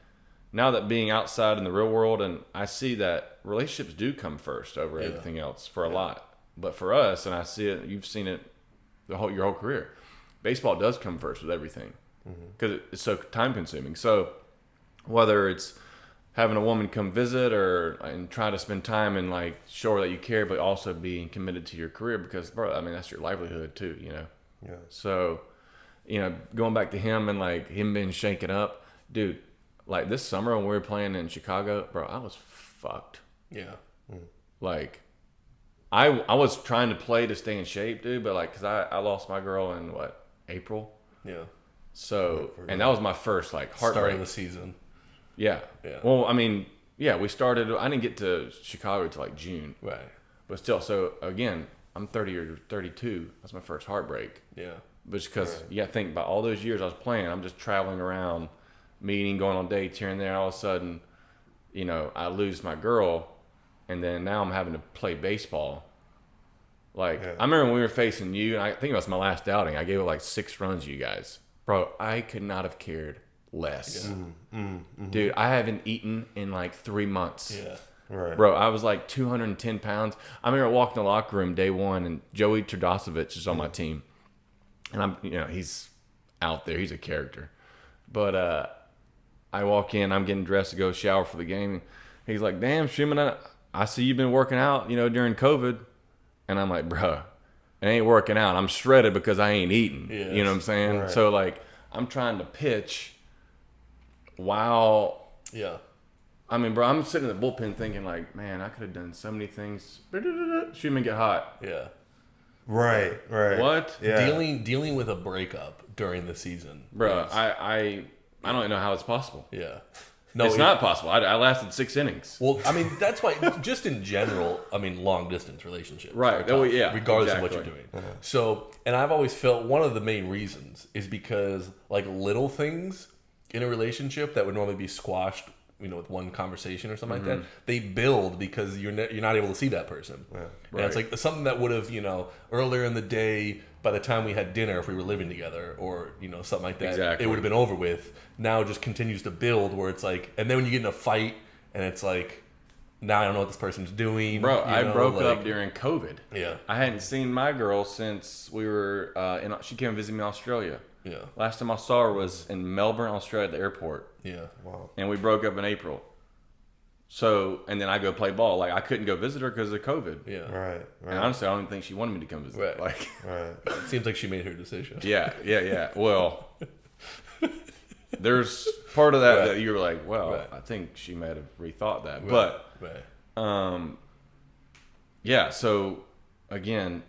[SPEAKER 2] Now that being outside in the real world, and I see that relationships do come first over everything else for a lot. But for us, and I see it, you've seen it your whole career. Baseball does come first with everything because it's so time consuming. So whether it's having a woman come visit and try to spend time and like show her that you care, but also being committed to your career because, bro, I mean that's your livelihood too,
[SPEAKER 3] Yeah.
[SPEAKER 2] So, going back to him and like him being shaken up, dude. Like this summer when we were playing in Chicago, bro, I was fucked.
[SPEAKER 1] Yeah.
[SPEAKER 2] Like, I was trying to play to stay in shape, dude, but like, cause I lost my girl in April.
[SPEAKER 1] Yeah.
[SPEAKER 2] So, and that was my first like heartbreak.
[SPEAKER 1] Starting the season.
[SPEAKER 2] Yeah. Yeah. Well, I mean, we started. I didn't get to Chicago till like June.
[SPEAKER 1] Right.
[SPEAKER 2] But still, so again, I'm 30 or 32. That's my first heartbreak.
[SPEAKER 1] Yeah.
[SPEAKER 2] But because think about all those years I was playing, I'm just traveling around. Meeting, going on dates here and there, and all of a sudden, I lose my girl, and then now I'm having to play baseball. Like, I remember when we were facing you, and I think it was my last outing, I gave it like 6 runs to you guys. Bro, I could not have cared less. Yeah. Dude, I haven't eaten in like 3 months.
[SPEAKER 1] Yeah.
[SPEAKER 3] Right.
[SPEAKER 2] Bro, I was like 210 pounds. I remember walking in the locker room day one, and Joey Turdosevich is on my team. And I'm, he's out there. He's a character. But, I walk in, I'm getting dressed to go shower for the game. He's like, damn, Shuman, I see you've been working out, during COVID. And I'm like, bruh, it ain't working out. I'm shredded because I ain't eating. Yes. You know what I'm saying? Right. So, like, I'm trying to pitch while...
[SPEAKER 1] Yeah.
[SPEAKER 2] I mean, bro, I'm sitting in the bullpen thinking, like, man, I could have done so many things. Shuman get hot.
[SPEAKER 1] Yeah.
[SPEAKER 3] Right.
[SPEAKER 2] What?
[SPEAKER 3] Yeah.
[SPEAKER 1] Dealing with a breakup during the season.
[SPEAKER 2] Bro, I don't even know how it's possible.
[SPEAKER 1] Yeah.
[SPEAKER 2] No, it's not possible. I lasted 6 innings.
[SPEAKER 1] Well, I mean, that's why, just in general, I mean, long distance relationships.
[SPEAKER 2] Right.
[SPEAKER 1] Tough, regardless
[SPEAKER 2] of
[SPEAKER 1] what you're doing. So, and I've always felt one of the main reasons is because, like, little things in a relationship that would normally be squashed, with one conversation or something like that, they build because you're not able to see that person. Yeah. And it's like something that would have, earlier in the day, by the time we had dinner, if we were living together or, something like that, it would have been over with. Now it just continues to build where it's like, and then when you get in a fight and it's like, now I don't know what this person's doing.
[SPEAKER 2] Bro, I broke up during COVID.
[SPEAKER 1] Yeah.
[SPEAKER 2] I hadn't seen my girl since we were, she came visit me in Australia.
[SPEAKER 1] Yeah.
[SPEAKER 2] Last time I saw her was in Melbourne, Australia at the airport.
[SPEAKER 1] Yeah.
[SPEAKER 3] Wow.
[SPEAKER 2] And we broke up in April. So, and then I go play ball. Like, I couldn't go visit her because of COVID.
[SPEAKER 1] Yeah.
[SPEAKER 3] Right.
[SPEAKER 2] And honestly, I don't even think she wanted me to come visit.
[SPEAKER 1] Right.
[SPEAKER 2] Like,
[SPEAKER 3] right.
[SPEAKER 1] It seems like she made her decision.
[SPEAKER 2] Yeah. Well, there's part of that that you're like, well, I think she might have rethought that. But, yeah, so, again,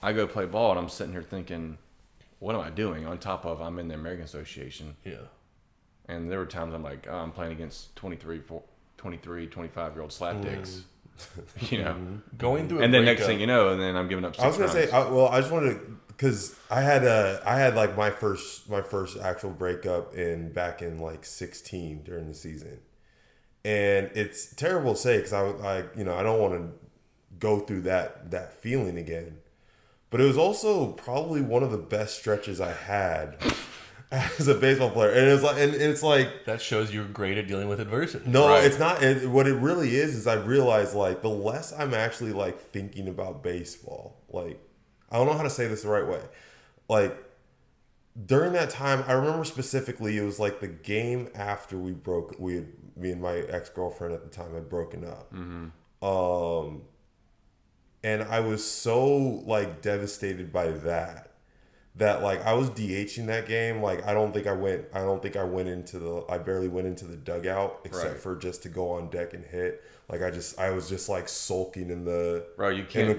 [SPEAKER 2] I go play ball, and I'm sitting here thinking, what am I doing? On top of I'm in the American Association.
[SPEAKER 1] Yeah.
[SPEAKER 2] And there were times I'm like, I'm playing against 23, 25-year-old slapdicks.
[SPEAKER 1] Going through
[SPEAKER 2] and then next thing you know, and then I'm giving up 6
[SPEAKER 3] I was going to
[SPEAKER 2] runs.
[SPEAKER 3] say, I just wanted to, because I had like my first actual breakup back in like 16 during the season. And it's terrible to say because I don't want to go through that feeling again. But it was also probably one of the best stretches I had as a baseball player. And it's like
[SPEAKER 1] that shows you're great at dealing with adversity.
[SPEAKER 3] no,
[SPEAKER 2] Right.
[SPEAKER 3] it's not. What it really is I realize like the less I'm actually like thinking about baseball. Like I don't know how to say this the right way. Like during that time, I remember specifically it was like the game after me and my ex-girlfriend at the time had broken up. And I was so like devastated by that like I was DHing that game. Like I barely went into the dugout except for just to go on deck and hit. Like I was just like sulking in the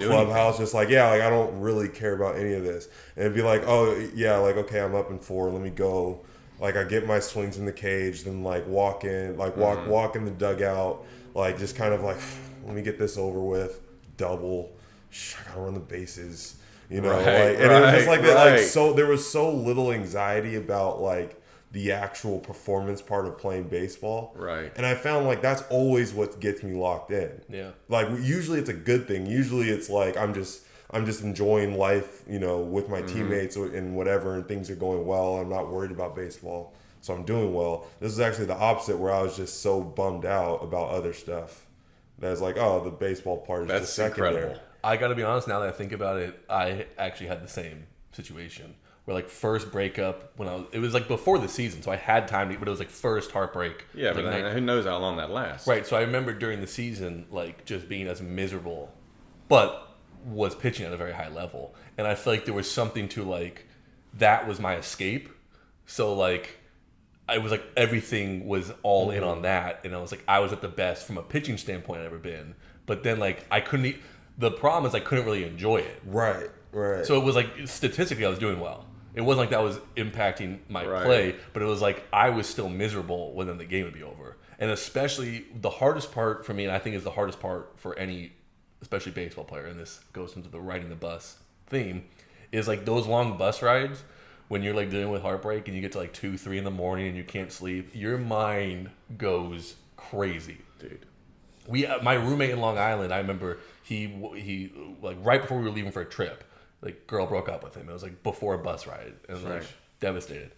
[SPEAKER 3] clubhouse, just like I don't really care about any of this. And it'd be like, oh yeah, like okay, I'm up in 4, let me go. Like I get my swings in the cage, then like walk in the dugout, like just kind of like let me get this over with. Double, I gotta run the bases, you know. It was just like that. Like so, there was so little anxiety about like the actual performance part of playing baseball.
[SPEAKER 2] Right.
[SPEAKER 3] And I found like that's always what gets me locked in.
[SPEAKER 1] Yeah.
[SPEAKER 3] Like usually it's a good thing. Usually it's like I'm just enjoying life, you know, with my teammates and whatever, and things are going well. I'm not worried about baseball, so I'm doing well. This is actually the opposite, where I was just so bummed out about other stuff. That's like, oh, the baseball part is just secondary.
[SPEAKER 2] Incredible.
[SPEAKER 1] I got to be honest, now that I think about it, I actually had the same situation. Where like first breakup it was like before the season, so I had time to, but it was like first heartbreak.
[SPEAKER 2] Yeah,
[SPEAKER 1] like
[SPEAKER 2] but who knows how long that lasts?
[SPEAKER 1] Right, so I remember during the season, like just being as miserable, but was pitching at a very high level, and I feel like there was something to like that was my escape. So like, I was like everything was all in on that, and I was like I was at the best from a pitching standpoint I've ever been. But then like I couldn't. The problem is I couldn't really enjoy it.
[SPEAKER 3] Right.
[SPEAKER 1] So it was like statistically I was doing well. It wasn't like that was impacting my play, but it was like I was still miserable when then the game would be over. And especially the hardest part for me, and I think is the hardest part for any, especially baseball player, and this goes into the riding the bus theme, is like those long bus rides when you're like dealing with heartbreak and you get to like 2, 3 in the morning and you can't sleep. Your mind goes crazy, dude. My roommate in Long Island, I remember he like right before we were leaving for a trip, like girl broke up with him. It was like before a bus ride, and like devastated.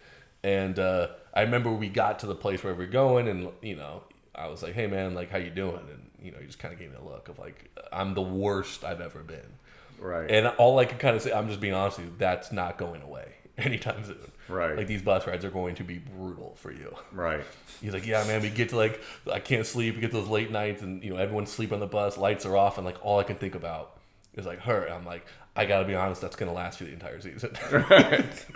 [SPEAKER 1] And I remember we got to the place where we were going, and you know, I was like, "Hey man, like how you doing?" And you know, he just kind of gave me a look of like, "I'm the worst I've ever been."
[SPEAKER 2] Right.
[SPEAKER 1] And all I could kind of say, I'm just being honest with you, that's not going away anytime soon.
[SPEAKER 2] Right.
[SPEAKER 1] Like these bus rides are going to be brutal for you.
[SPEAKER 2] Right.
[SPEAKER 1] He's like, yeah, man, we get to like, I can't sleep. We get those late nights and, you know, everyone's sleeping on the bus, lights are off. And like, all I can think about is like her. And I'm like, I got to be honest, that's going to last you the entire season.
[SPEAKER 2] Right.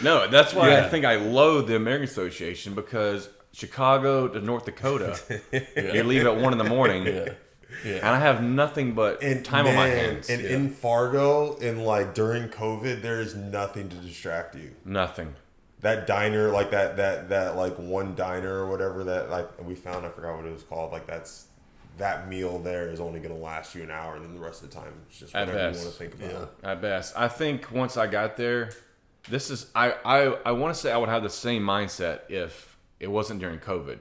[SPEAKER 2] No, that's why I think I loathe the American Association, because Chicago to North Dakota, you leave at 1 in the morning. Yeah. And I have nothing but time on my hands.
[SPEAKER 3] And in Fargo, and like during COVID, there is nothing to distract you.
[SPEAKER 2] Nothing.
[SPEAKER 3] That diner, like that like one diner or whatever that like we found, I forgot what it was called. Like that meal there is only going to last you an hour, and then the rest of the time it's just whatever you want to think about.
[SPEAKER 2] At best. I think once I got there, this is I want to say I would have the same mindset if it wasn't during COVID.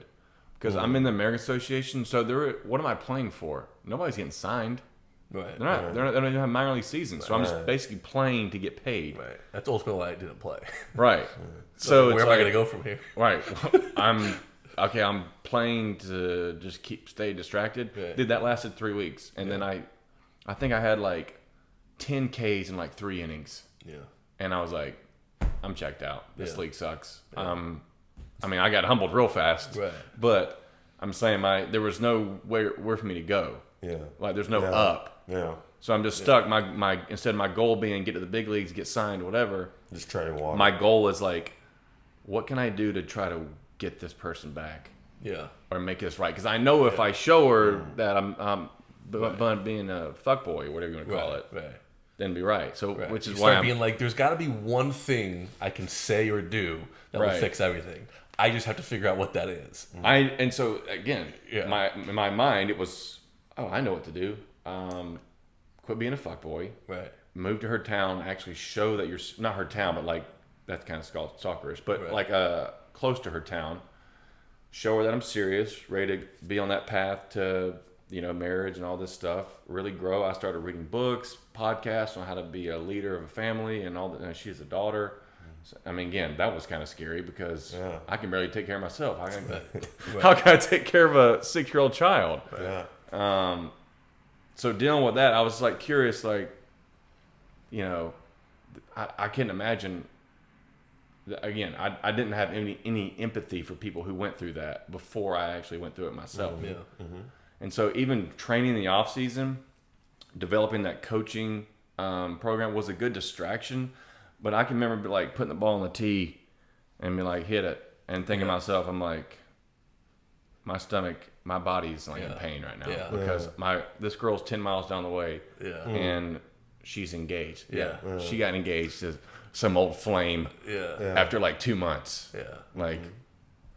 [SPEAKER 2] Because I'm in the American Association, so what am I playing for? Nobody's getting signed.
[SPEAKER 1] Right.
[SPEAKER 2] They're not. They don't even have minor league seasons, so I'm just basically playing to get paid.
[SPEAKER 1] Right. That's ultimately why I didn't play.
[SPEAKER 2] Right. So
[SPEAKER 1] where am I going to go from here?
[SPEAKER 2] Right. I'm playing to just stay distracted.
[SPEAKER 1] Right.
[SPEAKER 2] Dude, that lasted 3 weeks, and then I think I had like 10 Ks in like 3 innings.
[SPEAKER 1] Yeah.
[SPEAKER 2] And I was like, I'm checked out. This league sucks.
[SPEAKER 1] Yeah.
[SPEAKER 2] I mean, I got humbled real fast.
[SPEAKER 1] Right.
[SPEAKER 2] But I'm saying there was no where for me to go.
[SPEAKER 3] Yeah.
[SPEAKER 2] Like there's no up.
[SPEAKER 3] Yeah.
[SPEAKER 2] So I'm just stuck. My instead of my goal being get to the big leagues, get signed, whatever.
[SPEAKER 3] Just treading water.
[SPEAKER 2] My goal is like, what can I do to try to get this person back?
[SPEAKER 1] Yeah.
[SPEAKER 2] Or make this right? Because I know if I show her that I'm being a fuckboy, whatever you want to call it, then be right. So which is why I'm
[SPEAKER 1] being like, there's got to be one thing I can say or do that will fix everything. I just have to figure out what that is.
[SPEAKER 2] And so again, in my mind it was, I know what to do. Quit being a fuckboy.
[SPEAKER 1] Right.
[SPEAKER 2] Move to her town. Actually show that you're not her town, but like that's kind of stalkerish, but like close to her town. show her that I'm serious, ready to be on that path to, marriage and all this stuff, really grow. I started reading books, podcasts on how to be a leader of a family and all that. And she has a daughter. So, I mean, again, that was kind of scary because I can barely take care of myself. How can I take care of a 6-year-old child?
[SPEAKER 3] Yeah.
[SPEAKER 2] So dealing with that, I was like curious, like, I can't imagine. Again, I didn't have any empathy for people who went through that before I actually went through it myself.
[SPEAKER 1] Yeah.
[SPEAKER 2] And so even training in the off season, developing that coaching program was a good distraction. But I can remember like putting the ball on the tee and be like, hit it, and thinking to myself, I'm like, my stomach, my body's like in pain right now because this girl's 10 miles down the way and she's engaged. She got engaged to some old flame after like 2 months. Like,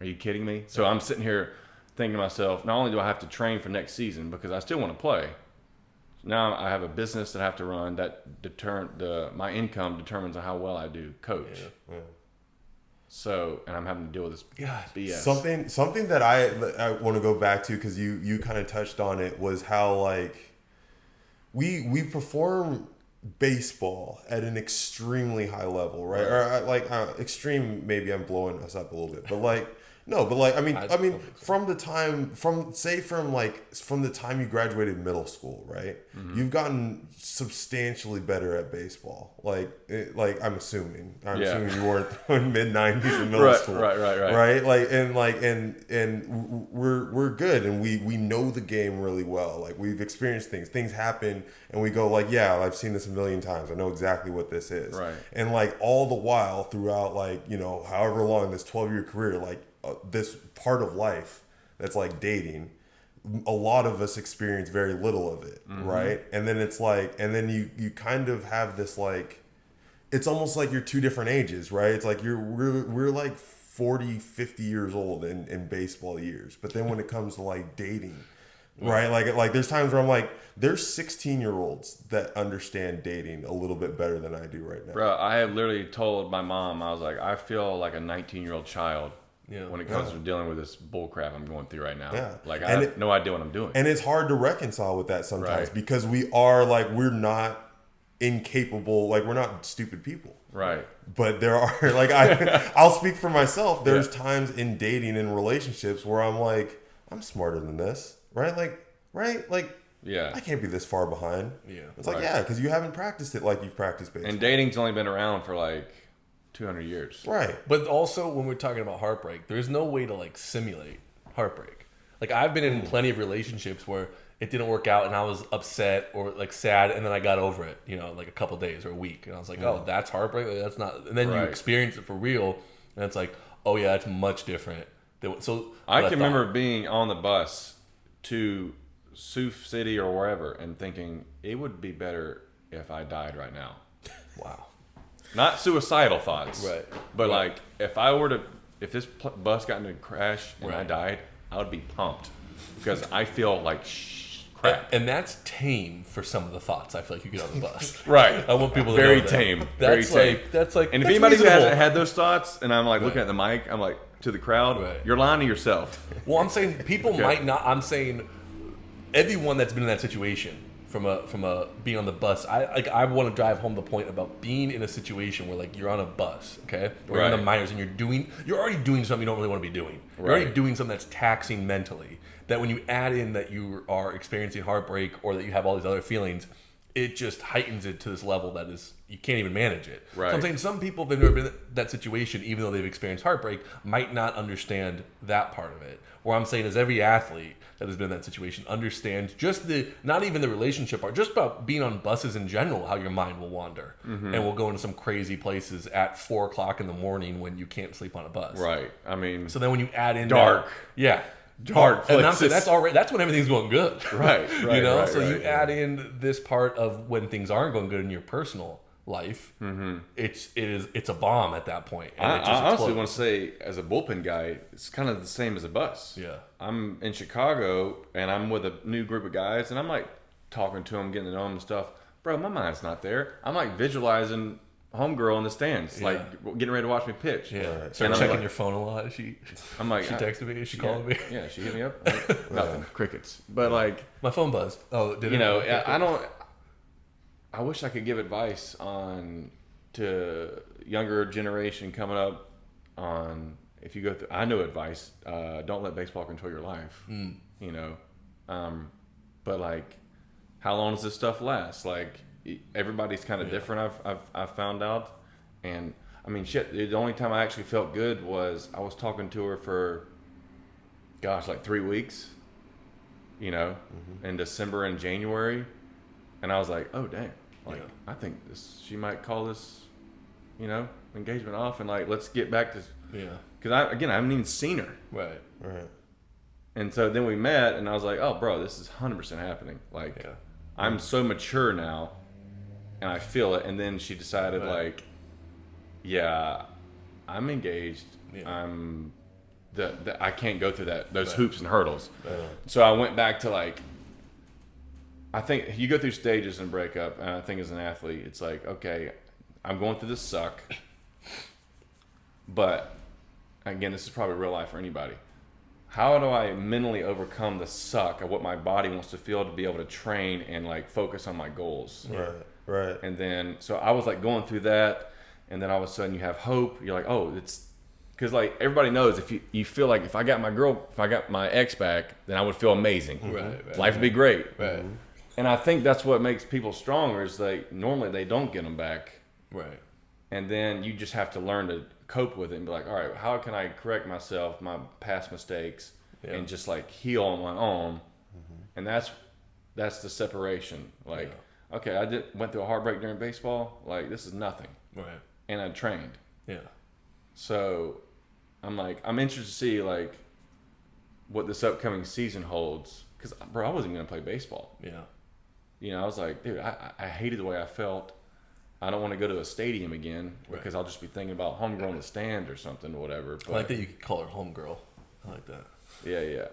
[SPEAKER 2] are you kidding me? So I'm sitting here thinking to myself, not only do I have to train for next season because I still want to play. Now I have a business that I have to run that my income determines on how well I do coach. So, and I'm having to deal with this BS.
[SPEAKER 3] Something that I want to go back to because you kind of touched on it was how like we perform baseball at an extremely high level, right? Or extreme. Maybe I'm blowing us up a little bit, but like. No, but like I mean, from the time the time you graduated middle school, right? You've gotten substantially better at baseball. Like I'm assuming you weren't in mid-90s in middle school, right? And we're good, and we know the game really well. Like we've experienced things happen, and we go like, yeah, I've seen this a million times. I know exactly what this is,
[SPEAKER 2] right?
[SPEAKER 3] And like all the while throughout however long this 12-year career, like. This part of life that's like dating, a lot of us experience very little of it, right? And then it's like, and then you kind of have this like, it's almost like you're two different ages, right? It's like we're like 40, 50 years old in baseball years, but then when it comes to like dating, right? Like there's times where I'm like, there's 16-year-olds that understand dating a little bit better than I do right now.
[SPEAKER 2] Bro, I have literally told my mom, I was like, I feel like a 19-year-old child. When it comes to dealing with this bull crap I'm going through right now. Like I have no idea what I'm doing.
[SPEAKER 3] And it's hard to reconcile with that sometimes because we are like, we're not incapable, like we're not stupid people.
[SPEAKER 2] Right.
[SPEAKER 3] But there are like, I'll speak for myself. There's times in dating and relationships where I'm like, I'm smarter than this. Right. I can't be this far behind. It's like, because you haven't practiced it like you've practiced baseball.
[SPEAKER 2] And dating's only been around for like 200 years.
[SPEAKER 3] Right.
[SPEAKER 1] But also when we're talking about heartbreak, there's no way to like simulate heartbreak. Like I've been in plenty of relationships where it didn't work out and I was upset or like sad and then I got over it, like a couple days or a week. And I was like, oh, that's heartbreak? Like, that's not. And then you experience it for real and it's like, oh yeah, it's much different. So
[SPEAKER 2] I can remember being on the bus to Sioux City or wherever and thinking it would be better if I died right now.
[SPEAKER 1] Wow.
[SPEAKER 2] Not suicidal thoughts, but like if this bus got into a crash and I died, I would be pumped because I feel like crap.
[SPEAKER 1] And that's tame for some of the thoughts I feel like you get on the bus.
[SPEAKER 2] Right.
[SPEAKER 1] I want people to
[SPEAKER 2] very
[SPEAKER 1] know that.
[SPEAKER 2] tame.
[SPEAKER 1] That's
[SPEAKER 2] very
[SPEAKER 1] like, that's like,
[SPEAKER 2] and if
[SPEAKER 1] that's
[SPEAKER 2] anybody
[SPEAKER 1] reasonable.
[SPEAKER 2] who hasn't had those thoughts, and I'm like looking at the mic, I'm like to the crowd, you're lying to yourself.
[SPEAKER 1] Well, I'm saying people might not. I'm saying everyone that's been in that situation. From a being on the bus, I want to drive home the point about being in a situation where like you're on a bus, okay, or you're in the minors and you're already doing something you don't really want to be doing. You're already doing something that's taxing mentally. That when you add in that you are experiencing heartbreak or that you have all these other feelings, it just heightens it to this level that is you can't even manage it.
[SPEAKER 2] Right.
[SPEAKER 1] So I'm saying some people that have never been in that situation, even though they've experienced heartbreak, might not understand that part of it. What I'm saying is every athlete that has been in that situation understands just not even the relationship part, just about being on buses in general, how your mind will wander and will go into some crazy places at 4:00 in the morning when you can't sleep on a bus.
[SPEAKER 2] Right. I mean,
[SPEAKER 1] so then when you add in
[SPEAKER 2] dark,
[SPEAKER 1] dark places. And I'm saying that's when everything's going good.
[SPEAKER 2] Right.
[SPEAKER 1] So you add in this part of when things aren't going good in your personal life, it's a bomb at that point. And
[SPEAKER 2] I honestly want to say, as a bullpen guy, it's kind of the same as a bus.
[SPEAKER 1] Yeah.
[SPEAKER 2] I'm in Chicago and I'm with a new group of guys and I'm like talking to them, getting to know them and stuff. Bro, my mind's not there. I'm like visualizing homegirl in the stands, like getting ready to watch me pitch.
[SPEAKER 1] Yeah.
[SPEAKER 3] Right.
[SPEAKER 1] So
[SPEAKER 2] And I'm
[SPEAKER 1] checking
[SPEAKER 2] like-
[SPEAKER 1] your phone a lot.
[SPEAKER 2] I'm like,
[SPEAKER 1] She texted me. She called me.
[SPEAKER 2] Yeah, she hit me up. Nothing, crickets. But like,
[SPEAKER 1] My phone buzzed. Oh, did
[SPEAKER 2] you
[SPEAKER 1] it?
[SPEAKER 2] know,
[SPEAKER 1] Okay, cool.
[SPEAKER 2] I don't. I wish I could give advice to younger generation coming up on if you go through. I know advice. Don't let baseball control your life. You know, but like, how long does this stuff last? Like, everybody's kind of different. I've found out, and I mean, shit. The only time I actually felt good was I was talking to her for, gosh, like 3 weeks. You know, in December and January. And I was like, oh, damn. Like, I think she might call this, you know, engagement off. And, like, let's get back to...
[SPEAKER 1] Yeah.
[SPEAKER 2] Because, I haven't even seen her.
[SPEAKER 1] Right.
[SPEAKER 2] And so then we met, and I was like, oh, bro, this is 100% happening. Like, I'm so mature now, and I feel it. And then she decided, like, yeah, I'm engaged.
[SPEAKER 1] Yeah.
[SPEAKER 2] I can't go through those hoops and hurdles. So I went back to, like... I think you go through stages and breakup, and I think as an athlete, it's like, okay, I'm going through this suck, but again, this is probably real life for anybody. How do I mentally overcome the suck of what my body wants to feel to be able to train and like focus on my goals?
[SPEAKER 3] Right.
[SPEAKER 2] And then, so I was like going through that, and then all of a sudden you have hope. You're like, oh, it's because like everybody knows if you feel like if I got my ex back, then I would feel amazing.
[SPEAKER 1] Right.
[SPEAKER 2] Life would be great.
[SPEAKER 1] Right.
[SPEAKER 2] And I think that's what makes people stronger is like normally they don't get them back.
[SPEAKER 1] Right.
[SPEAKER 2] And then you just have to learn to cope with it and be like, all right, how can I correct myself, my past mistakes, and just like heal on my own? And that's the separation. Like, okay, I went through a heartbreak during baseball. Like, this is nothing.
[SPEAKER 1] Right.
[SPEAKER 2] And I trained.
[SPEAKER 1] Yeah.
[SPEAKER 2] So I'm like, I'm interested to see like what this upcoming season holds. Because, bro, I wasn't going to play baseball.
[SPEAKER 1] Yeah.
[SPEAKER 2] You know, I was like, dude, I hated the way I felt. I don't want to go to a stadium again because I'll just be thinking about homegrown in the stand or something or whatever. But,
[SPEAKER 1] I like that you could call her homegirl. I like that.
[SPEAKER 2] Yeah.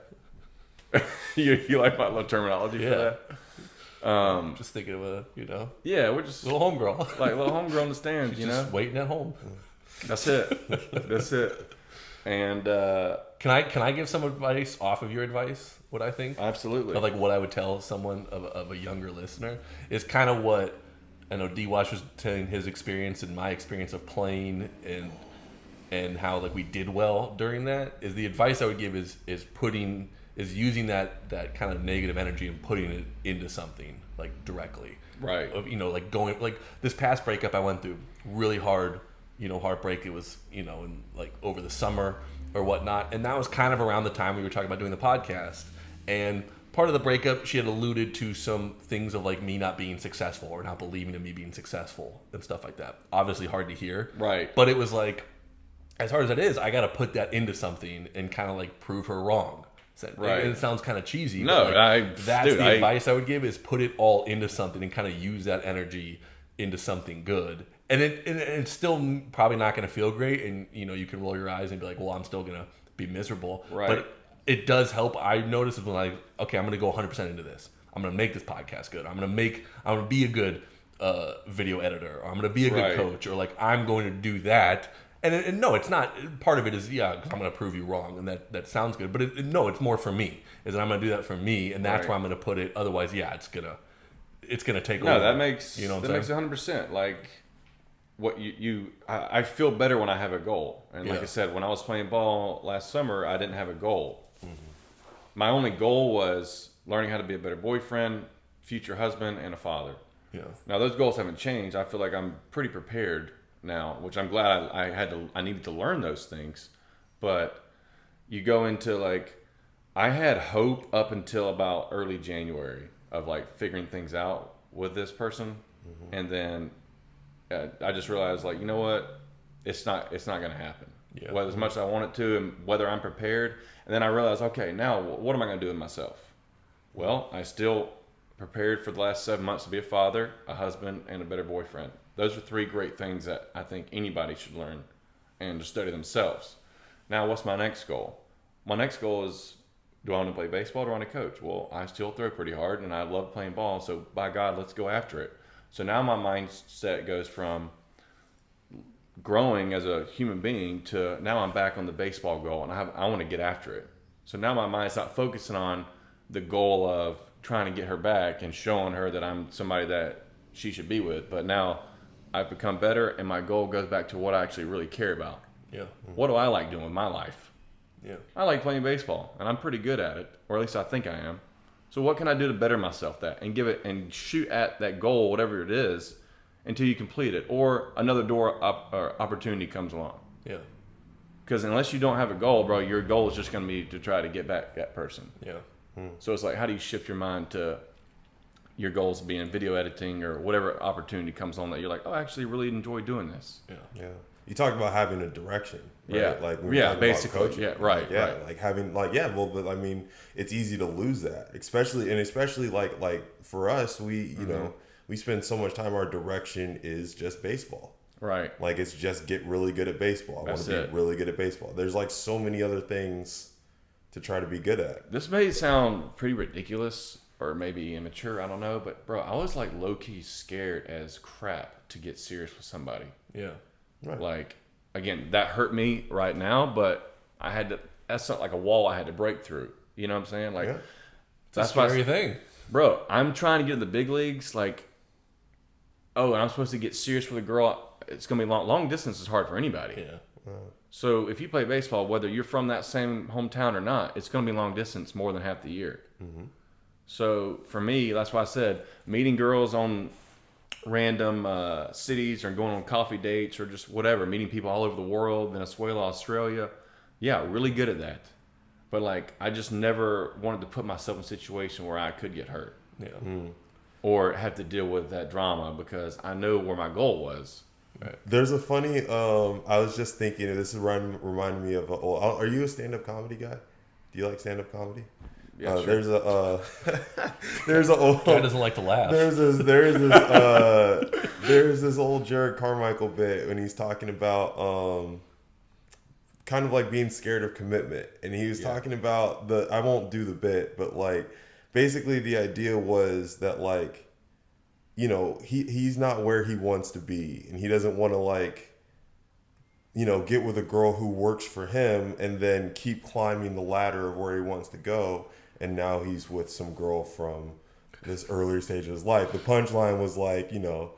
[SPEAKER 2] you like my little terminology for that?
[SPEAKER 1] Just thinking of a,
[SPEAKER 2] Yeah, we're just
[SPEAKER 1] little homegirl.
[SPEAKER 2] like little homegrown in the stand,
[SPEAKER 1] She's
[SPEAKER 2] you know?
[SPEAKER 1] just waiting at home.
[SPEAKER 2] That's it. That's it. And
[SPEAKER 1] Can I give some advice off of your advice? What I think
[SPEAKER 2] absolutely
[SPEAKER 1] of like what I would tell someone of a younger listener is kind of what I know D-Wash was telling his experience and my experience of playing and how like we did well during that. Is the advice I would give is using that kind of negative energy and putting it into something like directly.
[SPEAKER 2] Right.
[SPEAKER 1] Of, like going like this past breakup I went through really hard, heartbreak. It was, in like over the summer or whatnot. And that was kind of around the time we were talking about doing the podcast. And part of the breakup, she had alluded to some things of like me not being successful or not believing in me being successful and stuff like that. Obviously hard to hear.
[SPEAKER 2] Right.
[SPEAKER 1] But it was like, as hard as it is, I got to put that into something and kind of like prove her wrong.
[SPEAKER 2] Right.
[SPEAKER 1] And it sounds kind of cheesy.
[SPEAKER 2] No,
[SPEAKER 1] but that's the advice I would give is put it all into something and kind of use that energy into something good. And it's still probably not going to feel great. And, you can roll your eyes and be like, well, I'm still going to be miserable.
[SPEAKER 2] Right.
[SPEAKER 1] But it does help. I noticed when okay, I'm going to go 100% into this. I'm going to make this podcast good. I'm going to be a good video editor. Or I'm going to be a good coach. Or like, I'm going to do that. And no, it's not. Part of it is, I'm going to prove you wrong. And that sounds good. But it's more for me. Is that I'm going to do that for me. And that's where I'm going to put it. Otherwise, it's going to take over.
[SPEAKER 2] No, that makes,
[SPEAKER 1] that
[SPEAKER 2] makes 100%. Like, what I feel better when I have a goal. And like I said, when I was playing ball last summer, I didn't have a goal. My only goal was learning how to be a better boyfriend, future husband, and a father.
[SPEAKER 1] Yeah.
[SPEAKER 2] Now those goals haven't changed. I feel like I'm pretty prepared now, which I'm glad I needed to learn those things. But you go into like, I had hope up until about early January of like figuring things out with this person, and then I just realized like, you know what, it's not going to happen.
[SPEAKER 1] Yeah.
[SPEAKER 2] Whether as much as I want it to, and whether I'm prepared. And then I realized, okay, now what am I going to do with myself? Well, I still prepared for the last 7 months to be a father, a husband, and a better boyfriend. Those are 3 great things that I think anybody should learn and to study themselves. Now, what's my next goal? My next goal is, do I want to play baseball or do I want to coach? Well, I still throw pretty hard and I love playing ball. So by God, let's go after it. So now my mindset goes from, growing as a human being to now I'm back on the baseball goal and I want to get after it. So now my mind's not focusing on the goal of trying to get her back and showing her that I'm somebody that she should be with. But now I've become better and my goal goes back to what I actually really care about.
[SPEAKER 1] Yeah.
[SPEAKER 2] What do I like doing with my life?
[SPEAKER 1] Yeah.
[SPEAKER 2] I like playing baseball and I'm pretty good at it, or at least I think I am. So what can I do to better myself that and give it and shoot at that goal, whatever it is, until you complete it, or another door or opportunity comes along.
[SPEAKER 1] Yeah.
[SPEAKER 2] Because unless you don't have a goal, bro, your goal is just going to be to try to get back that person.
[SPEAKER 1] Yeah.
[SPEAKER 2] So it's like, how do you shift your mind to your goals being video editing or whatever opportunity comes on that you're like, oh, I actually really enjoy doing this.
[SPEAKER 1] Yeah.
[SPEAKER 3] Yeah. You talk about having a direction. Right?
[SPEAKER 2] Yeah.
[SPEAKER 3] Like when
[SPEAKER 2] Yeah,
[SPEAKER 3] talk
[SPEAKER 2] basically.
[SPEAKER 3] about coaching.
[SPEAKER 2] Yeah, right.
[SPEAKER 3] Yeah.
[SPEAKER 2] Right.
[SPEAKER 3] Like having well, but I mean, it's easy to lose that, especially like for us, we, you know, we spend so much time, our direction is just baseball.
[SPEAKER 2] Right.
[SPEAKER 3] Like it's just get really good at baseball. I want to be really good at baseball. There's like so many other things to try to be good at.
[SPEAKER 2] This may sound pretty ridiculous or maybe immature, I don't know, but bro, I was like low-key scared as crap to get serious with somebody.
[SPEAKER 1] Yeah.
[SPEAKER 3] Right.
[SPEAKER 2] Like, again, that hurt me right now, but I had to, that's not like a wall I had to break through. You know what I'm saying? Like,
[SPEAKER 3] Yeah.
[SPEAKER 1] That's a scary thing.
[SPEAKER 2] Bro, I'm trying to get in the big leagues. Like, oh, and I'm supposed to get serious with a girl. It's going to be long distance is hard for anybody.
[SPEAKER 1] Yeah.
[SPEAKER 2] So if you play baseball, whether you're from that same hometown or not, it's going to be long distance more than half the year. Mm-hmm. So for me, that's why I said meeting girls on random cities or going on coffee dates or just whatever, meeting people all over the world, Venezuela, Australia. Yeah, really good at that. But like, I just never wanted to put myself in a situation where I could get hurt.
[SPEAKER 1] Yeah.
[SPEAKER 2] Or have to deal with that drama because I know where my goal was.
[SPEAKER 1] Right.
[SPEAKER 3] There's a funny. I was just thinking. This is reminding me of. Are you a stand-up comedy guy? Do you like stand-up comedy?
[SPEAKER 2] Yeah, sure.
[SPEAKER 3] There's a. There's a.
[SPEAKER 1] Guy doesn't like to laugh.
[SPEAKER 3] There's this old Jared Carmichael bit when he's talking about kind of like being scared of commitment, and he was talking about I won't do the bit, but like basically the idea was that like, you know, he's not where he wants to be, and he doesn't want to like, you know, get with a girl who works for him and then keep climbing the ladder of where he wants to go. And now he's with some girl from this earlier stage of his life. The punchline was like, you know,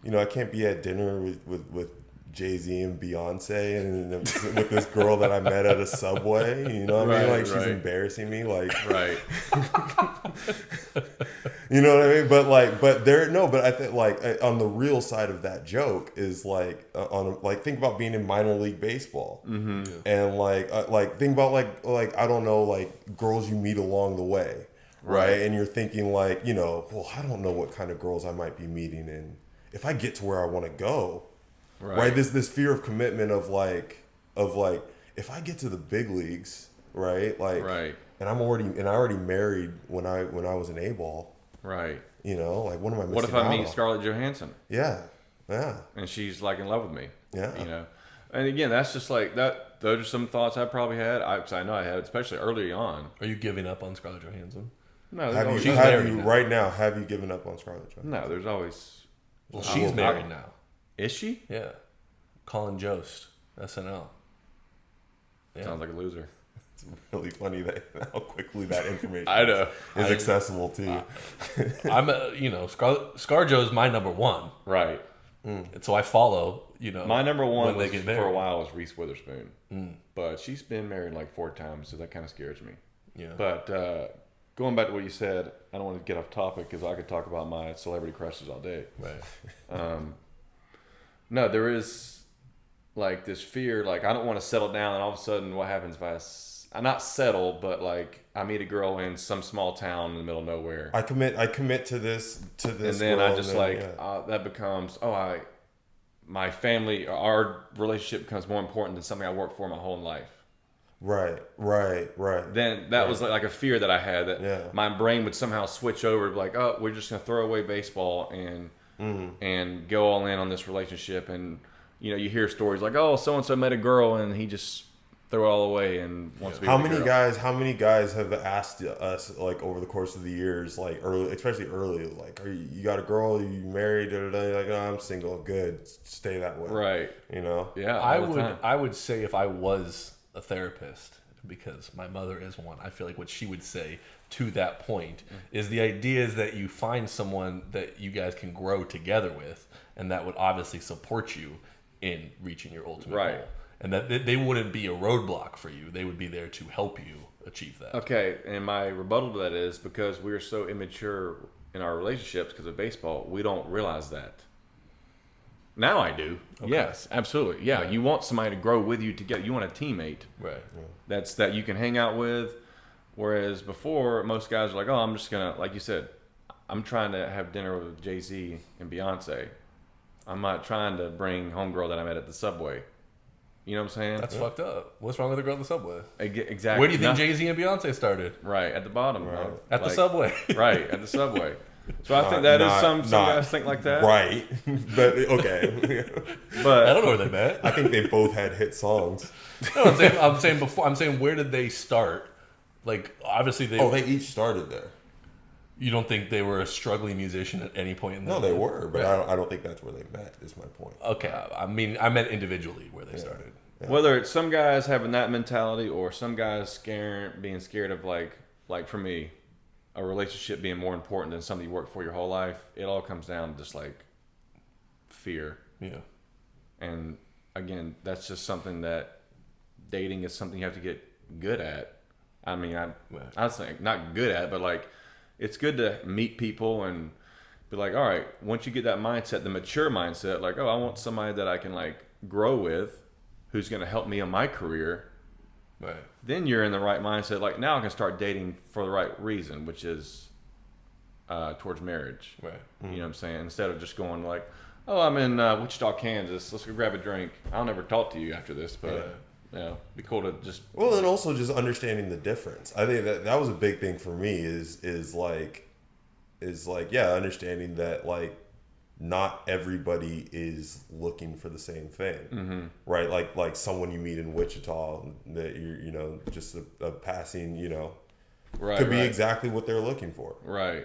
[SPEAKER 3] I can't be at dinner with Jay-Z and Beyonce and with this girl that I met at a Subway. You know what I mean? Like she's embarrassing me. Like
[SPEAKER 2] Right.
[SPEAKER 3] You know what I mean? But I think like on the real side of that joke is like think about being in minor league baseball, and like think about like I don't know, like girls you meet along the way, right? And you're thinking like, you know, well, I don't know what kind of girls I might be meeting, and if I get to where I want to go, right? This fear of commitment of like if I get to the big leagues, right? Like, and I already married when I was an A-ball.
[SPEAKER 2] Right.
[SPEAKER 3] You know, like what am I missing
[SPEAKER 2] What if I meet
[SPEAKER 3] on?
[SPEAKER 2] Scarlett Johansson?
[SPEAKER 3] Yeah.
[SPEAKER 2] And she's like in love with me.
[SPEAKER 3] Yeah.
[SPEAKER 2] You know, and again, that's just like that. Those are some thoughts I probably had. I know I had, especially early on.
[SPEAKER 1] Are you giving up on Scarlett Johansson?
[SPEAKER 2] No,
[SPEAKER 3] Have you given up on Scarlett Johansson?
[SPEAKER 2] No, there's always.
[SPEAKER 1] Well, she's married now.
[SPEAKER 2] Is she?
[SPEAKER 1] Yeah. Colin Jost, SNL. Yeah.
[SPEAKER 2] Sounds like a loser.
[SPEAKER 3] It's really funny that how quickly that information
[SPEAKER 2] I know.
[SPEAKER 3] is accessible to you.
[SPEAKER 1] I'm ScarJo's my number one.
[SPEAKER 2] Right.
[SPEAKER 1] And so I follow, you know.
[SPEAKER 2] My number one
[SPEAKER 1] when they get married.
[SPEAKER 2] for a while was Reese Witherspoon. But she's been married like 4 times, so that kind of scares me.
[SPEAKER 1] Yeah.
[SPEAKER 2] But going back to what you said, I don't want to get off topic because I could talk about my celebrity crushes all day.
[SPEAKER 1] Right.
[SPEAKER 2] No, there is like this fear, like I don't want to settle down, and all of a sudden, what happens if I not settle, but like I meet a girl in some small town in the middle of nowhere.
[SPEAKER 3] I commit to this. And
[SPEAKER 2] then I just that becomes my family, our relationship becomes more important than something I worked for my whole life.
[SPEAKER 3] Right.
[SPEAKER 2] Then that was like a fear that I had that my brain would somehow switch over to like, oh, we're just gonna throw away baseball and go all in on this relationship. And you know, you hear stories like, oh, so and so met a girl and he just throw it all away and wants to be.
[SPEAKER 3] How many guys have asked us like over the course of the years, like early, especially early, like, you got a girl, are you married? Da, da, da. Like, oh, I'm single. Good, stay that way.
[SPEAKER 2] Right.
[SPEAKER 3] You know.
[SPEAKER 2] Yeah.
[SPEAKER 1] I would say if I was a therapist, because my mother is one, I feel like what she would say to that point is the idea is that you find someone that you guys can grow together with, and that would obviously support you in reaching your ultimate goal. And that they wouldn't be a roadblock for you. They would be there to help you achieve that.
[SPEAKER 2] Okay, and my rebuttal to that is because we're so immature in our relationships because of baseball, we don't realize that. Now I do. Okay. Yes, absolutely. Yeah, you want somebody to grow with you together. You want a teammate.
[SPEAKER 1] Right.
[SPEAKER 2] That you can hang out with. Whereas before, most guys are like, oh, I'm just going to, like you said, I'm trying to have dinner with Jay-Z and Beyonce. I'm not trying to bring homegirl that I met at the Subway. You know what I'm saying?
[SPEAKER 1] That's fucked up. What's wrong with the girl at the Subway?
[SPEAKER 2] Exactly.
[SPEAKER 1] Where do you think Jay-Z and Beyonce started?
[SPEAKER 2] Right, at the bottom.
[SPEAKER 3] Right.
[SPEAKER 1] At the Subway.
[SPEAKER 2] Right, at the Subway. So I think that is some guys think like that.
[SPEAKER 3] Right. But, okay.
[SPEAKER 2] But
[SPEAKER 1] I don't know where they met.
[SPEAKER 3] I think they both had hit songs.
[SPEAKER 1] No, I'm saying where did they start? Like, obviously
[SPEAKER 3] they each started there.
[SPEAKER 1] You don't think they were a struggling musician at any point in their
[SPEAKER 3] life? No, they were, but I don't think that's where they met, is my point.
[SPEAKER 1] Okay, I mean, I meant individually where they started.
[SPEAKER 3] Yeah.
[SPEAKER 2] Whether it's some guys having that mentality or some guys being scared of like for me, a relationship being more important than something you work for your whole life, it all comes down to just like fear.
[SPEAKER 1] Yeah.
[SPEAKER 2] And again, that's just something that dating is something you have to get good at. I mean, I was saying not good at, but like it's good to meet people and be like, all right, once you get that mindset, the mature mindset, like, oh, I want somebody that I can like grow with, who's going to help me in my career.
[SPEAKER 1] Right.
[SPEAKER 2] Then you're in the right mindset. Like now I can start dating for the right reason, which is towards marriage.
[SPEAKER 1] Right.
[SPEAKER 2] You know what I'm saying? Instead of just going like, oh, I'm in Wichita, Kansas. Let's go grab a drink. I'll never talk to you after this, but it'd be cool to just.
[SPEAKER 3] Well, and also just understanding the difference. I think that was a big thing for me is like understanding that like not everybody is looking for the same thing, right? Like someone you meet in Wichita that you're just a passing could be exactly what they're looking for,
[SPEAKER 2] right?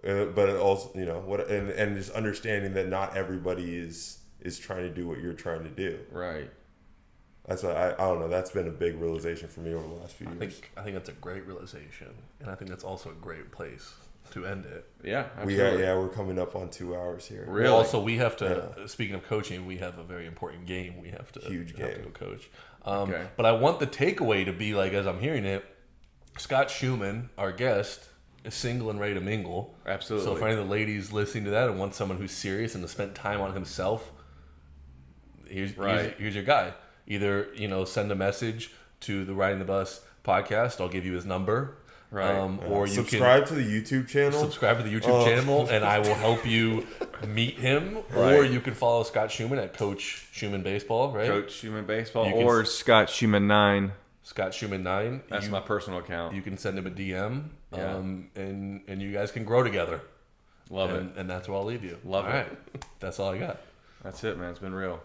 [SPEAKER 3] But it also and just understanding that not everybody is trying to do what you're trying to do,
[SPEAKER 2] right?
[SPEAKER 3] That's what I don't know. That's been a big realization for me over the last few years.
[SPEAKER 1] I think that's a great realization, and I think that's also a great place to end it.
[SPEAKER 2] Yeah, absolutely.
[SPEAKER 3] We're coming up on 2 hours here.
[SPEAKER 2] Really?
[SPEAKER 1] Well, also, we have to. Speaking of coaching, we have a very important game. We have to
[SPEAKER 3] huge game.
[SPEAKER 1] Have to go coach. But I want the takeaway to be like, as I'm hearing it, Scott Shuman, our guest, is single and ready to mingle.
[SPEAKER 2] Absolutely.
[SPEAKER 1] So if any of the ladies listening to that and want someone who's serious and to spend time on himself, here's your guy. Either send a message to the Riding the Bus podcast. I'll give you his number.
[SPEAKER 2] Right.
[SPEAKER 3] Or you subscribe to the YouTube channel.
[SPEAKER 1] Subscribe to the YouTube channel, and I will help you meet him. Right. Or you can follow Scott Shuman at Coach Shuman Baseball, right?
[SPEAKER 2] Coach Shuman Baseball, or Scott Shuman 9.
[SPEAKER 1] Scott Shuman 9.
[SPEAKER 2] That's my personal account.
[SPEAKER 1] You can send him a DM, and you guys can grow together.
[SPEAKER 2] Love it.
[SPEAKER 1] And that's where I'll leave you.
[SPEAKER 2] Love it.
[SPEAKER 1] All right. That's all I got.
[SPEAKER 2] That's it, man. It's been real.